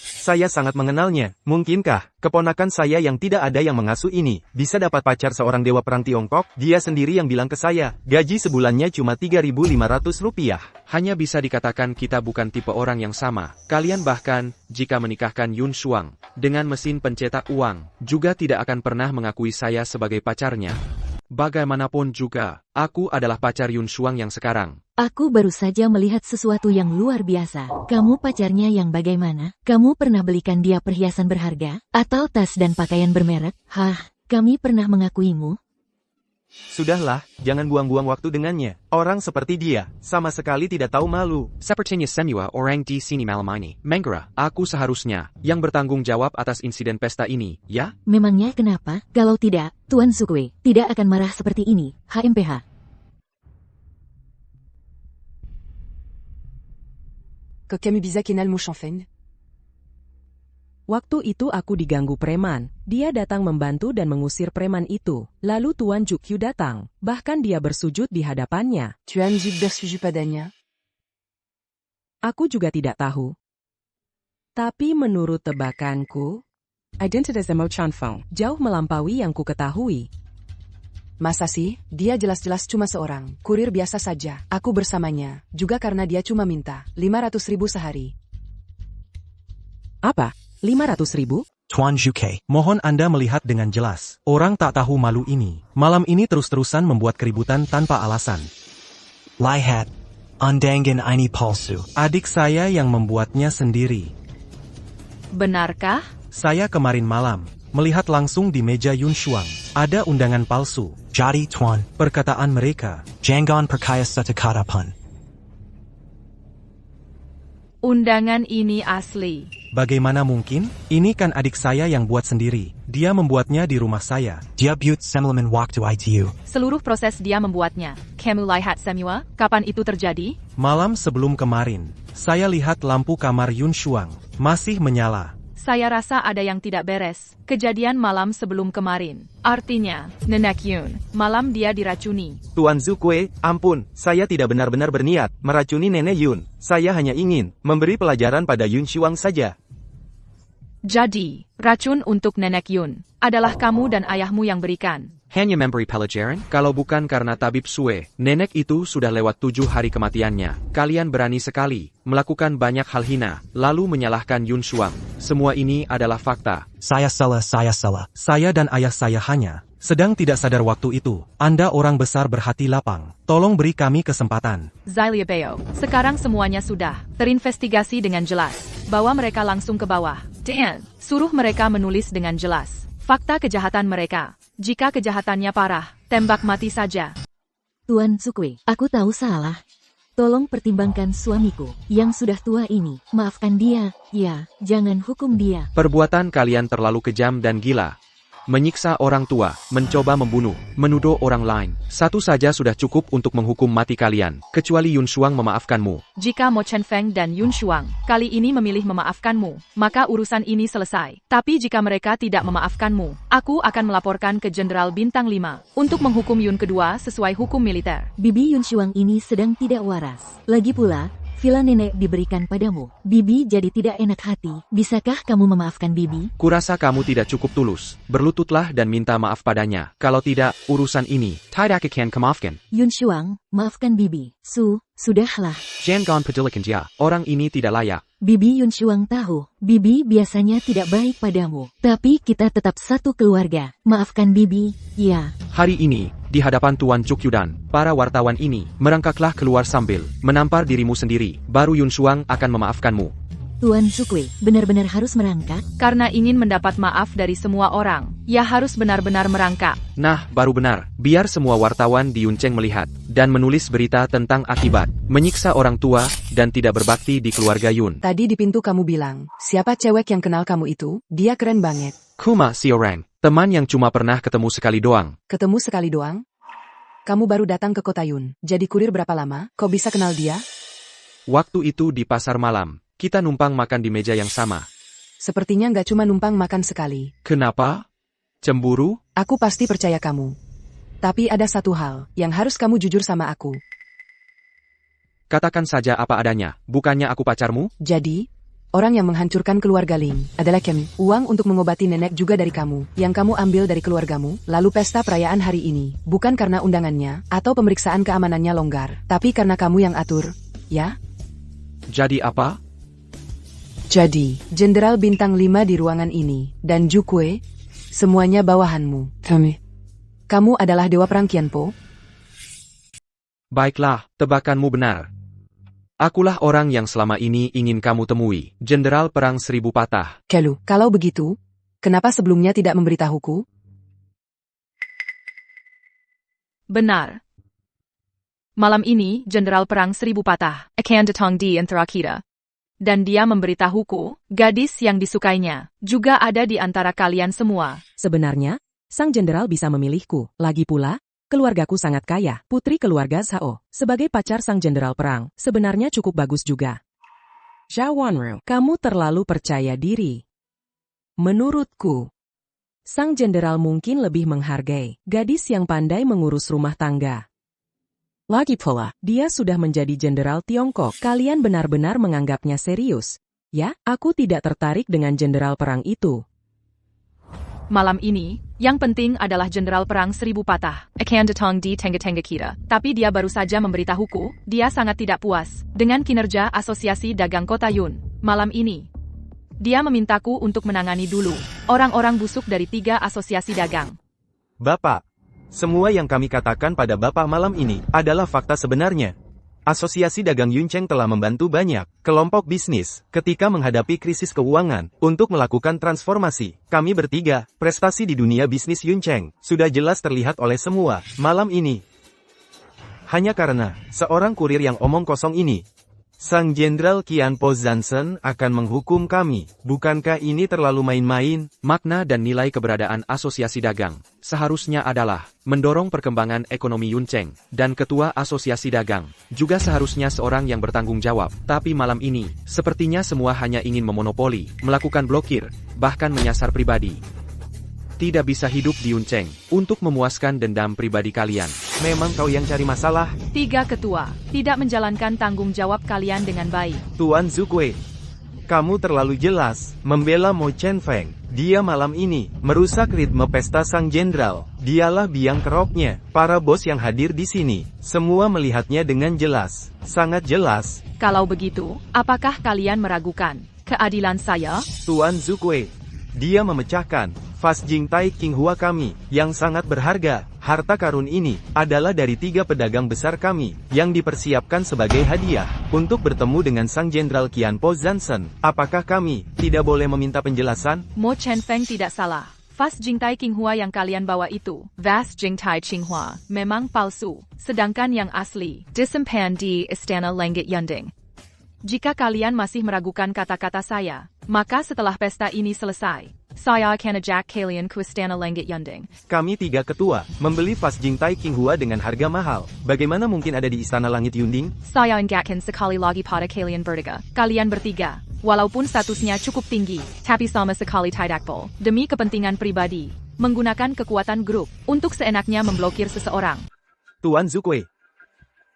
Saya sangat mengenalnya. Mungkinkah keponakan saya yang tidak ada yang mengasuh ini bisa dapat pacar seorang dewa perang Tiongkok? Dia sendiri yang bilang ke saya, gaji sebulannya cuma 3.500 rupiah. Hanya bisa dikatakan kita bukan tipe orang yang sama. Kalian bahkan, jika menikahkan Yun Shuang dengan mesin pencetak uang, juga tidak akan pernah mengakui saya sebagai pacarnya. Bagaimanapun juga, aku adalah pacar Yun Shuang yang sekarang. Aku baru saja melihat sesuatu yang luar biasa. Kamu pacarnya yang bagaimana? Kamu pernah belikan dia perhiasan berharga? Atau tas dan pakaian bermerek? Hah, kami pernah mengakuimu? Sudahlah, jangan buang-buang waktu dengannya. Orang seperti dia, sama sekali tidak tahu malu. Sepertinya semua orang di sini malam ini. Mengira, aku seharusnya yang bertanggung jawab atas insiden pesta ini, ya? Memangnya kenapa? Kalau tidak, Tuan Zukue tidak akan marah seperti ini. HMPH. Que kami bisa kenal Mo Chenfeng? Waktu itu aku diganggu preman. Dia datang membantu dan mengusir preman itu. Lalu Tuan Jukyu datang. Bahkan dia bersujud di hadapannya. Tuan Juk bersujud padanya? Aku juga tidak tahu. Tapi menurut tebakanku, identitas Mo Chenfeng jauh melampaui yang ku ketahui. Masa sih? Dia jelas-jelas cuma seorang kurir biasa saja. Aku bersamanya, juga karena dia cuma minta 500.000 sehari. Apa? 500.000? Tuan Zukue, mohon Anda melihat dengan jelas. Orang tak tahu malu ini, malam ini terus-terusan membuat keributan tanpa alasan. Lihat, undangan ini palsu. Adik saya yang membuatnya sendiri. Benarkah? Saya kemarin malam, melihat langsung di meja Yun Shuang. Ada undangan palsu. Jadi Tuan, perkataan mereka, jangan percaya kata-kata pun. Undangan ini asli. Bagaimana mungkin? Ini kan adik saya yang buat sendiri. Dia membuatnya di rumah saya. Dia buat semalaman waktu ITU. Seluruh proses dia membuatnya. Kamu lihat semua? Kapan itu terjadi? Malam sebelum kemarin, saya lihat lampu kamar Yun Shuang masih menyala. Saya rasa ada yang tidak beres. Kejadian malam sebelum kemarin. Artinya, Nenek Yun, malam dia diracuni. Tuan Zukue, ampun, saya tidak benar-benar berniat meracuni Nenek Yun. Saya hanya ingin memberi pelajaran pada Yun Shuang saja. Jadi, racun untuk Nenek Yun adalah kamu dan ayahmu yang berikan. Hanya memberi pelajaran? Kalau bukan karena tabib Sue, nenek itu sudah lewat 7 hari kematiannya. Kalian berani sekali melakukan banyak hal hina, lalu menyalahkan Yun Shuang. Semua ini adalah fakta. Saya salah. Saya dan ayah saya hanya Sedang tidak sadar waktu itu, Anda orang besar berhati lapang. Tolong beri kami kesempatan. Xilia Beo, sekarang semuanya sudah terinvestigasi dengan jelas. Bawa mereka langsung ke bawah. Dan, suruh mereka menulis dengan jelas fakta kejahatan mereka. Jika kejahatannya parah, tembak mati saja. Tuan Zukwe, aku tahu salah. Tolong pertimbangkan suamiku yang sudah tua ini. Maafkan dia, ya, jangan hukum dia. Perbuatan kalian terlalu kejam dan gila. Menyiksa orang tua, mencoba membunuh, menuduh orang lain. Satu saja sudah cukup untuk menghukum mati kalian, kecuali Yun Shuang memaafkanmu. Jika Mo Chen Feng dan Yun Shuang kali ini memilih memaafkanmu, maka urusan ini selesai. Tapi jika mereka tidak memaafkanmu, aku akan melaporkan ke Jenderal Bintang 5 untuk menghukum Yun kedua sesuai hukum militer. Bibi Yun Shuang ini sedang tidak waras. Lagi pula, villa nenek diberikan padamu. Bibi jadi tidak enak hati. Bisakah kamu memaafkan Bibi? Kurasa kamu tidak cukup tulus. Berlututlah dan minta maaf padanya. Kalau tidak, urusan ini tidak akan kemaafkan. Yun Shuang, maafkan Bibi. Sudahlah. Jangan pedulikan dia. Orang ini tidak layak. Bibi Yun Shuang tahu, Bibi biasanya tidak baik padamu. Tapi kita tetap satu keluarga. Maafkan Bibi, ya. Hari ini, di hadapan Tuan Cuk Yudan, para wartawan ini merangkaklah keluar sambil menampar dirimu sendiri. Baru Yun Shuang akan memaafkanmu. Tuan Zukwe, benar-benar harus merangkak? Karena ingin mendapat maaf dari semua orang, ya harus benar-benar merangkak. Nah, baru benar. Biar semua wartawan di Yunceng melihat dan menulis berita tentang akibat menyiksa orang tua dan tidak berbakti di keluarga Yun. Tadi di pintu kamu bilang, siapa cewek yang kenal kamu itu? Dia keren banget. Kuma Xiorang, teman yang cuma pernah ketemu sekali doang. Ketemu sekali doang? Kamu baru datang ke kota Yun. Jadi kurir berapa lama? Kok bisa kenal dia? Waktu itu di pasar malam. Kita numpang makan di meja yang sama. Sepertinya nggak cuma numpang makan sekali. Kenapa? Cemburu? Aku pasti percaya kamu. Tapi ada satu hal, yang harus kamu jujur sama aku. Katakan saja apa adanya, bukannya aku pacarmu? Jadi, orang yang menghancurkan keluarga Ling adalah Kem. Uang untuk mengobati nenek juga dari kamu, yang kamu ambil dari keluargamu, lalu pesta perayaan hari ini. Bukan karena undangannya, atau pemeriksaan keamanannya longgar, tapi karena kamu yang atur, ya? Jadi apa? Jadi, Jenderal Bintang 5 di ruangan ini, dan Jukwe, semuanya bawahanmu. Kamu adalah dewa perang Qianpo? Baiklah, tebakanmu benar. Akulah orang yang selama ini ingin kamu temui, Jenderal Perang Seribu Patah. Kalau begitu, kenapa sebelumnya tidak memberitahuku? Benar. Malam ini, Jenderal Perang Seribu Patah akan datang di antara kita. Dan dia memberitahuku, gadis yang disukainya, juga ada di antara kalian semua. Sebenarnya, sang jenderal bisa memilihku. Lagi pula, keluargaku sangat kaya. Putri keluarga Zhao, sebagai pacar sang jenderal perang, sebenarnya cukup bagus juga. Zhao Wanru, kamu terlalu percaya diri. Menurutku, sang jenderal mungkin lebih menghargai gadis yang pandai mengurus rumah tangga. Lagi pula, dia sudah menjadi jenderal Tiongkok. Kalian benar-benar menganggapnya serius. Ya, aku tidak tertarik dengan jenderal perang itu. Malam ini, yang penting adalah Jenderal Perang Seribu Patah akan datang di tengah-tengah kita. Tapi dia baru saja memberitahuku, dia sangat tidak puas dengan kinerja Asosiasi Dagang Kota Yun. Malam ini, dia memintaku untuk menangani dulu orang-orang busuk dari 3 asosiasi dagang. Bapak, semua yang kami katakan pada Bapak malam ini adalah fakta sebenarnya. Asosiasi Dagang Yunceng telah membantu banyak kelompok bisnis ketika menghadapi krisis keuangan untuk melakukan transformasi. Kami bertiga, prestasi di dunia bisnis Yunceng sudah jelas terlihat oleh semua malam ini. Hanya karena seorang kurir yang omong kosong ini, Sang Jenderal Qianpo Zansen akan menghukum kami. Bukankah ini terlalu main-main? Makna dan nilai keberadaan asosiasi dagang seharusnya adalah mendorong perkembangan ekonomi Yunceng, dan ketua asosiasi dagang juga seharusnya seorang yang bertanggung jawab. Tapi malam ini, sepertinya semua hanya ingin memonopoli, melakukan blokir, bahkan menyasar pribadi. Tidak bisa hidup di Yunceng untuk memuaskan dendam pribadi kalian. Memang kau yang cari masalah? 3 ketua tidak menjalankan tanggung jawab kalian dengan baik. Tuan Zukwe, kamu terlalu jelas membela Mo Chen Feng. Dia malam ini merusak ritme pesta sang jenderal. Dialah biang keroknya. Para bos yang hadir di sini semua melihatnya dengan jelas, sangat jelas. Kalau begitu, apakah kalian meragukan keadilan saya? Tuan Zukwe, dia memecahkan Fas Jingtai Qinghua kami, yang sangat berharga. Harta karun ini adalah dari 3 pedagang besar kami, yang dipersiapkan sebagai hadiah, untuk bertemu dengan Sang Jenderal Qianpo Zansen. Apakah kami tidak boleh meminta penjelasan? Mo Chen Feng tidak salah. Vas Jingtai Qinghua yang kalian bawa itu, Vas Jingtai Qinghua, memang palsu, sedangkan yang asli, disimpan di Istana Langit Yunding. Jika kalian masih meragukan kata-kata saya, maka setelah pesta ini selesai, saya akan ajak kalian ke Istana Langit Yunding. Kami 3 ketua, membeli Vas Jingtai Qinghua dengan harga mahal. Bagaimana mungkin ada di Istana Langit Yunding? Saya ingatkan sekali lagi pada kalian bertiga. Kalian bertiga, walaupun statusnya cukup tinggi, tapi sama sekali tidak boleh, demi kepentingan pribadi, menggunakan kekuatan grup, untuk seenaknya memblokir seseorang. Tuan Zukui,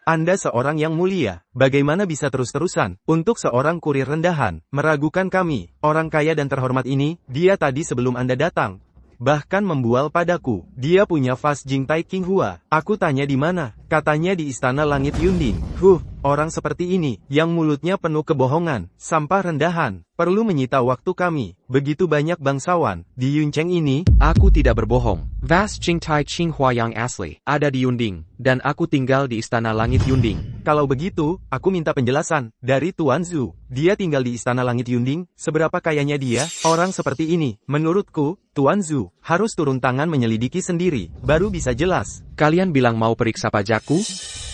Anda seorang yang mulia, bagaimana bisa terus-terusan, untuk seorang kurir rendahan, meragukan kami, orang kaya dan terhormat ini, dia tadi sebelum Anda datang, bahkan membual padaku, dia punya Vas Jingtai Qinghua. Aku tanya di mana, katanya di Istana Langit Yunding. Orang seperti ini, yang mulutnya penuh kebohongan, sampah rendahan, perlu menyita waktu kami, begitu banyak bangsawan, di Yuncheng ini. Aku tidak berbohong. Vas Jingtai Qinghua yang asli, ada di Yunding, dan aku tinggal di Istana Langit Yunding. Kalau begitu, aku minta penjelasan, dari Tuan Zhu. Dia tinggal di Istana Langit Yunding, seberapa kayanya dia? Orang seperti ini, menurutku, Tuan Zhu, harus turun tangan menyelidiki sendiri, baru bisa jelas. Kalian bilang mau periksa pajakku?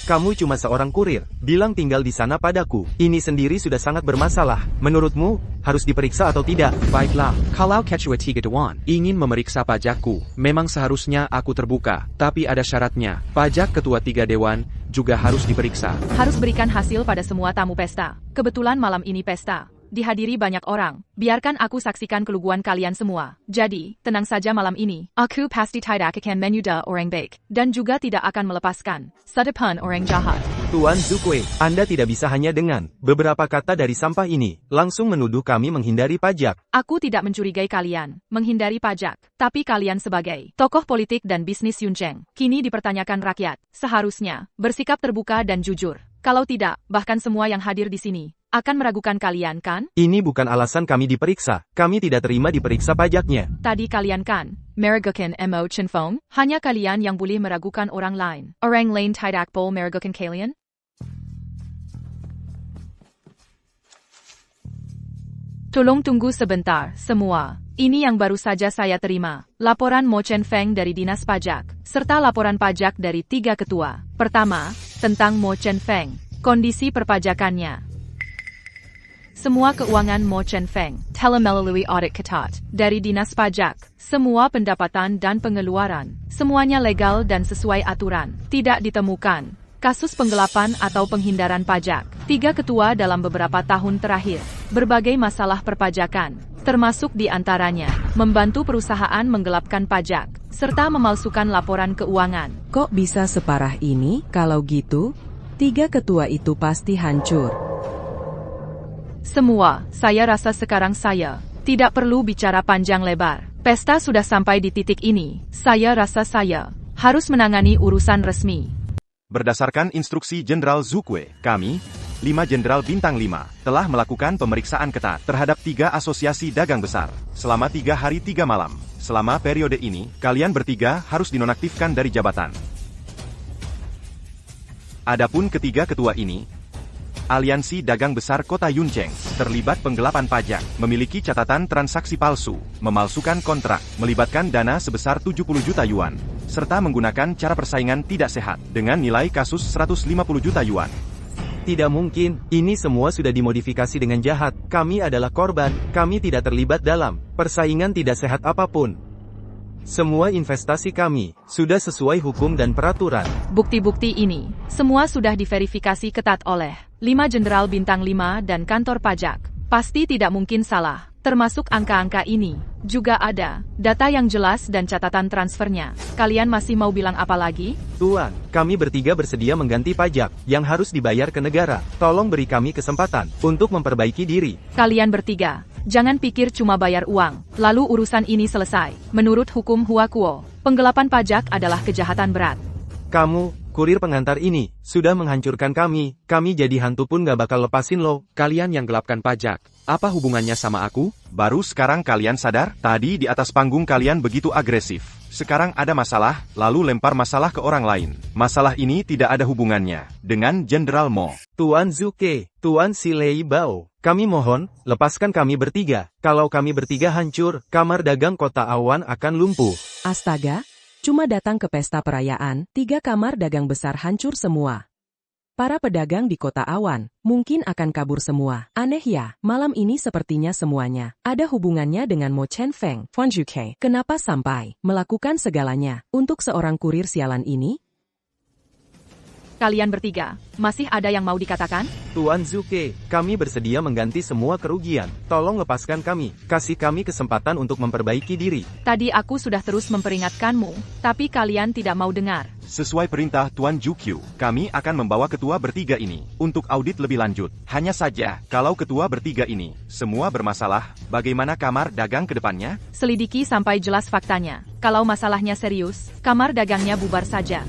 Kamu cuma seorang kurir, bilang tinggal di sana padaku. Ini sendiri sudah sangat bermasalah. Menurutmu, harus diperiksa atau tidak? Baiklah, kalau Ketua 3 Dewan ingin memeriksa pajakku, memang seharusnya aku terbuka. Tapi ada syaratnya, pajak Ketua 3 Dewan juga harus diperiksa. Harus berikan hasil pada semua tamu pesta. Kebetulan malam ini pesta dihadiri banyak orang. Biarkan aku saksikan keluguan kalian semua. Jadi, tenang saja malam ini. Aku pasti tidak akan menyudah orang baik. Dan juga tidak akan melepaskan sedepan orang jahat. Tuan Zukui, Anda tidak bisa hanya dengan beberapa kata dari sampah ini, langsung menuduh kami menghindari pajak. Aku tidak mencurigai kalian menghindari pajak. Tapi kalian sebagai tokoh politik dan bisnis Yuncheng, kini dipertanyakan rakyat. Seharusnya bersikap terbuka dan jujur. Kalau tidak, bahkan semua yang hadir di sini akan meragukan kalian, kan? Ini bukan alasan kami diperiksa. Kami tidak terima diperiksa pajaknya. Tadi kalian kan meragukan Mo Chen Feng? Hanya kalian yang boleh meragukan orang lain. Orang lain tidak boleh meragukan kalian? Tolong tunggu sebentar, semua. Ini yang baru saja saya terima. Laporan Mo Chen Feng dari Dinas Pajak, serta laporan pajak dari 3 ketua. Pertama, tentang Mo Chen Feng. Kondisi perpajakannya. Semua keuangan Mo Chen Feng telah melalui audit ketat dari Dinas Pajak. Semua pendapatan dan pengeluaran, semuanya legal dan sesuai aturan. Tidak ditemukan kasus penggelapan atau penghindaran pajak. 3 ketua dalam beberapa tahun terakhir. Berbagai masalah perpajakan, termasuk di antaranya membantu perusahaan menggelapkan pajak, serta memalsukan laporan keuangan. Kok bisa separah ini? Kalau gitu, 3 ketua itu pasti hancur. Semua, saya rasa sekarang saya tidak perlu bicara panjang lebar. Pesta sudah sampai di titik ini. Saya rasa saya harus menangani urusan resmi. Berdasarkan instruksi Jenderal Zukui, kami, 5 Jenderal Bintang 5, telah melakukan pemeriksaan ketat terhadap 3 asosiasi dagang besar, selama 3 hari 3 malam. Selama periode ini, kalian bertiga harus dinonaktifkan dari jabatan. Adapun ketiga ketua ini, Aliansi Dagang Besar Kota Yuncheng, terlibat penggelapan pajak, memiliki catatan transaksi palsu, memalsukan kontrak, melibatkan dana sebesar 70 juta yuan, serta menggunakan cara persaingan tidak sehat, dengan nilai kasus 150 juta yuan. Tidak mungkin, ini semua sudah dimodifikasi dengan jahat. Kami adalah korban, kami tidak terlibat dalam persaingan tidak sehat apapun. Semua investasi kami sudah sesuai hukum dan peraturan. Bukti-bukti ini semua sudah diverifikasi ketat oleh 5 Jenderal Bintang 5 dan kantor pajak. Pasti tidak mungkin salah. Termasuk angka-angka ini. Juga ada data yang jelas dan catatan transfernya. Kalian masih mau bilang apa lagi? Tuan, kami bertiga bersedia mengganti pajak yang harus dibayar ke negara. Tolong beri kami kesempatan untuk memperbaiki diri. Kalian bertiga, jangan pikir cuma bayar uang, lalu urusan ini selesai. Menurut hukum Huakuo, penggelapan pajak adalah kejahatan berat. kurir pengantar ini sudah menghancurkan kami jadi hantu pun gak bakal lepasin lo. Kalian yang gelapkan pajak, apa hubungannya sama aku? Baru sekarang kalian sadar? Tadi di atas panggung kalian begitu agresif. Sekarang ada masalah, lalu lempar masalah ke orang lain. Masalah ini tidak ada hubungannya dengan Jenderal Mo. Tuan Zuke, Tuan Silei Bao, kami mohon, lepaskan kami bertiga. Kalau kami bertiga hancur, kamar dagang kota awan akan lumpuh. Astaga, cuma datang ke pesta perayaan, 3 kamar dagang besar hancur semua. Para pedagang di kota awan mungkin akan kabur semua. Aneh ya, malam ini sepertinya semuanya ada hubungannya dengan Mo Chen Feng, Fan Zhuke. Kenapa sampai melakukan segalanya untuk seorang kurir sialan ini? Kalian bertiga, masih ada yang mau dikatakan? Tuan Zuke, kami bersedia mengganti semua kerugian. Tolong lepaskan kami, kasih kami kesempatan untuk memperbaiki diri. Tadi aku sudah terus memperingatkanmu, tapi kalian tidak mau dengar. Sesuai perintah Tuan Jukyu, kami akan membawa ketua bertiga ini untuk audit lebih lanjut. Hanya saja, kalau ketua bertiga ini semua bermasalah, bagaimana kamar dagang ke depannya? Selidiki sampai jelas faktanya. Kalau masalahnya serius, kamar dagangnya bubar saja.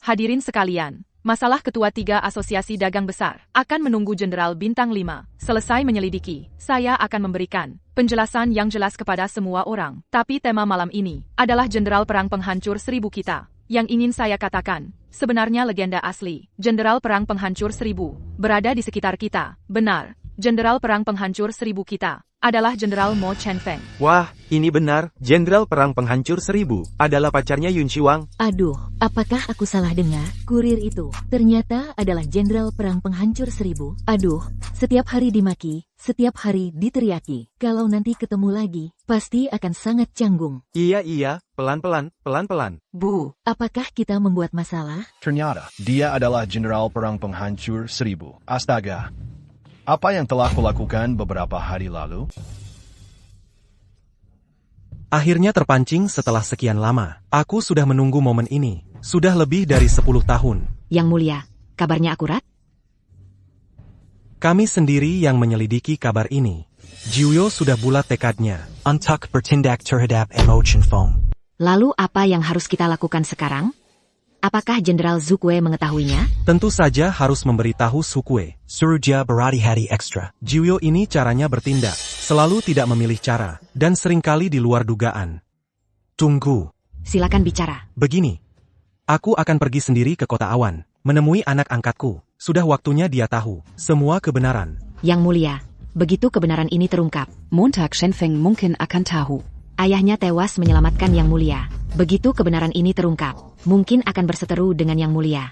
Hadirin sekalian, masalah ketua 3 asosiasi dagang besar akan menunggu Jenderal Bintang 5. Selesai menyelidiki, saya akan memberikan penjelasan yang jelas kepada semua orang. Tapi tema malam ini adalah Jenderal Perang Penghancur 1000 kita. Yang ingin saya katakan, sebenarnya legenda asli, Jenderal Perang Penghancur 1000, berada di sekitar kita. Benar, Jenderal Perang Penghancur 1000 kita adalah Jenderal Mo Chen Feng. Wah, ini benar, Jenderal Perang Penghancur 1000 adalah pacarnya Yun Shiwang. Aduh, apakah aku salah dengar? Kurir itu ternyata adalah Jenderal Perang Penghancur 1000. Aduh, setiap hari dimaki, setiap hari diteriaki. Kalau nanti ketemu lagi, pasti akan sangat canggung. Iya, pelan-pelan. Bu, apakah kita membuat masalah? Ternyata, dia adalah Jenderal Perang Penghancur 1000. Astaga. Apa yang telah kulakukan beberapa hari lalu? Akhirnya terpancing setelah sekian lama. Aku sudah menunggu momen ini. Sudah lebih dari 10 tahun. Yang Mulia, kabarnya akurat? Kami sendiri yang menyelidiki kabar ini. Jiuyo sudah bulat tekadnya. Untuk bertindak terhadap Mo Chen Feng. Lalu apa yang harus kita lakukan sekarang? Apakah Jenderal Zukue mengetahuinya? Tentu saja harus memberitahu Zukue. Suruhnya berhati-hati ekstra. Jiuyo ini caranya bertindak. Selalu tidak memilih cara. Dan seringkali di luar dugaan. Tunggu. Silakan bicara. Begini. Aku akan pergi sendiri ke kota awan. Menemui anak angkatku. Sudah waktunya dia tahu semua kebenaran. Yang Mulia, begitu kebenaran ini terungkap, Montag Shen Feng mungkin akan tahu. ayahnya tewas menyelamatkan Yang Mulia. Begitu kebenaran ini terungkap, mungkin akan berseteru dengan Yang Mulia.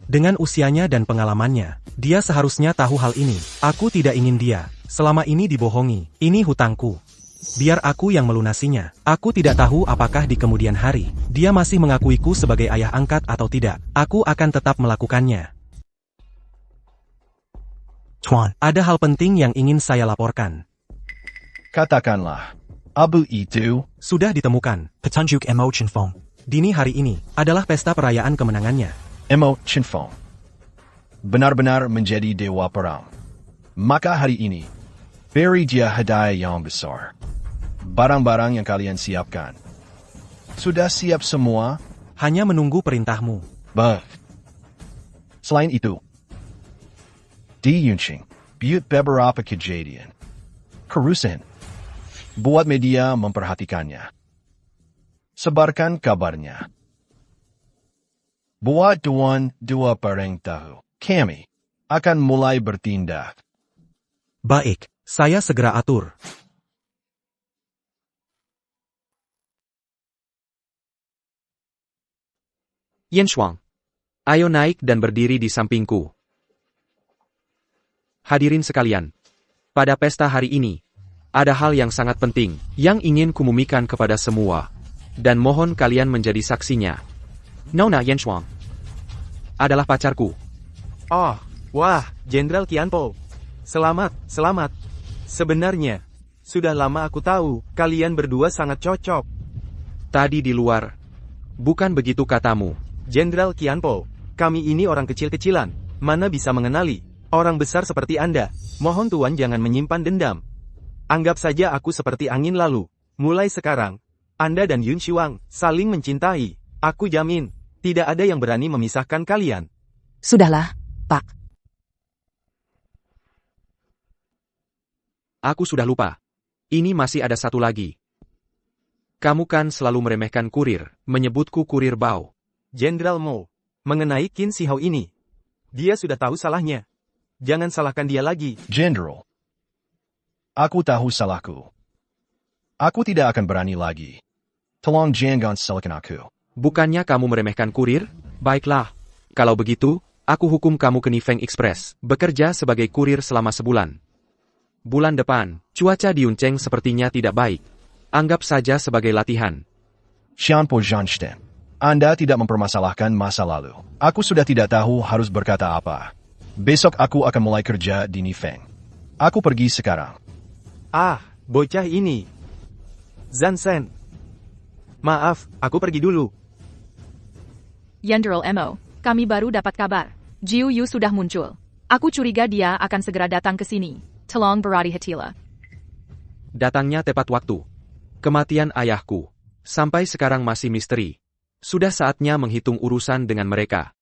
Dengan usianya dan pengalamannya, dia seharusnya tahu hal ini. Aku tidak ingin dia selama ini dibohongi. Ini hutangku. Biar aku yang melunasinya. Aku tidak tahu apakah di kemudian hari, dia masih mengakuiku sebagai ayah angkat atau tidak. Aku akan tetap melakukannya. Tuan, ada hal penting yang ingin saya laporkan. Katakanlah, abu itu Sudah ditemukan. Petunjuk Mo Chen Feng. Dini hari ini adalah pesta perayaan kemenangannya. Mo Chen Feng benar-benar menjadi dewa perang. Maka hari ini, beri dia hadiah yang besar. Barang-barang yang kalian siapkan sudah siap semua? Hanya menunggu perintahmu. Selain itu, di Yunqing, buat beberapa kejadian kerusuhan. Buat media memperhatikannya. Sebarkan kabarnya. Buat dua barang tahu, kami akan mulai bertindak. Baik, saya segera atur. Yan Shuang, ayo naik dan berdiri di sampingku. Hadirin sekalian, pada pesta hari ini, ada hal yang sangat penting yang ingin kumumikan kepada semua, dan mohon kalian menjadi saksinya. Nona Yan Shuang adalah pacarku. Oh, wah, Jenderal Qianpo. Selamat. Sebenarnya, sudah lama aku tahu, kalian berdua sangat cocok. Tadi di luar, bukan begitu katamu. Jenderal Qianpo, kami ini orang kecil-kecilan, mana bisa mengenali orang besar seperti Anda. Mohon Tuan jangan menyimpan dendam. Anggap saja aku seperti angin lalu. Mulai sekarang, Anda dan Yun Shuang saling mencintai. Aku jamin, tidak ada yang berani memisahkan kalian. Sudahlah, Pak. Aku sudah lupa. Ini masih ada satu lagi. Kamu kan selalu meremehkan kurir, menyebutku kurir Bao. Jenderal Mo, mengenai Qin Shihao ini. Dia sudah tahu salahnya. Jangan salahkan dia lagi. General. Aku tahu salahku. Aku tidak akan berani lagi. Tolong jangan salahkan aku. Bukannya kamu meremehkan kurir? Baiklah. Kalau begitu, aku hukum kamu ke Nifeng Express, bekerja sebagai kurir selama sebulan. Bulan depan, cuaca di Yuncheng sepertinya tidak baik. Anggap saja sebagai latihan. Xianpo Zhanshiten. Anda tidak mempermasalahkan masa lalu. Aku sudah tidak tahu harus berkata apa. Besok aku akan mulai kerja di Nifeng. Aku pergi sekarang. Ah, bocah ini. Zansen. Maaf, aku pergi dulu. Jenderal Mo, kami baru dapat kabar. Jiu Yu sudah muncul. Aku curiga dia akan segera datang ke sini. Tolong berhati-hatilah. Datangnya tepat waktu. Kematian ayahku. Sampai sekarang masih misteri. Sudah saatnya menghitung urusan dengan mereka.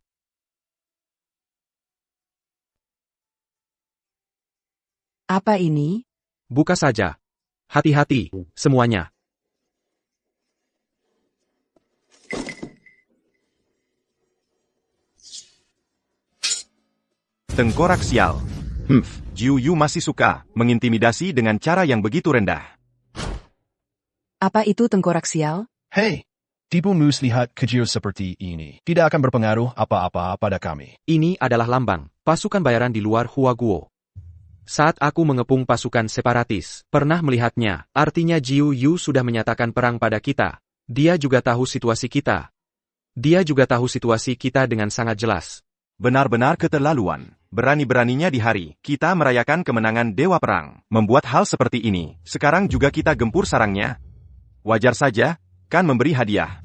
Apa ini? Buka saja. Hati-hati, semuanya. Tengkorak sial. Jiu Yu masih suka mengintimidasi dengan cara yang begitu rendah. Apa itu tengkorak sial? Hei, tipu muslihat kecil seperti ini tidak akan berpengaruh apa-apa pada kami. Ini adalah lambang, pasukan bayaran di luar Huaguo. Saat aku mengepung pasukan separatis, pernah melihatnya, artinya Jiu Yu sudah menyatakan perang pada kita. Dia juga tahu situasi kita. Dia juga tahu situasi kita dengan sangat jelas. Benar-benar keterlaluan. Berani-beraninya di hari kita merayakan kemenangan Dewa Perang. Membuat hal seperti ini, sekarang juga kita gempur sarangnya. Wajar saja, kan memberi hadiah.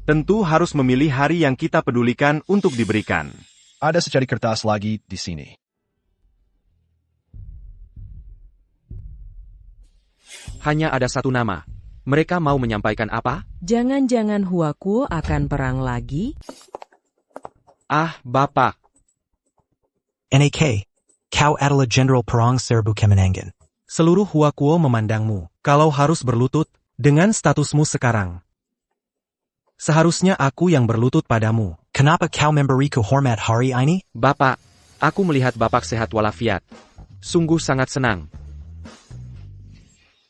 Tentu harus memilih hari yang kita pedulikan untuk diberikan. Ada secari kertas lagi di sini. Hanya ada satu nama. Mereka mau menyampaikan apa? Jangan-jangan Huakuo akan perang lagi? Ah, Bapak. NAK, kau adalah Jenderal Perang Serbu Kemenangan. Seluruh Huakuo memandangmu, kalau harus berlutut, dengan statusmu sekarang. Seharusnya aku yang berlutut padamu. Kenapa kau memberiku hormat hari ini? Bapak, aku melihat Bapak sehat walafiat. Sungguh sangat senang.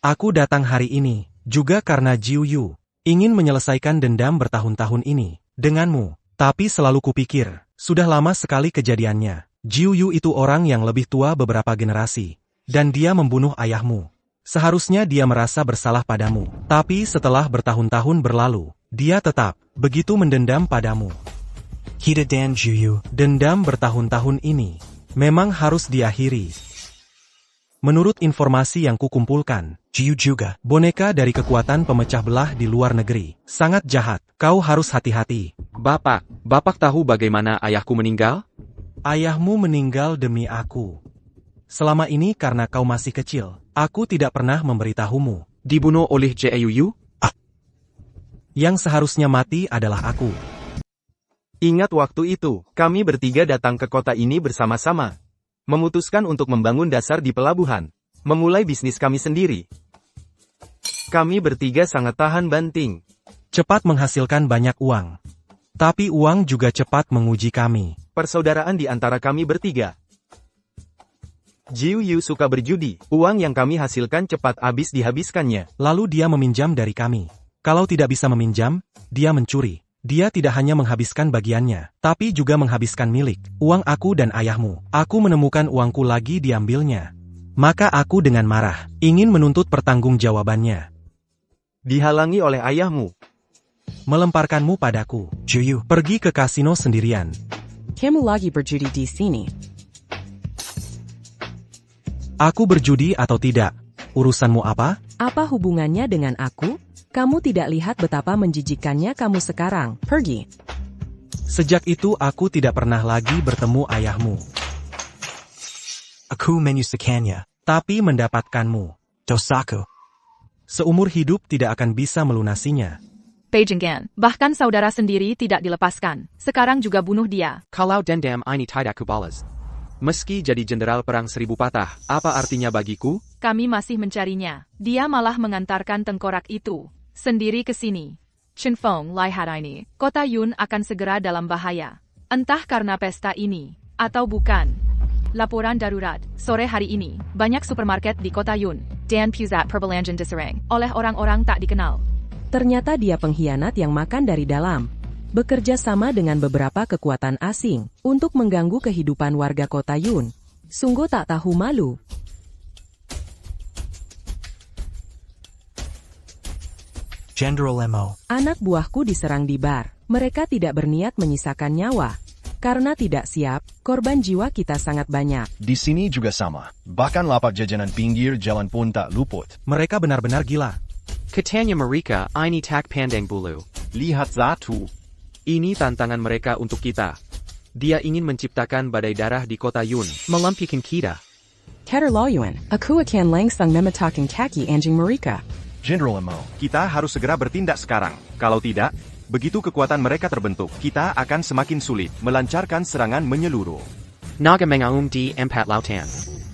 Aku datang hari ini, juga karena Jiu Yu ingin menyelesaikan dendam bertahun-tahun ini, denganmu. Tapi selalu kupikir, sudah lama sekali kejadiannya. Jiu Yu itu orang yang lebih tua beberapa generasi. Dan dia membunuh ayahmu. Seharusnya dia merasa bersalah padamu. Tapi setelah bertahun-tahun berlalu, dia tetap begitu mendendam padamu. Hida dan Jiu Yu, dendam bertahun-tahun ini memang harus diakhiri. Menurut informasi yang kukumpulkan, Jiu juga boneka dari kekuatan pemecah belah di luar negeri. Sangat jahat, kau harus hati-hati. Bapak tahu bagaimana ayahku meninggal? Ayahmu meninggal demi aku. Selama ini karena kau masih kecil, aku tidak pernah memberitahumu. Dibunuh oleh Jiu? Yang seharusnya mati adalah aku. Ingat waktu itu, kami bertiga datang ke kota ini bersama-sama. Memutuskan untuk membangun dasar di pelabuhan. Memulai bisnis kami sendiri. Kami bertiga sangat tahan banting. Cepat menghasilkan banyak uang. Tapi uang juga cepat menguji kami. Persaudaraan di antara kami bertiga. Jiu Yu suka berjudi. Uang yang kami hasilkan cepat habis dihabiskannya. Lalu dia meminjam dari kami. Kalau tidak bisa meminjam, dia mencuri. Dia tidak hanya menghabiskan bagiannya, tapi juga menghabiskan milik, uang aku dan ayahmu. Aku menemukan uangku lagi diambilnya. Maka aku dengan marah, ingin menuntut pertanggungjawabannya. Dihalangi oleh ayahmu. Melemparkanmu padaku. Jiu, pergi ke kasino sendirian. Kamu lagi berjudi di sini. Aku berjudi atau tidak? Urusanmu apa? Apa hubungannya dengan aku? Kamu tidak lihat betapa menjijikannya kamu sekarang. Pergi. Sejak itu aku tidak pernah lagi bertemu ayahmu. Aku menyusukannya, tapi mendapatkanmu. Dosaku. Seumur hidup tidak akan bisa melunasinya. Beijinggan, bahkan saudara sendiri tidak dilepaskan. Sekarang juga bunuh dia. Kalau dendam ini tidak kubalas. Meski jadi jenderal perang 1000 patah, apa artinya bagiku? Kami masih mencarinya. Dia malah mengantarkan tengkorak itu sendiri ke sini. Chen Feng lihat ini, kota Yun akan segera dalam bahaya. Entah karena pesta ini, atau bukan. Laporan darurat, sore hari ini, banyak supermarket di kota Yun, dan pusat perbelanjaan diserang oleh orang-orang tak dikenal. Ternyata dia pengkhianat yang makan dari dalam. Bekerja sama dengan beberapa kekuatan asing untuk mengganggu kehidupan warga kota Yun. Sungguh tak tahu malu. General Lemo. Anak buahku diserang di bar. Mereka tidak berniat menyisakan nyawa. Karena tidak siap, korban jiwa kita sangat banyak. Di sini juga sama. Bahkan lapak jajanan pinggir jalan pun tak luput. Mereka benar-benar gila. Katanya mereka ini tak pandang bulu. Lihat satu. Ini tantangan mereka untuk kita. Dia ingin menciptakan badai darah di kota Yun, melampikan kita. Keterlaluan, aku akan langsung memetakan kaki anjing mereka. General Lemo. Kita harus segera bertindak sekarang. Kalau tidak, begitu kekuatan mereka terbentuk, kita akan semakin sulit melancarkan serangan menyeluruh. Naga mengaum di 4 lautan.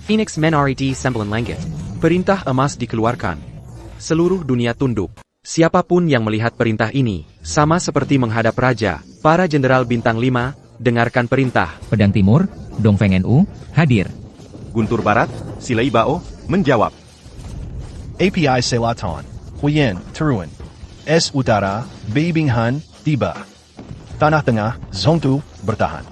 Phoenix menari di 9 langit. Perintah emas dikeluarkan. Seluruh dunia tunduk. Siapapun yang melihat perintah ini, sama seperti menghadap raja, para jenderal bintang 5, dengarkan perintah. Pedang Timur, Dongfeng NU, hadir. Guntur Barat, Silei Bao, menjawab. API Selatan, Huyen, Teruan. S Utara, Beibinghan, tiba. Tanah Tengah, Zhongtu, bertahan.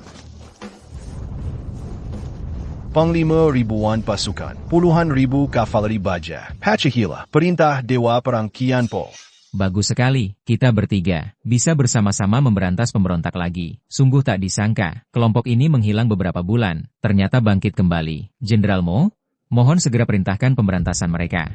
Panglima ribuan pasukan, puluhan ribu kavaleri baja, Pachihila, perintah Dewa Perang Qianpo. Bagus sekali, kita bertiga bisa bersama-sama memberantas pemberontak lagi. Sungguh tak disangka, kelompok ini menghilang beberapa bulan, ternyata bangkit kembali. Jenderal Mo, mohon segera perintahkan pemberantasan mereka.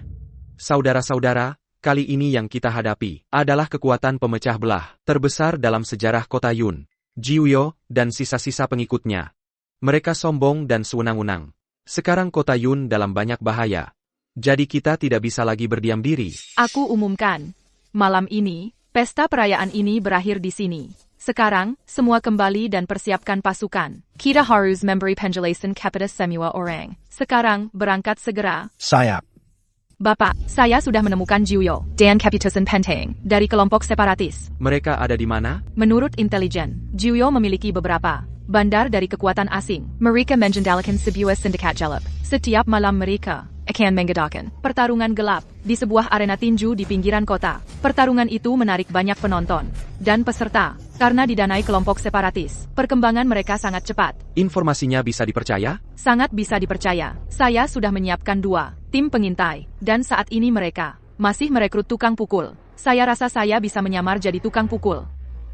Saudara-saudara, kali ini yang kita hadapi adalah kekuatan pemecah belah terbesar dalam sejarah kota Yun. Jiuyo dan sisa-sisa pengikutnya. Mereka sombong dan sewenang-wenang. Sekarang kota Yun dalam banyak bahaya. Jadi kita tidak bisa lagi berdiam diri. Aku umumkan. Malam ini, pesta perayaan ini berakhir di sini. Sekarang, semua kembali dan persiapkan pasukan. Kita harus memberi penjelasan kepada semua orang. Sekarang, berangkat segera. Sayap. Bapak, saya sudah menemukan Jiuyo dan Kaputusan Penteng dari kelompok separatis. Mereka ada di mana? Menurut intelijen, Jiuyo memiliki beberapa bandar dari kekuatan asing. Mereka menjendalakan sebuah sindikat gelap. Setiap malam mereka akan mengadakan pertarungan gelap di sebuah arena tinju di pinggiran kota. Pertarungan itu menarik banyak penonton dan peserta karena didanai kelompok separatis. Perkembangan mereka sangat cepat. Informasinya bisa dipercaya? Sangat bisa dipercaya. Saya sudah menyiapkan 2 tim pengintai, dan saat ini mereka masih merekrut tukang pukul. Saya rasa saya bisa menyamar jadi tukang pukul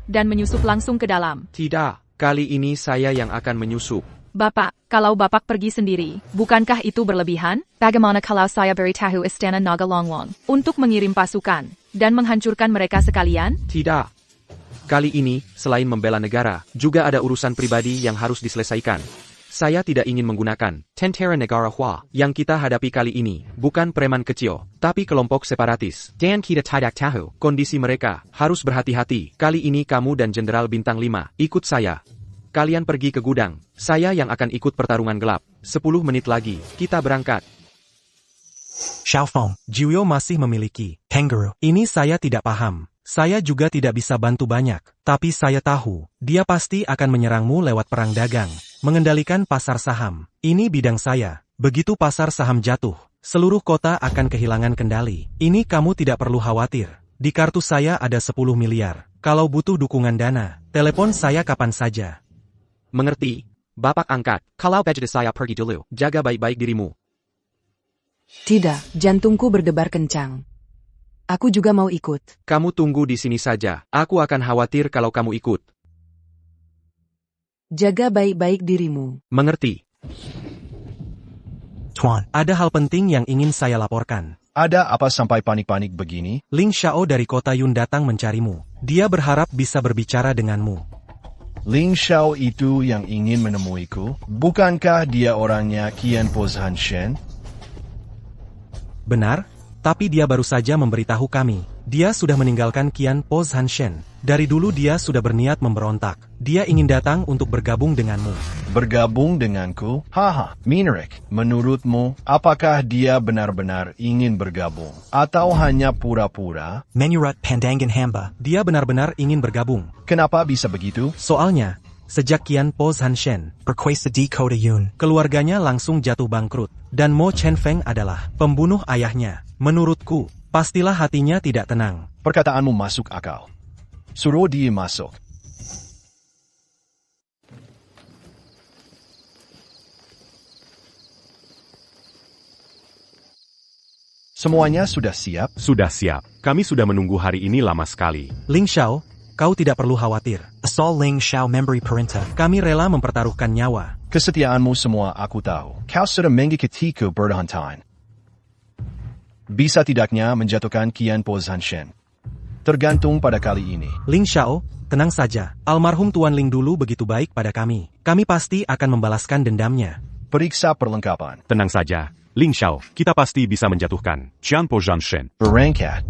dan menyusup langsung ke dalam. Tidak, kali ini saya yang akan menyusup. Bapak, kalau Bapak pergi sendiri, bukankah itu berlebihan? Bagaimana kalau saya beritahu Istana Naga Longwong untuk mengirim pasukan dan menghancurkan mereka sekalian? Tidak. Kali ini, selain membela negara, juga ada urusan pribadi yang harus diselesaikan. Saya tidak ingin menggunakan tentara negara Hua. Yang kita hadapi kali ini bukan preman kecil, tapi kelompok separatis. Dan kita tidak tahu kondisi mereka. Harus berhati-hati. Kali ini kamu dan Jenderal Bintang 5 ikut saya. Kalian pergi ke gudang. Saya yang akan ikut pertarungan gelap. 10 menit lagi, kita berangkat. Xiaofeng, Jiuyo masih memiliki kangaroo. Ini saya tidak paham. Saya juga tidak bisa bantu banyak, tapi saya tahu, dia pasti akan menyerangmu lewat perang dagang, mengendalikan pasar saham. Ini bidang saya. Begitu pasar saham jatuh, seluruh kota akan kehilangan kendali. Ini kamu tidak perlu khawatir. Di kartu saya ada 10 miliar. Kalau butuh dukungan dana, telepon saya kapan saja. Mengerti? Bapak angkat. Kalau budget saya pergi dulu, jaga baik-baik dirimu. Tidak, jantungku berdebar kencang. Aku juga mau ikut. Kamu tunggu di sini saja. Aku akan khawatir kalau kamu ikut. Jaga baik-baik dirimu. Mengerti? Tuan, ada hal penting yang ingin saya laporkan. Ada apa sampai panik-panik begini? Ling Xiao dari kota Yun datang mencarimu. Dia berharap bisa berbicara denganmu. Ling Xiao itu yang ingin menemuiku? Bukankah dia orangnya Qianpo Zhanshen? Benar? Tapi dia baru saja memberitahu kami. Dia sudah meninggalkan Qian Po Zhanshen. Dari dulu dia sudah berniat memberontak. Dia ingin datang untuk bergabung denganmu. Bergabung denganku? Haha, Minrik, menurutmu, apakah dia benar-benar ingin bergabung? Atau hanya pura-pura? Menurut pandangan hamba, dia benar-benar ingin bergabung. Kenapa bisa begitu? Soalnya, sejak Qian Po Zhanshen berkuasa di Kota Yun, keluarganya langsung jatuh bangkrut. Dan Mo Chenfeng adalah pembunuh ayahnya. Menurutku, pastilah hatinya tidak tenang. Perkataanmu masuk akal. Suruh dia masuk. Semuanya sudah siap? Sudah siap. Kami sudah menunggu hari ini lama sekali. Ling Xiao, kau tidak perlu khawatir. Asal Ling Xiao memberi perintah, kami rela mempertaruhkan nyawa. Kesetiaanmu semua aku tahu. Kau sudah mengikutiku bertahan-tahan. Bisa tidaknya menjatuhkan Qian Po Zhanshen. Tergantung pada kali ini. Ling Xiao, tenang saja. Almarhum Tuan Ling dulu begitu baik pada kami. Kami pasti akan membalaskan dendamnya. Periksa perlengkapan. Tenang saja, Ling Xiao, kita pasti bisa menjatuhkan Qian Po Zhanshen. Berangkat.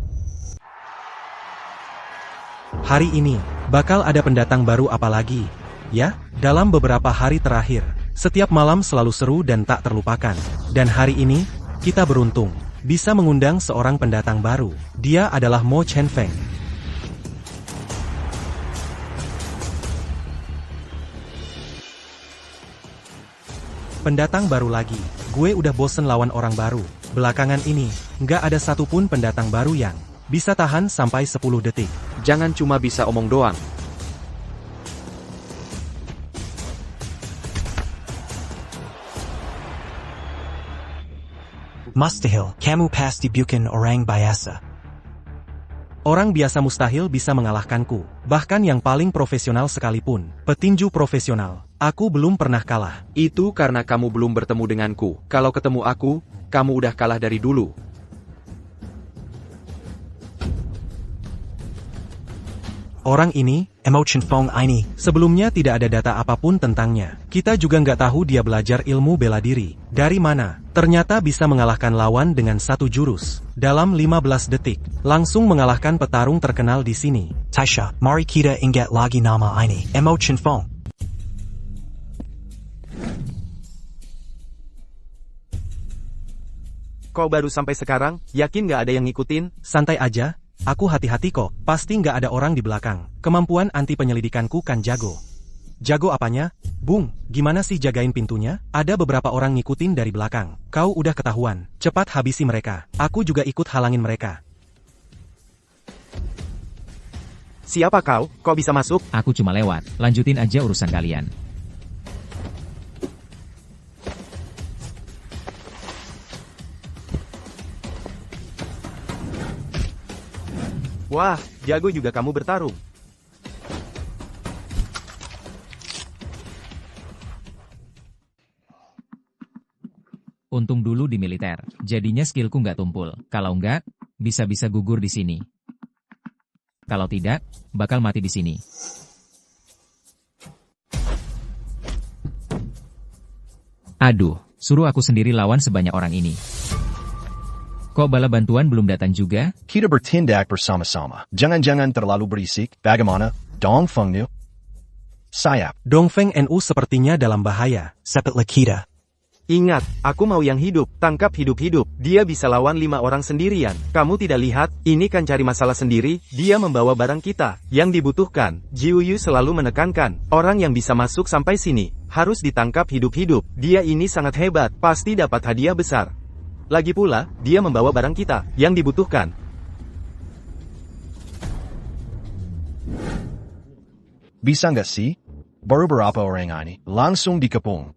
Hari ini, bakal ada pendatang baru apa lagi? Ya, dalam beberapa hari terakhir, setiap malam selalu seru dan tak terlupakan. Dan hari ini, kita beruntung bisa mengundang seorang pendatang baru. Dia adalah Mo Chenfeng. Pendatang baru lagi. Gue udah bosen lawan orang baru. Belakangan ini, nggak ada satupun pendatang baru yang bisa tahan sampai 10 detik. Jangan cuma bisa omong doang. Mustahil, kamu pasti bukan orang biasa. Orang biasa mustahil bisa mengalahkanku. Bahkan yang paling profesional sekalipun. Petinju profesional. Aku belum pernah kalah. Itu karena kamu belum bertemu denganku. Kalau ketemu aku, kamu udah kalah dari dulu. Orang ini, Mo Chenfeng ini, sebelumnya tidak ada data apapun tentangnya. Kita juga nggak tahu dia belajar ilmu bela diri. Dari mana? Ternyata bisa mengalahkan lawan dengan satu jurus. Dalam 15 detik, langsung mengalahkan petarung terkenal di sini. Taisha, mari kita ingat lagi nama ini. Mo Chenfeng. Kau baru sampai sekarang, yakin nggak ada yang ngikutin? Santai aja. Aku hati-hati kok, pasti nggak ada orang di belakang. Kemampuan anti penyelidikanku kan jago. Jago apanya? Bung, gimana sih jagain pintunya? Ada beberapa orang ngikutin dari belakang. Kau udah ketahuan. Cepat habisi mereka. Aku juga ikut halangin mereka. Siapa kau? Kok bisa masuk? Aku cuma lewat. Lanjutin aja urusan kalian. Wah, jago juga kamu bertarung. Untung dulu di militer, jadinya skillku nggak tumpul. Kalau nggak, bisa-bisa gugur di sini. Kalau tidak, bakal mati di sini. Aduh, suruh aku sendiri lawan sebanyak orang ini. Kok bala bantuan belum datang juga? Kita bertindak bersama-sama. Jangan-jangan terlalu berisik. Bagaimana? Dongfeng Nu? Sayap. Dongfeng Nu sepertinya dalam bahaya. Cepatlah kita. Ingat, aku mau yang hidup. Tangkap hidup-hidup. Dia bisa lawan 5 orang sendirian. Kamu tidak lihat? Ini kan cari masalah sendiri. Dia membawa barang kita. Yang dibutuhkan. Jiu Yu selalu menekankan. Orang yang bisa masuk sampai sini harus ditangkap hidup-hidup. Dia ini sangat hebat. Pasti dapat hadiah besar. Lagi pula, dia membawa barang kita, yang dibutuhkan. Bisa nggak sih? Baru berapa orang ini? Langsung dikepung.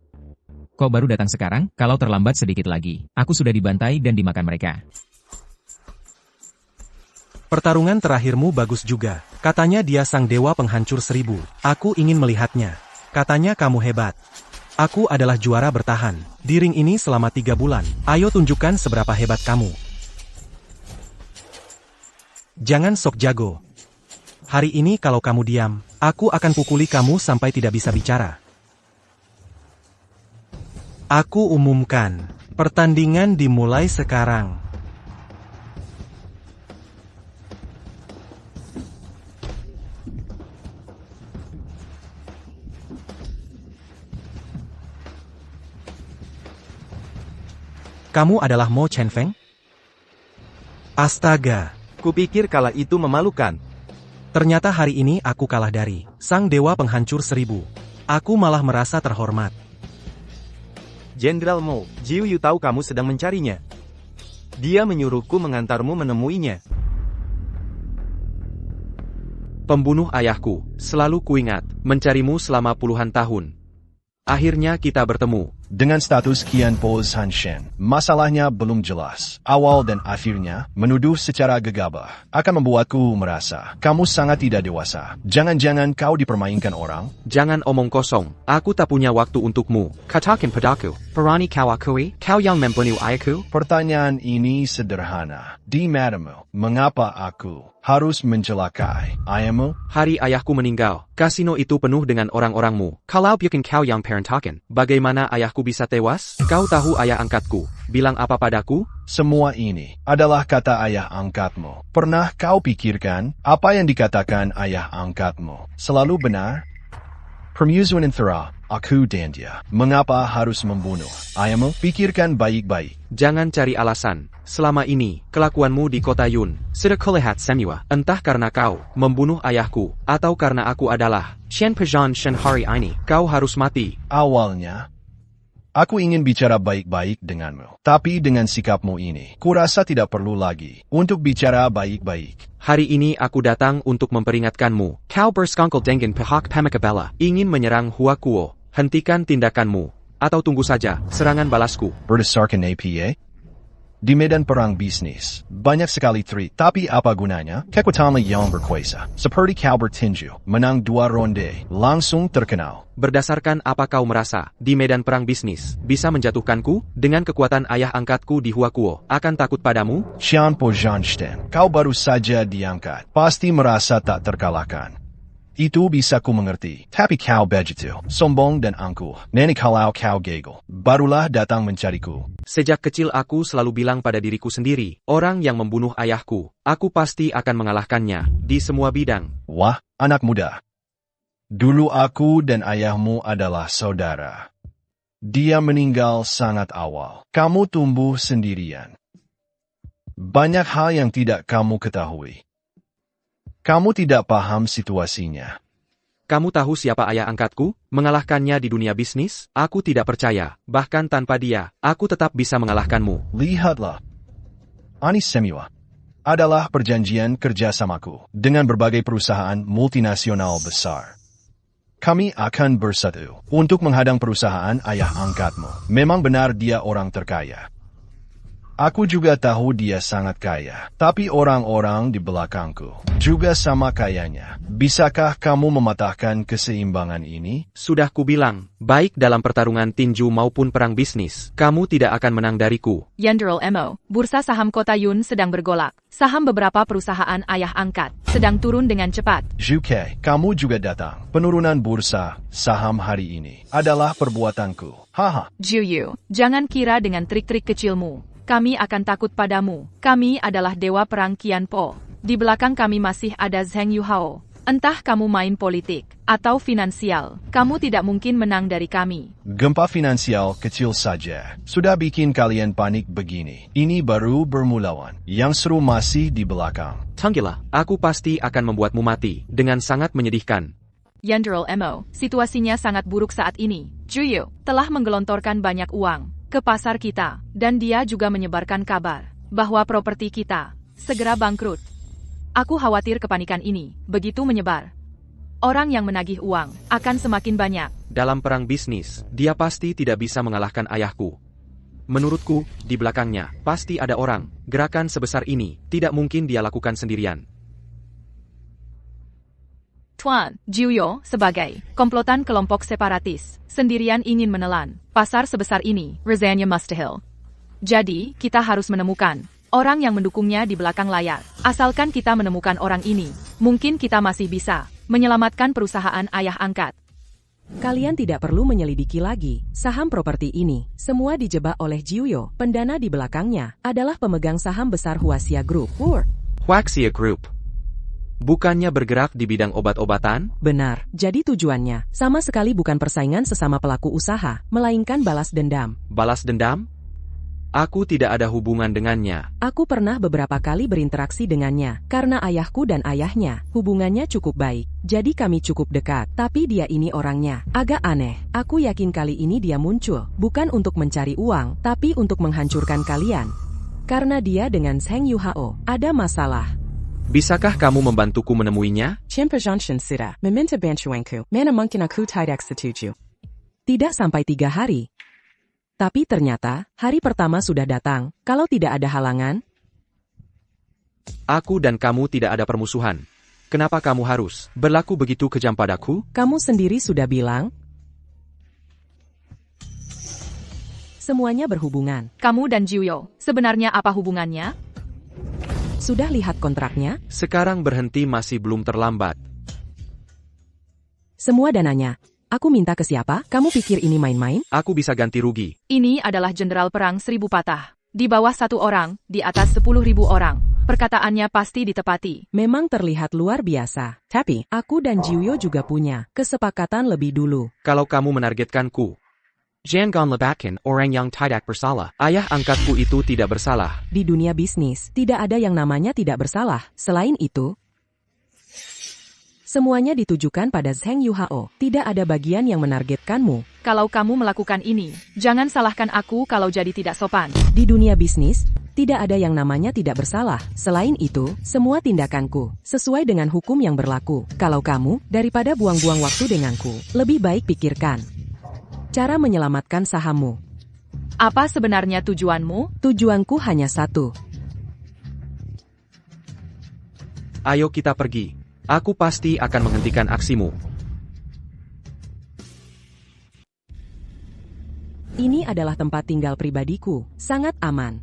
Kok baru datang sekarang? Kalau terlambat sedikit lagi, aku sudah dibantai dan dimakan mereka. Pertarungan terakhirmu bagus juga. Katanya dia sang dewa penghancur 1000. Aku ingin melihatnya. Katanya kamu hebat. Aku adalah juara bertahan di ring ini selama 3 bulan. Ayo tunjukkan seberapa hebat kamu. Jangan sok jago. Hari ini kalau kamu diam, aku akan pukuli kamu sampai tidak bisa bicara. Aku umumkan, pertandingan dimulai sekarang. Kamu adalah Mo Chenfeng? Astaga, Kupikir kala itu memalukan. ternyata hari ini aku kalah dari Sang Dewa Penghancur 1000. Aku malah merasa terhormat. Jenderal Mo, Jiu Yu tahu kamu sedang mencarinya. Dia menyuruhku mengantarmu menemuinya. Pembunuh ayahku, selalu kuingat, mencarimu selama puluhan tahun. Akhirnya kita bertemu. Dengan status Qian Po Zhanshen, masalahnya belum jelas. Awal dan akhirnya, menuduh secara gegabah, akan membuatku merasa, kamu sangat tidak dewasa. Jangan-jangan kau dipermainkan orang? Jangan omong kosong, aku tak punya waktu untukmu. Katakan padaku, berani kau akui, kau yang membunuh ayahku? Pertanyaan ini sederhana. Di matamu, mengapa aku harus mencelakai ayahmu? Hari ayahku meninggal, kasino itu penuh dengan orang-orangmu. Kalau bukan kau yang perintahkan, bagaimana ayahku bisa tewas? Kau tahu ayah angkatku, bilang apa padaku? Semua ini adalah kata ayah angkatmu. Pernah kau pikirkan apa yang dikatakan ayah angkatmu selalu benar? Permusuhan antara aku dan dia. Mengapa harus membunuh ayahmu? Pikirkan baik-baik. Jangan cari alasan. Selama ini, kelakuanmu di kota Yun sudah kulihat semua. Entah karena kau membunuh ayahku, atau karena aku adalah Shen Pejan Shen hari ini. Kau harus mati. Awalnya, aku ingin bicara baik-baik denganmu. Tapi dengan sikapmu ini, kurasa tidak perlu lagi untuk bicara baik-baik. Hari ini aku datang untuk memperingatkanmu. Kau bersekongkol dengan pihak Pemekabela, ingin menyerang Huakuo. Hentikan tindakanmu, atau tunggu saja serangan balasku. Berdasarkan APA, di medan perang bisnis, banyak sekali trik, tapi apa gunanya? Kekuatan yang berkuasa, seperti kau bertinju, menang 2 ronde, langsung terkenal. Berdasarkan apa kau merasa, di medan perang bisnis, bisa menjatuhkanku? Dengan kekuatan ayah angkatku di Huakuo, akan takut padamu? Qian Po Zhanshen, kau baru saja diangkat, pasti merasa tak terkalahkan. Itu bisa ku mengerti, tapi kau begitu, sombong dan angkuh. Nenek kalau kau gegel, barulah datang mencariku. Sejak kecil aku selalu bilang pada diriku sendiri, orang yang membunuh ayahku, aku pasti akan mengalahkannya, di semua bidang. Wah, anak muda. Dulu aku dan ayahmu adalah saudara. Dia meninggal sangat awal. Kamu tumbuh sendirian. Banyak hal yang tidak kamu ketahui. Kamu tidak paham situasinya. Kamu tahu siapa ayah angkatku? Mengalahkannya di dunia bisnis? Aku tidak percaya. Bahkan tanpa dia, aku tetap bisa mengalahkanmu. Lihatlah. Anis semua adalah perjanjian kerjasamaku dengan berbagai perusahaan multinasional besar. Kami akan bersatu untuk menghadang perusahaan ayah angkatmu. Memang benar dia orang terkaya. Aku juga tahu dia sangat kaya, tapi orang-orang di belakangku juga sama kayanya. Bisakah kamu mematahkan keseimbangan ini? Sudah kubilang, baik dalam pertarungan tinju maupun perang bisnis, kamu tidak akan menang dariku. Jenderal Mo, bursa saham kota Yun sedang bergolak. Saham beberapa perusahaan ayah angkat sedang turun dengan cepat. Zhuke, kamu juga datang. Penurunan bursa saham hari ini adalah perbuatanku. Haha. Jiu Yu, jangan kira dengan trik-trik kecilmu kami akan takut padamu. Kami adalah dewa perang Qian Po. Di belakang kami masih ada Zheng Yuhao. Entah kamu main politik atau finansial, kamu tidak mungkin menang dari kami. Gempa finansial kecil saja sudah bikin kalian panik begini. Ini baru bermulawan. Yang seru masih di belakang. Tunggulah, aku pasti akan membuatmu mati dengan sangat menyedihkan. Jenderal Mo, situasinya sangat buruk saat ini. Jiu Yu telah menggelontorkan banyak uang ke pasar kita, dan dia juga menyebarkan kabar bahwa properti kita segera bangkrut. Aku khawatir kepanikan ini begitu menyebar. Orang yang menagih uang akan semakin banyak. Dalam perang bisnis, dia pasti tidak bisa mengalahkan ayahku. Menurutku, di belakangnya pasti ada orang. Gerakan sebesar ini tidak mungkin dia lakukan sendirian. Tuan, Jiu Yu sebagai komplotan kelompok separatis sendirian ingin menelan pasar sebesar ini, rasanya mustahil. Jadi, kita harus menemukan orang yang mendukungnya di belakang layar. Asalkan kita menemukan orang ini, mungkin kita masih bisa menyelamatkan perusahaan ayah angkat. Kalian tidak perlu menyelidiki lagi. Saham properti ini, semua dijebak oleh Jiu Yu. Pendana di belakangnya adalah pemegang saham besar Huaxia Group. Huaxia Group. Bukannya bergerak di bidang obat-obatan? Benar, jadi tujuannya sama sekali bukan persaingan sesama pelaku usaha, melainkan balas dendam. Balas dendam? Aku tidak ada hubungan dengannya. Aku pernah beberapa kali berinteraksi dengannya, karena ayahku dan ayahnya, hubungannya cukup baik. Jadi kami cukup dekat, tapi dia ini orangnya agak aneh. Aku yakin kali ini dia muncul, bukan untuk mencari uang, tapi untuk menghancurkan kalian. Karena dia dengan Zheng Yuhao ada masalah. Bisakah kamu membantuku menemuinya? Tidak sampai 3 hari. Tapi ternyata, hari pertama sudah datang, kalau tidak ada halangan. Aku dan kamu tidak ada permusuhan. Kenapa kamu harus berlaku begitu kejam padaku? Kamu sendiri sudah bilang. Semuanya berhubungan. Kamu dan Jiuyo, sebenarnya apa hubungannya? Sudah lihat kontraknya? Sekarang berhenti masih belum terlambat. Semua dananya. Aku minta ke siapa? Kamu pikir ini main-main? Aku bisa ganti rugi. Ini adalah jenderal perang 1000 patah. Di bawah 1 orang, di atas 10.000 orang. Perkataannya pasti ditepati. Memang terlihat luar biasa. Tapi, aku dan Jiuyo juga punya kesepakatan lebih dulu. Kalau kamu menargetkanku, jangan lebatkan orang yang tidak bersalah. Ayah angkatku itu tidak bersalah. Di dunia bisnis, tidak ada yang namanya tidak bersalah. Selain itu, semuanya ditujukan pada Zheng Yuhao. Tidak ada bagian yang menargetkanmu. Kalau kamu melakukan ini, jangan salahkan aku kalau jadi tidak sopan. Di dunia bisnis, tidak ada yang namanya tidak bersalah. Selain itu, semua tindakanku sesuai dengan hukum yang berlaku. Kalau kamu, daripada buang-buang waktu denganku, lebih baik pikirkan cara menyelamatkan sahammu. Apa sebenarnya tujuanmu? Tujuanku hanya satu. Ayo kita pergi. Aku pasti akan menghentikan aksimu. Ini adalah tempat tinggal pribadiku, sangat aman.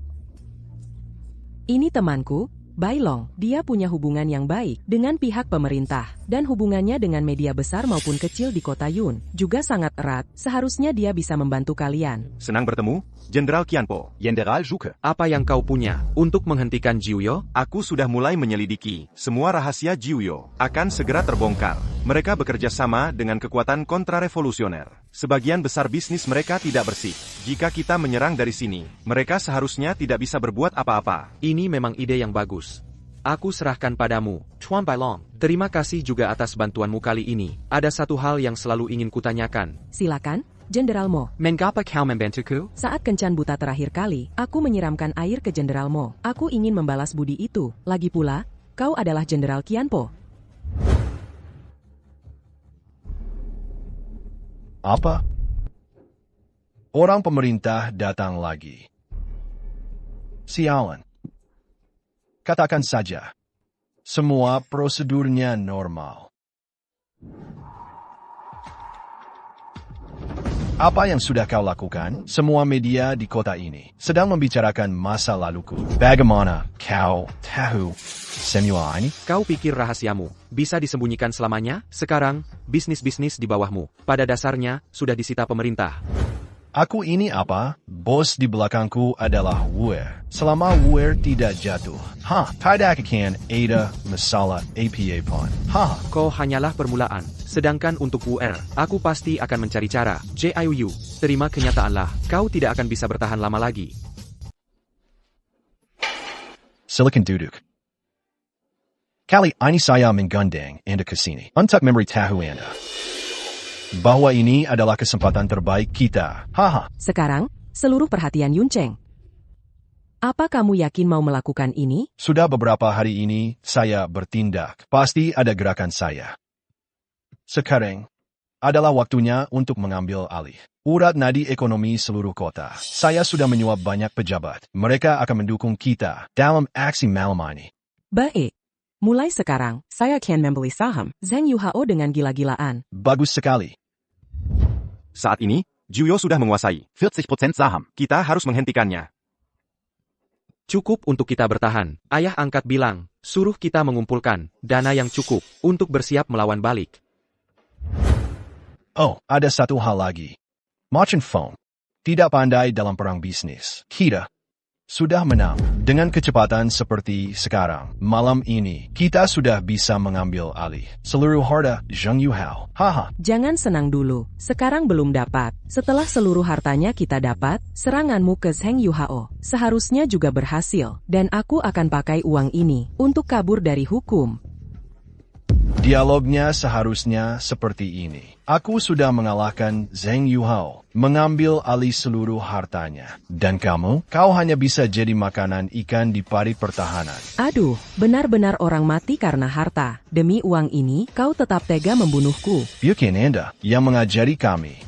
Ini temanku, Bai Long. Dia punya hubungan yang baik dengan pihak pemerintah, dan hubungannya dengan media besar maupun kecil di kota Yun juga sangat erat. Seharusnya dia bisa membantu kalian. Senang bertemu, Jenderal Qianpo. Jenderal Zhuge. Apa yang kau punya untuk menghentikan Jiuyo? Aku sudah mulai menyelidiki. Semua rahasia Jiuyo akan segera terbongkar. Mereka bekerja sama dengan kekuatan kontrarevolusioner. Sebagian besar bisnis mereka tidak bersih. Jika kita menyerang dari sini, mereka seharusnya tidak bisa berbuat apa-apa. Ini memang ide yang bagus. Aku serahkan padamu, Tuan Bai Long. Terima kasih juga atas bantuanmu kali ini. Ada satu hal yang selalu ingin kutanyakan. Silakan, Jenderal Mo. Mengapa kau membantuku? Saat kencan buta terakhir kali, aku menyiramkan air ke Jenderal Mo. Aku ingin membalas budi itu. Lagi pula, kau adalah Jenderal Qianpo. Apa? Orang pemerintah datang lagi. Sialan. Katakan saja. Semua prosedurnya normal. Apa yang sudah kau lakukan? Semua media di kota ini sedang membicarakan masa laluku. Bagaimana kau tahu semua ini? Kau pikir rahasiamu bisa disembunyikan selamanya? Sekarang, bisnis-bisnis di bawahmu, pada dasarnya, sudah disita pemerintah. Aku ini apa? Bos di belakangku adalah Wuer. Selama Wuer tidak jatuh, tidak akan ada masalah APA pun. Kau hanyalah permulaan. Sedangkan untuk Wuer, aku pasti akan mencari cara. Jiuyo, terima kenyataanlah, kau tidak akan bisa bertahan lama lagi. Silakan duduk. Kali ini saya menggandeng Anda ke sini untuk memberitahu Anda bahwa ini adalah kesempatan terbaik kita. Sekarang, seluruh perhatian Yun Cheng. Apa kamu yakin mau melakukan ini? Sudah beberapa hari ini, saya bertindak. Pasti ada gerakan saya. Sekarang, adalah waktunya untuk mengambil alih urat nadi ekonomi seluruh kota. Saya sudah menyuap banyak pejabat. Mereka akan mendukung kita dalam aksi malam ini. Baik. Mulai sekarang, saya akan membeli saham Zheng Yuhao dengan gila-gilaan. Bagus sekali. Saat ini, Jiuyo sudah menguasai 40% saham. Kita harus menghentikannya. Cukup untuk kita bertahan. Ayah angkat bilang, suruh kita mengumpulkan dana yang cukup untuk bersiap melawan balik. Oh, ada satu hal lagi. Machin Phone tidak pandai dalam perang bisnis. Kita Sudah menang. Dengan kecepatan seperti sekarang, malam ini, kita sudah bisa mengambil alih seluruh harta Zhang Yuhao. Haha. Jangan senang dulu, sekarang belum dapat. Setelah seluruh hartanya kita dapat, seranganmu ke Zhang Yuhao seharusnya juga berhasil, dan aku akan pakai uang ini untuk kabur dari hukum. Dialognya seharusnya seperti ini. Aku sudah mengalahkan Zhang Yuhao, mengambil alih seluruh hartanya. Dan kamu? Kau hanya bisa jadi makanan ikan di pari pertahanan. Aduh, benar-benar orang mati karena harta. Demi uang ini, kau tetap tega membunuhku. Bukan Anda yang mengajari kami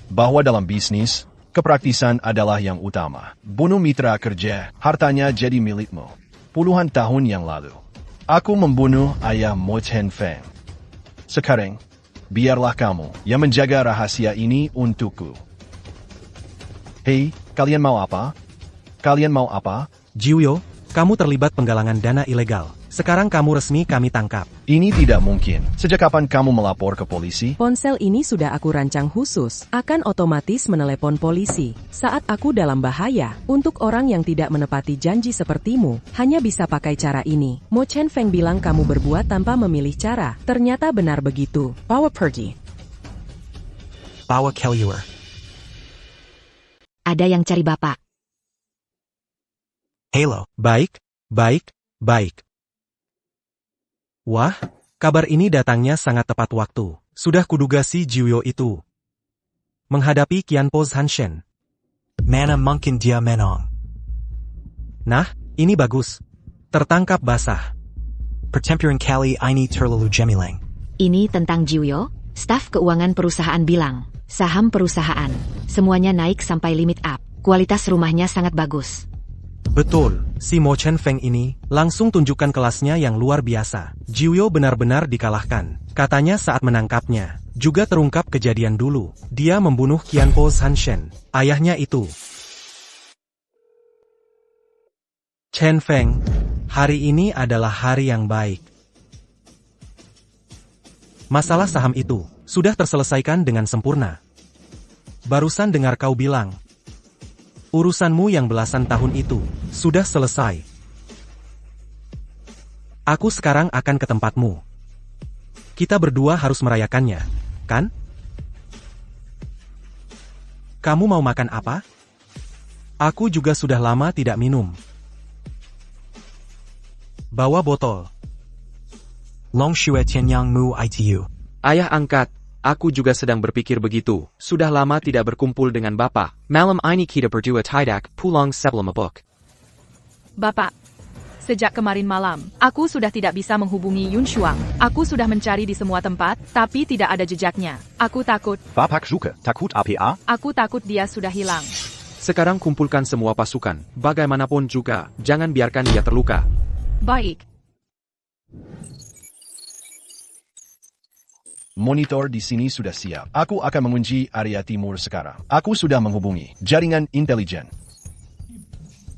bahwa dalam bisnis, kepraktisan adalah yang utama. Bunuh mitra kerja, hartanya jadi milikmu. Puluhan tahun yang lalu, aku membunuh ayah Mo Chen Feng. Sekarang, biarlah kamu yang menjaga rahasia ini untukku. Hei, kalian mau apa? Kalian mau apa? Jiuyo, kamu terlibat penggalangan dana ilegal. Sekarang kamu resmi kami tangkap. Ini tidak mungkin. Sejak kapan kamu melapor ke polisi? Ponsel ini sudah aku rancang khusus, akan otomatis menelepon polisi. Saat aku dalam bahaya, untuk orang yang tidak menepati janji sepertimu, hanya bisa pakai cara ini. Mo Chen Feng bilang kamu berbuat tanpa memilih cara. Ternyata benar begitu. Bawa pergi. Bawa keluar. Ada yang cari Bapak. Halo. Baik, baik, baik. Wah, kabar ini datangnya sangat tepat waktu. Sudah kuduga si Jiuyo itu menghadapi Qianpo Zhanshen. Mana mungkin dia menang. Nah, ini bagus. Tertangkap basah. Pertempuran kali ini terlalu gemilang. Ini tentang Jiuyo, staf keuangan perusahaan bilang, saham perusahaan, semuanya naik sampai limit up. Kualitas rumahnya sangat bagus. Betul, si Mo Chen Feng ini langsung tunjukkan kelasnya yang luar biasa. Jiuyo benar-benar dikalahkan. Katanya saat menangkapnya, juga terungkap kejadian dulu. Dia membunuh Qianpo Zhanshen, ayahnya itu. Chen Feng, hari ini adalah hari yang baik. Masalah saham itu sudah terselesaikan dengan sempurna. Barusan dengar kau bilang, urusanmu yang belasan tahun itu sudah selesai. Aku sekarang akan ke tempatmu. Kita berdua harus merayakannya, kan? Kamu mau makan apa? Aku juga sudah lama tidak minum. Bawa botol. Long Shue Tianyang Mu ITU. Ayah angkat, aku juga sedang berpikir begitu. Sudah lama tidak berkumpul dengan Bapak. Malam ini kita berdua tidak pulang sebelum mabuk. Bapak, sejak kemarin malam, aku sudah tidak bisa menghubungi Yun Shuang. Aku sudah mencari di semua tempat, tapi tidak ada jejaknya. Aku takut. Bapak suka takut apa? Aku takut dia sudah hilang. Sekarang kumpulkan semua pasukan. Bagaimanapun juga, jangan biarkan dia terluka. Baik. Monitor di sini sudah siap. Aku akan mengunci area timur sekarang. Aku sudah menghubungi jaringan intelijen.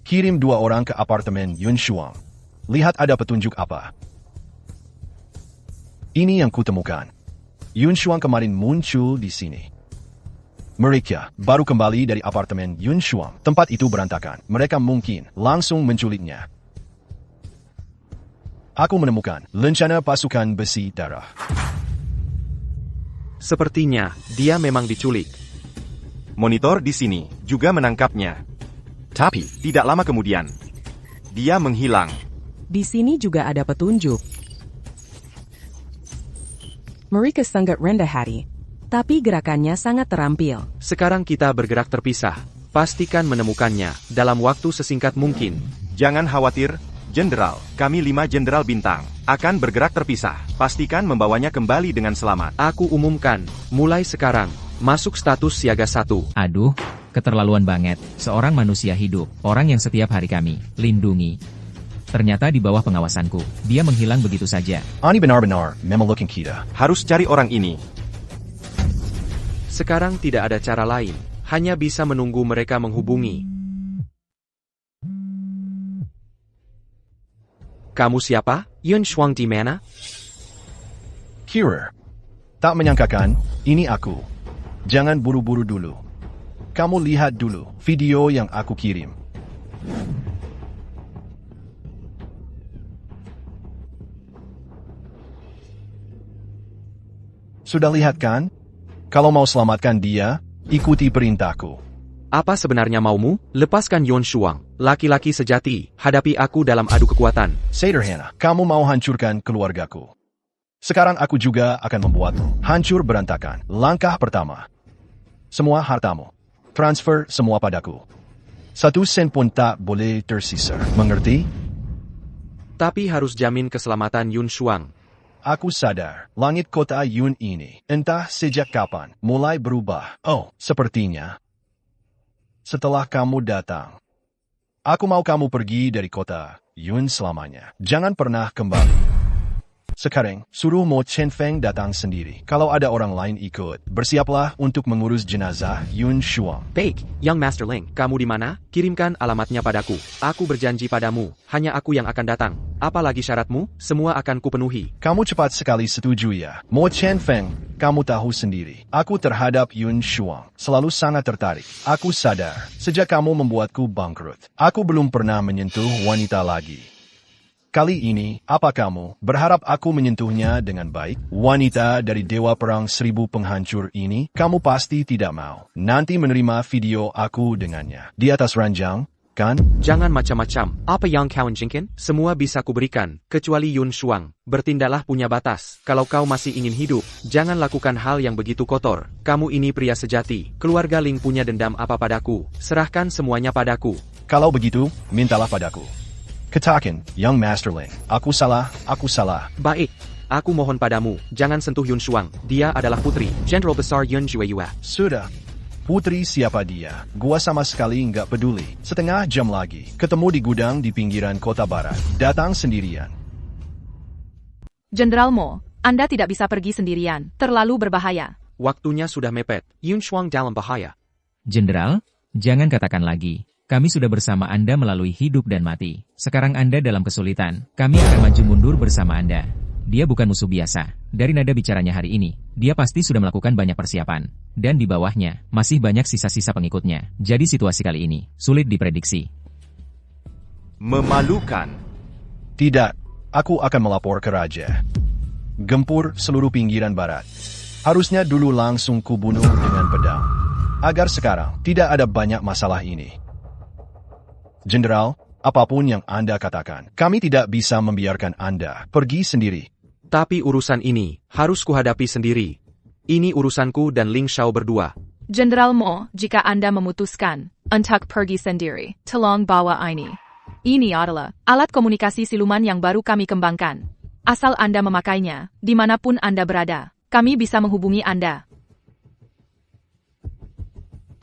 Kirim 2 orang ke apartemen Yun Shuang. Lihat ada petunjuk apa. Ini yang kutemukan. Yun Shuang kemarin muncul di sini. Mereka baru kembali dari apartemen Yun Shuang. Tempat itu berantakan. Mereka mungkin langsung menculiknya. Aku menemukan lencana pasukan besi darah. Sepertinya, dia memang diculik. Monitor di sini juga menangkapnya. Tapi, tidak lama kemudian, dia menghilang. Di sini juga ada petunjuk. Mereka sangat rendah hati, tapi gerakannya sangat terampil. Sekarang kita bergerak terpisah. Pastikan menemukannya dalam waktu sesingkat mungkin. Jangan khawatir, Jenderal. Kami 5 Jenderal Bintang akan bergerak terpisah. Pastikan membawanya kembali dengan selamat. Aku umumkan, mulai sekarang, masuk status siaga 1. Aduh, keterlaluan banget. Seorang manusia hidup, orang yang setiap hari kami lindungi. Ternyata di bawah pengawasanku, dia menghilang begitu saja. Ani benar-benar memelukkan kita. Harus cari orang ini. Sekarang tidak ada cara lain, hanya bisa menunggu mereka menghubungi. Kamu siapa? Yun Shuang di mana? Kira. Tak menyangkakan, ini aku. Jangan buru-buru dulu. Kamu lihat dulu video yang aku kirim. Sudah lihat kan? Kalau mau selamatkan dia, ikuti perintahku. Apa sebenarnya maumu? Lepaskan Yuan Shuang, laki-laki sejati, hadapi aku dalam adu kekuatan. Sederhana, kamu mau hancurkan keluargaku. Sekarang aku juga akan membuatmu hancur berantakan. Langkah pertama. Semua hartamu. Transfer semua padaku. 1 sen pun tak boleh tersisa. Mengerti? Tapi harus jamin keselamatan Yuan Shuang. Aku sadar, langit kota Yun ini, entah sejak kapan, mulai berubah. Oh, sepertinya. Setelah kamu datang. Aku mau kamu pergi dari kota Yun selamanya. Jangan pernah kembali. Sekarang, suruh Mo Chen Feng datang sendiri. Kalau ada orang lain ikut, bersiaplah untuk mengurus jenazah Yuan Shuang. Baik, Young Master Ling, kamu di mana? Kirimkan alamatnya padaku. Aku berjanji padamu, hanya aku yang akan datang. Apalagi syaratmu, semua akan kupenuhi. Kamu cepat sekali setuju ya. Mo Chen Feng, kamu tahu sendiri. Aku terhadap Yuan Shuang selalu sangat tertarik. Aku sadar, sejak kamu membuatku bangkrut, aku belum pernah menyentuh wanita lagi. Kali ini, apa kamu berharap aku menyentuhnya dengan baik? Wanita dari Dewa Perang 1000 penghancur ini, kamu pasti tidak mau. Nanti menerima video aku dengannya. Di atas ranjang, kan? Jangan macam-macam. Apa yang kau inginkan? Semua bisa kuberikan, kecuali Yuan Shuang. Bertindaklah punya batas. Kalau kau masih ingin hidup, jangan lakukan hal yang begitu kotor. Kamu ini pria sejati. Keluarga Ling punya dendam apa padaku? Serahkan semuanya padaku. Kalau begitu, mintalah padaku. Katakan, Young Master Ling, aku salah. Baik, aku mohon padamu, jangan sentuh Yuan Shuang. Dia adalah putri, Jenderal Besar Yun Jueyue. Sudah. Putri siapa dia? Gua sama sekali nggak peduli. Setengah jam lagi, ketemu di gudang di pinggiran kota barat. Datang sendirian. Jenderal Mo, Anda tidak bisa pergi sendirian, terlalu berbahaya. Waktunya sudah mepet, Yuan Shuang dalam bahaya. Jenderal, jangan katakan lagi. Kami sudah bersama Anda melalui hidup dan mati. Sekarang Anda dalam kesulitan. Kami akan maju mundur bersama Anda. Dia bukan musuh biasa. Dari nada bicaranya hari ini, dia pasti sudah melakukan banyak persiapan. Dan di bawahnya, masih banyak sisa-sisa pengikutnya. Jadi situasi kali ini, sulit diprediksi. Memalukan. Tidak, aku akan melapor ke raja. Gempur seluruh pinggiran barat. Harusnya dulu langsung kubunuh dengan pedang. Agar sekarang, tidak ada banyak masalah ini. Jenderal, apapun yang Anda katakan, kami tidak bisa membiarkan Anda pergi sendiri. Tapi urusan ini, harus kuhadapi sendiri. Ini urusanku dan Ling Shao berdua. Jenderal Mo, jika Anda memutuskan untuk pergi sendiri, tolong bawa ini. Ini adalah alat komunikasi siluman yang baru kami kembangkan. Asal Anda memakainya, dimanapun Anda berada, kami bisa menghubungi Anda.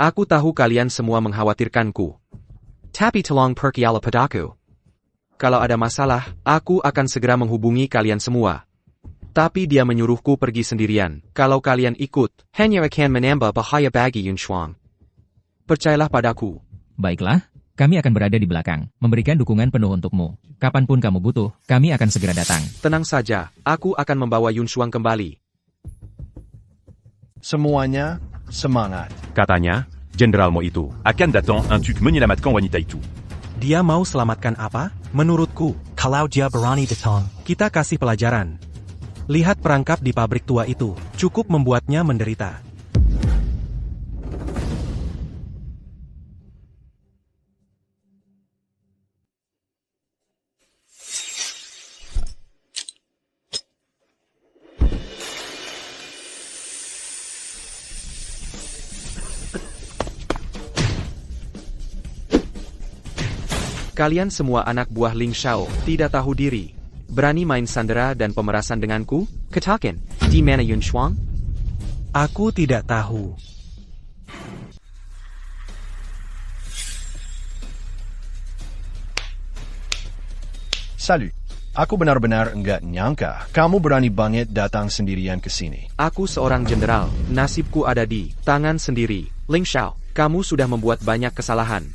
Aku tahu kalian semua mengkhawatirkanku. Tapi tolong percayalah padaku. Kalau ada masalah, aku akan segera menghubungi kalian semua. Tapi dia menyuruhku pergi sendirian. Kalau kalian ikut, hanya akan menambah bahaya bagi Yuan Shuang. Percayalah padaku. Baiklah, kami akan berada di belakang, memberikan dukungan penuh untukmu. Kapanpun kamu butuh, kami akan segera datang. Tenang saja, aku akan membawa Yuan Shuang kembali. Semuanya, semangat. Katanya, Jenderal Mo itu akan datang untuk menyelamatkan wanita itu. Dia mau selamatkan apa? Menurutku, kalau dia berani datang, kita kasih pelajaran. Lihat perangkap di pabrik tua itu, cukup membuatnya menderita. Kalian semua anak buah Ling Shao, tidak tahu diri. Berani main sandera dan pemerasan denganku? Katakan, di mana Yuan Shuang? Aku tidak tahu. Salut. Aku benar-benar enggak nyangka kamu berani banget datang sendirian ke sini. Aku seorang jenderal, nasibku ada di tangan sendiri. Ling Shao, kamu sudah membuat banyak kesalahan.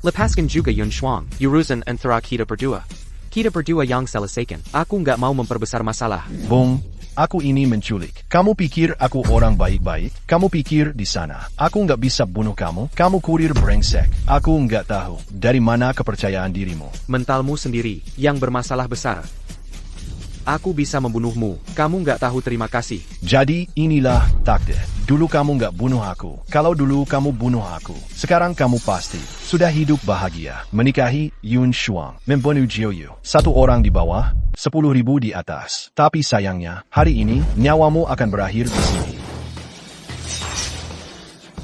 Lepaskan juga Yuan Shuang, urusan antara kita berdua. Kita berdua yang selesaikan. Aku nggak mau memperbesar masalah. Bung, aku ini menculik. Kamu pikir aku orang baik-baik? Kamu pikir di sana aku nggak bisa bunuh kamu? Kamu kurir brengsek. Aku nggak tahu dari mana kepercayaan dirimu. Mentalmu sendiri yang bermasalah besar. Aku bisa membunuhmu. Kamu nggak tahu terima kasih. Jadi inilah takdir. Dulu kamu nggak bunuh aku. Kalau dulu kamu bunuh aku. Sekarang kamu pasti sudah hidup bahagia. Menikahi Yun Shuang. Membunuh Jiuyu. 1 orang di bawah, 10.000 di atas. Tapi sayangnya, hari ini nyawamu akan berakhir di sini.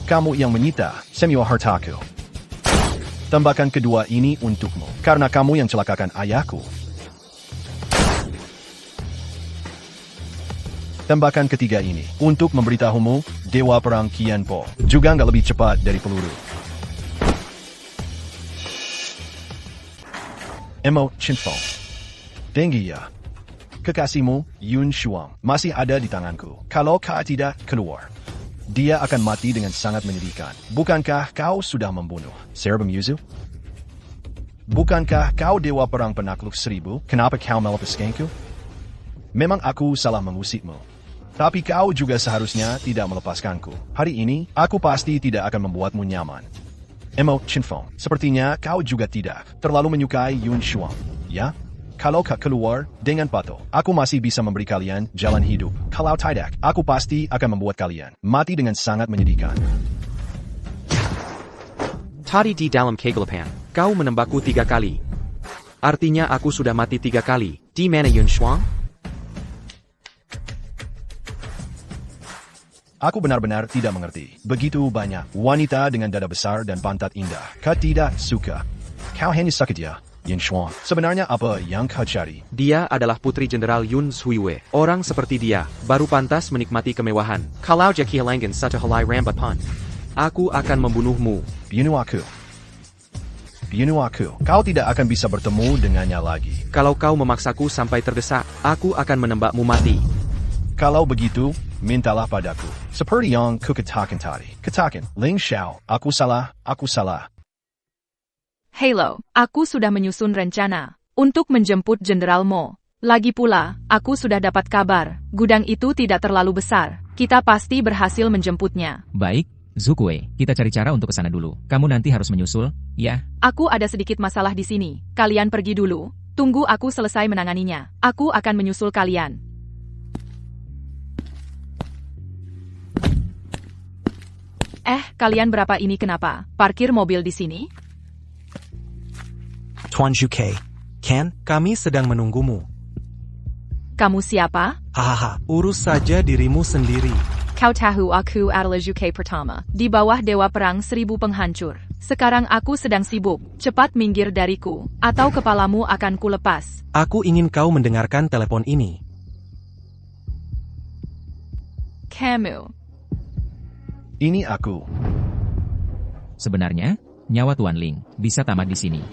Kamu yang menyita semua hartaku. Tembakan kedua ini untukmu, karena kamu yang celakakan ayahku. Tembakan ketiga ini untuk memberitahumu, Dewa Perang Qianpo juga nggak lebih cepat dari peluru. Emo Chinfeng. Tinggi ya. Kekasihmu, Yun Shuang, masih ada di tanganku. Kalau kau tidak keluar, dia akan mati dengan sangat menyedihkan. Bukankah kau sudah membunuh Serabum Yuzu? Bukankah kau Dewa Perang Penakluk 1000? Kenapa kau melepaskanku? Memang aku salah mengusikmu. Tapi kau juga seharusnya tidak melepaskanku. Hari ini, aku pasti tidak akan membuatmu nyaman. Emo Chinfeng, sepertinya kau juga tidak terlalu menyukai Yun Shuang, ya? Kalau kau keluar dengan patuh, aku masih bisa memberi kalian jalan hidup. Kalau tidak, aku pasti akan membuat kalian mati dengan sangat menyedihkan. Tadi di dalam kegelapan, kau menembakku 3 kali. Artinya aku sudah mati 3 kali. Di mana Yun Shuang? Aku benar-benar tidak mengerti. Begitu banyak wanita dengan dada besar dan pantat indah. Kau tidak suka. Kau hanya sakit ya, Yun Shuang. Sebenarnya apa yang kau cari? Dia adalah putri Jenderal Yun Suiwe. Orang seperti dia, baru pantas menikmati kemewahan. Kalau Jackie Langan satu helai rambat pun, aku akan membunuhmu. Bunuh aku. Bunuh aku. Kau tidak akan bisa bertemu dengannya lagi. Kalau kau memaksaku sampai terdesak, aku akan menembakmu mati. Kalau begitu, mintalah padaku. Seperti yang kukatakan tadi. Katakan, Ling Xiao, aku salah, aku salah. Halo, aku sudah menyusun rencana untuk menjemput Jenderal Mo. Lagi pula, aku sudah dapat kabar, gudang itu tidak terlalu besar. Kita pasti berhasil menjemputnya. Baik, Zukue, kita cari cara untuk ke sana dulu. Kamu nanti harus menyusul, ya? Aku ada sedikit masalah di sini. Kalian pergi dulu. Tunggu aku selesai menanganinya. Aku akan menyusul kalian. Kalian berapa ini kenapa? Parkir mobil di sini? Tuan Zhuke, Ken, kami sedang menunggumu. Kamu siapa? Hahaha, urus saja dirimu sendiri. Kau tahu aku adalah Zhuke pertama, di bawah Dewa Perang 1000 penghancur. Sekarang aku sedang sibuk, cepat minggir dariku, atau kepalamu akan kulepas. Aku ingin kau mendengarkan telepon ini. Kamu. Ini aku. Sebenarnya, nyawa Tuan Ling bisa tamat di sini.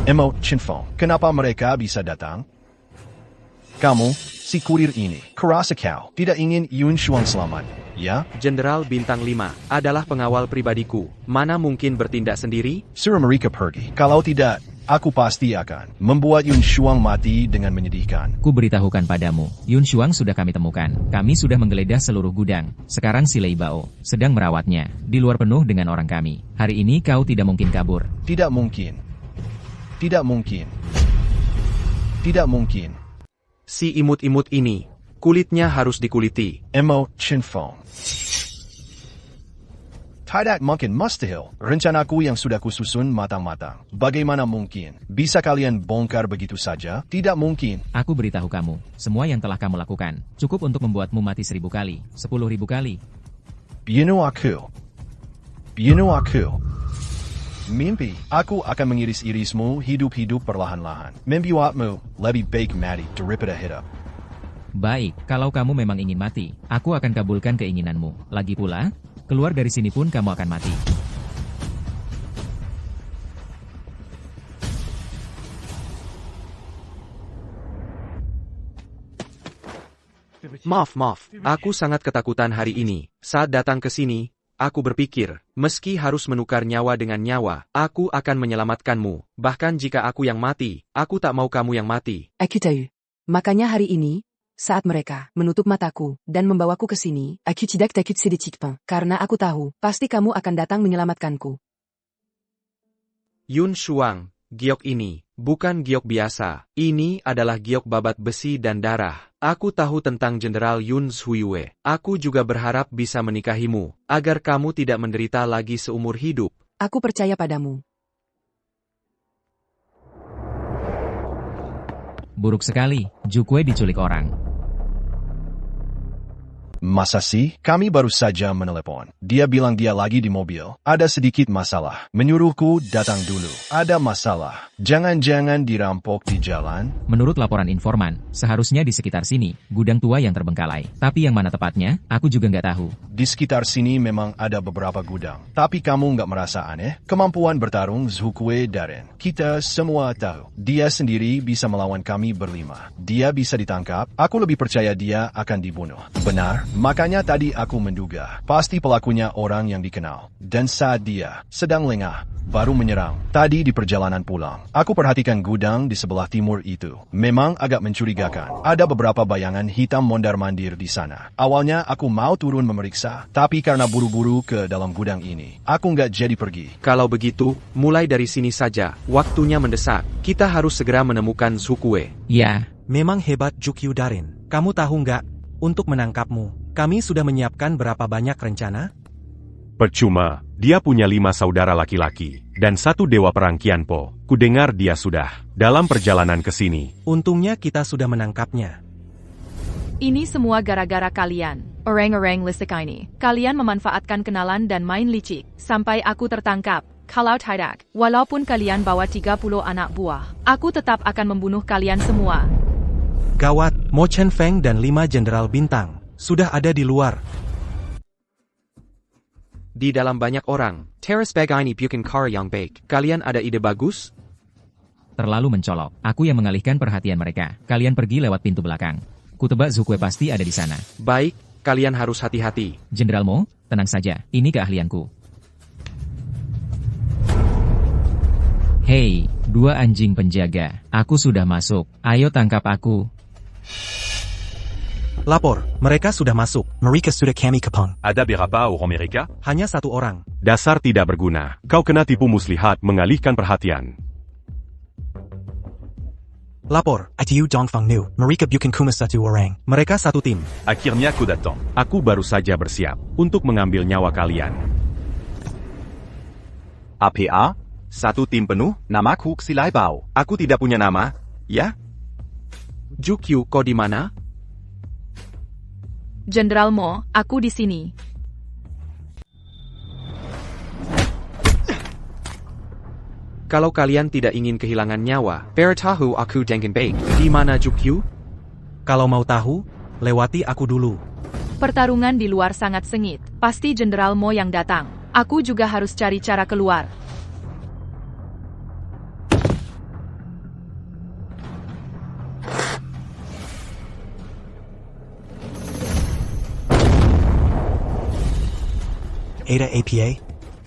Emo Chinfeng, kenapa mereka bisa datang? Kamu, si kurir ini, kurasa kau tidak ingin Yun Shuang selamat, ya? Jenderal Bintang 5 adalah pengawal pribadiku. Mana mungkin bertindak sendiri? Suruh mereka pergi. Kalau tidak, aku pasti akan membuat Yun Shuang mati dengan menyedihkan. Ku beritahukan padamu, Yun Shuang sudah kami temukan. Kami sudah menggeledah seluruh gudang. Sekarang si Lei Bao sedang merawatnya. Di luar penuh dengan orang kami. Hari ini kau tidak mungkin kabur. Tidak mungkin. Tidak mungkin. Tidak mungkin. Si imut-imut ini, kulitnya harus dikuliti. Emo Chinfeng. Tidak mungkin mustahil. Rencanaku yang sudah kususun matang-matang. Bagaimana mungkin? Bisa kalian bongkar begitu saja? Tidak mungkin. Aku beritahu kamu, semua yang telah kamu lakukan, cukup untuk membuatmu mati 1000 kali, 10.000 kali. Bunuh aku. Bunuh aku. Mimpi, aku akan mengiris-irismu hidup-hidup perlahan-lahan. Membuatmu lebih baik mati daripada hidup. Baik, kalau kamu memang ingin mati, aku akan kabulkan keinginanmu. Lagi pula, keluar dari sini pun kamu akan mati. Maaf, aku sangat ketakutan hari ini. Saat datang ke sini, aku berpikir, meski harus menukar nyawa dengan nyawa, aku akan menyelamatkanmu. Bahkan jika aku yang mati, aku tak mau kamu yang mati. Aku tahu. Makanya hari ini, saat mereka menutup mataku dan membawaku ke sini, aku tidak takut sedikit pun, karena aku tahu, pasti kamu akan datang menyelamatkanku. Yun Shuang, Giok ini bukan giok biasa. Ini adalah giok babat besi dan darah. Aku tahu tentang Jenderal Yun Zhuiyue. Aku juga berharap bisa menikahimu, agar kamu tidak menderita lagi seumur hidup. Aku percaya padamu. Buruk sekali, Jukwe diculik orang. Masa sih? Kami baru saja menelepon. Dia bilang dia lagi di mobil. Ada sedikit masalah. Menyuruhku datang dulu. Ada masalah. Jangan-jangan dirampok di jalan? Menurut laporan informan, seharusnya di sekitar sini, gudang tua yang terbengkalai. Tapi yang mana tepatnya, aku juga nggak tahu. Di sekitar sini memang ada beberapa gudang. Tapi kamu nggak merasa aneh? Kemampuan bertarung Zhuiyue Darren. Kita semua tahu. Dia sendiri bisa melawan kami berlima. Dia bisa ditangkap. Aku lebih percaya dia akan dibunuh. Benar? Makanya tadi aku menduga, pasti pelakunya orang yang dikenal. Dan saat dia sedang lengah, baru menyerang. Tadi di perjalanan pulang, aku perhatikan gudang di sebelah timur itu. Memang agak mencurigakan. Ada beberapa bayangan hitam mondar-mandir di sana. Awalnya aku mau turun memeriksa, tapi karena buru-buru ke dalam gudang ini, aku nggak jadi pergi. Kalau begitu, mulai dari sini saja. Waktunya mendesak. Kita harus segera menemukan Zhuiyue. Ya, Memang hebat Jukyu Darin. Kamu tahu nggak, untuk menangkapmu, kami sudah menyiapkan berapa banyak rencana? Percuma, dia punya 5 saudara laki-laki, dan 1 dewa perang Qianpo. Kudengar dia sudah dalam perjalanan ke sini. Untungnya kita sudah menangkapnya. Ini semua gara-gara kalian, orang-orang lisik ini. Kalian memanfaatkan kenalan dan main licik, sampai aku tertangkap. Kalau tidak, walaupun kalian bawa 30 anak buah, aku tetap akan membunuh kalian semua. Gawat, Mo Chen Feng dan 5 jenderal bintang sudah ada di luar. Di dalam banyak orang, teras bag ini bukan car yang baik. Kalian ada ide bagus? terlalu mencolok. Aku yang mengalihkan perhatian mereka. Kalian pergi lewat pintu belakang. Kutebak Zhuiyue pasti ada di sana. Baik, kalian harus hati-hati. Jenderal Mo, tenang saja. Ini keahlianku. Hei, 2 anjing penjaga. Aku sudah masuk. Ayo tangkap aku. Lapor, mereka sudah masuk. Mereka sudah kami kepung. Ada berapa orang mereka? Hanya 1 orang. Dasar tidak berguna. Kau kena tipu muslihat mengalihkan perhatian. Lapor, ITU Dongfang Nu. Mereka bukan cuma 1 orang. Mereka 1 tim. Akhirnya aku datang. Aku baru saja bersiap untuk mengambil nyawa kalian. APA? 1 tim penuh? Namaku Xilai Bao. Aku tidak punya nama, ya? Jukyu, kau di mana? Jenderal Mo, aku di sini. Kalau kalian tidak ingin kehilangan nyawa, beritahu aku dengan baik. Di mana Jukyu? Kalau mau tahu, lewati aku dulu. Pertarungan di luar sangat sengit. Pasti Jenderal Mo yang datang. Aku juga harus cari cara keluar. Ada APA?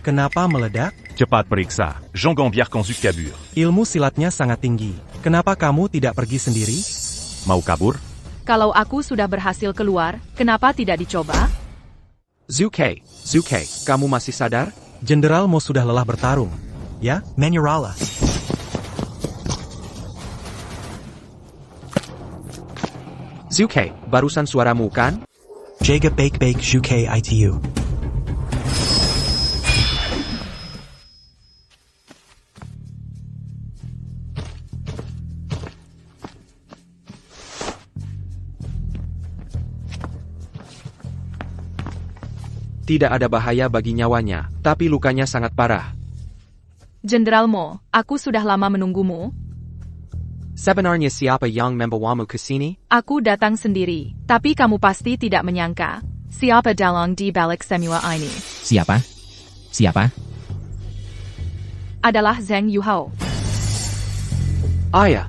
Kenapa meledak? Cepat periksa. Jean Gambier Konzuk kabur. Ilmu silatnya sangat tinggi. Kenapa kamu tidak pergi sendiri? Mau kabur? Kalau aku sudah berhasil keluar, kenapa tidak dicoba? Zuke, kamu masih sadar? Jenderal Mo sudah lelah bertarung. Ya, Manurala. Zuke, barusan suaramu kan? Jaga baik-baik Zuke ITU. Tidak ada bahaya bagi nyawanya, tapi lukanya sangat parah. Jenderal Mo, aku sudah lama menunggumu. Sebenarnya siapa yang membawamu ke sini? Aku datang sendiri, tapi kamu pasti tidak menyangka. Siapa dalang di balik semua ini? Siapa? Siapa? Adalah Zheng Yuhao. Ayah.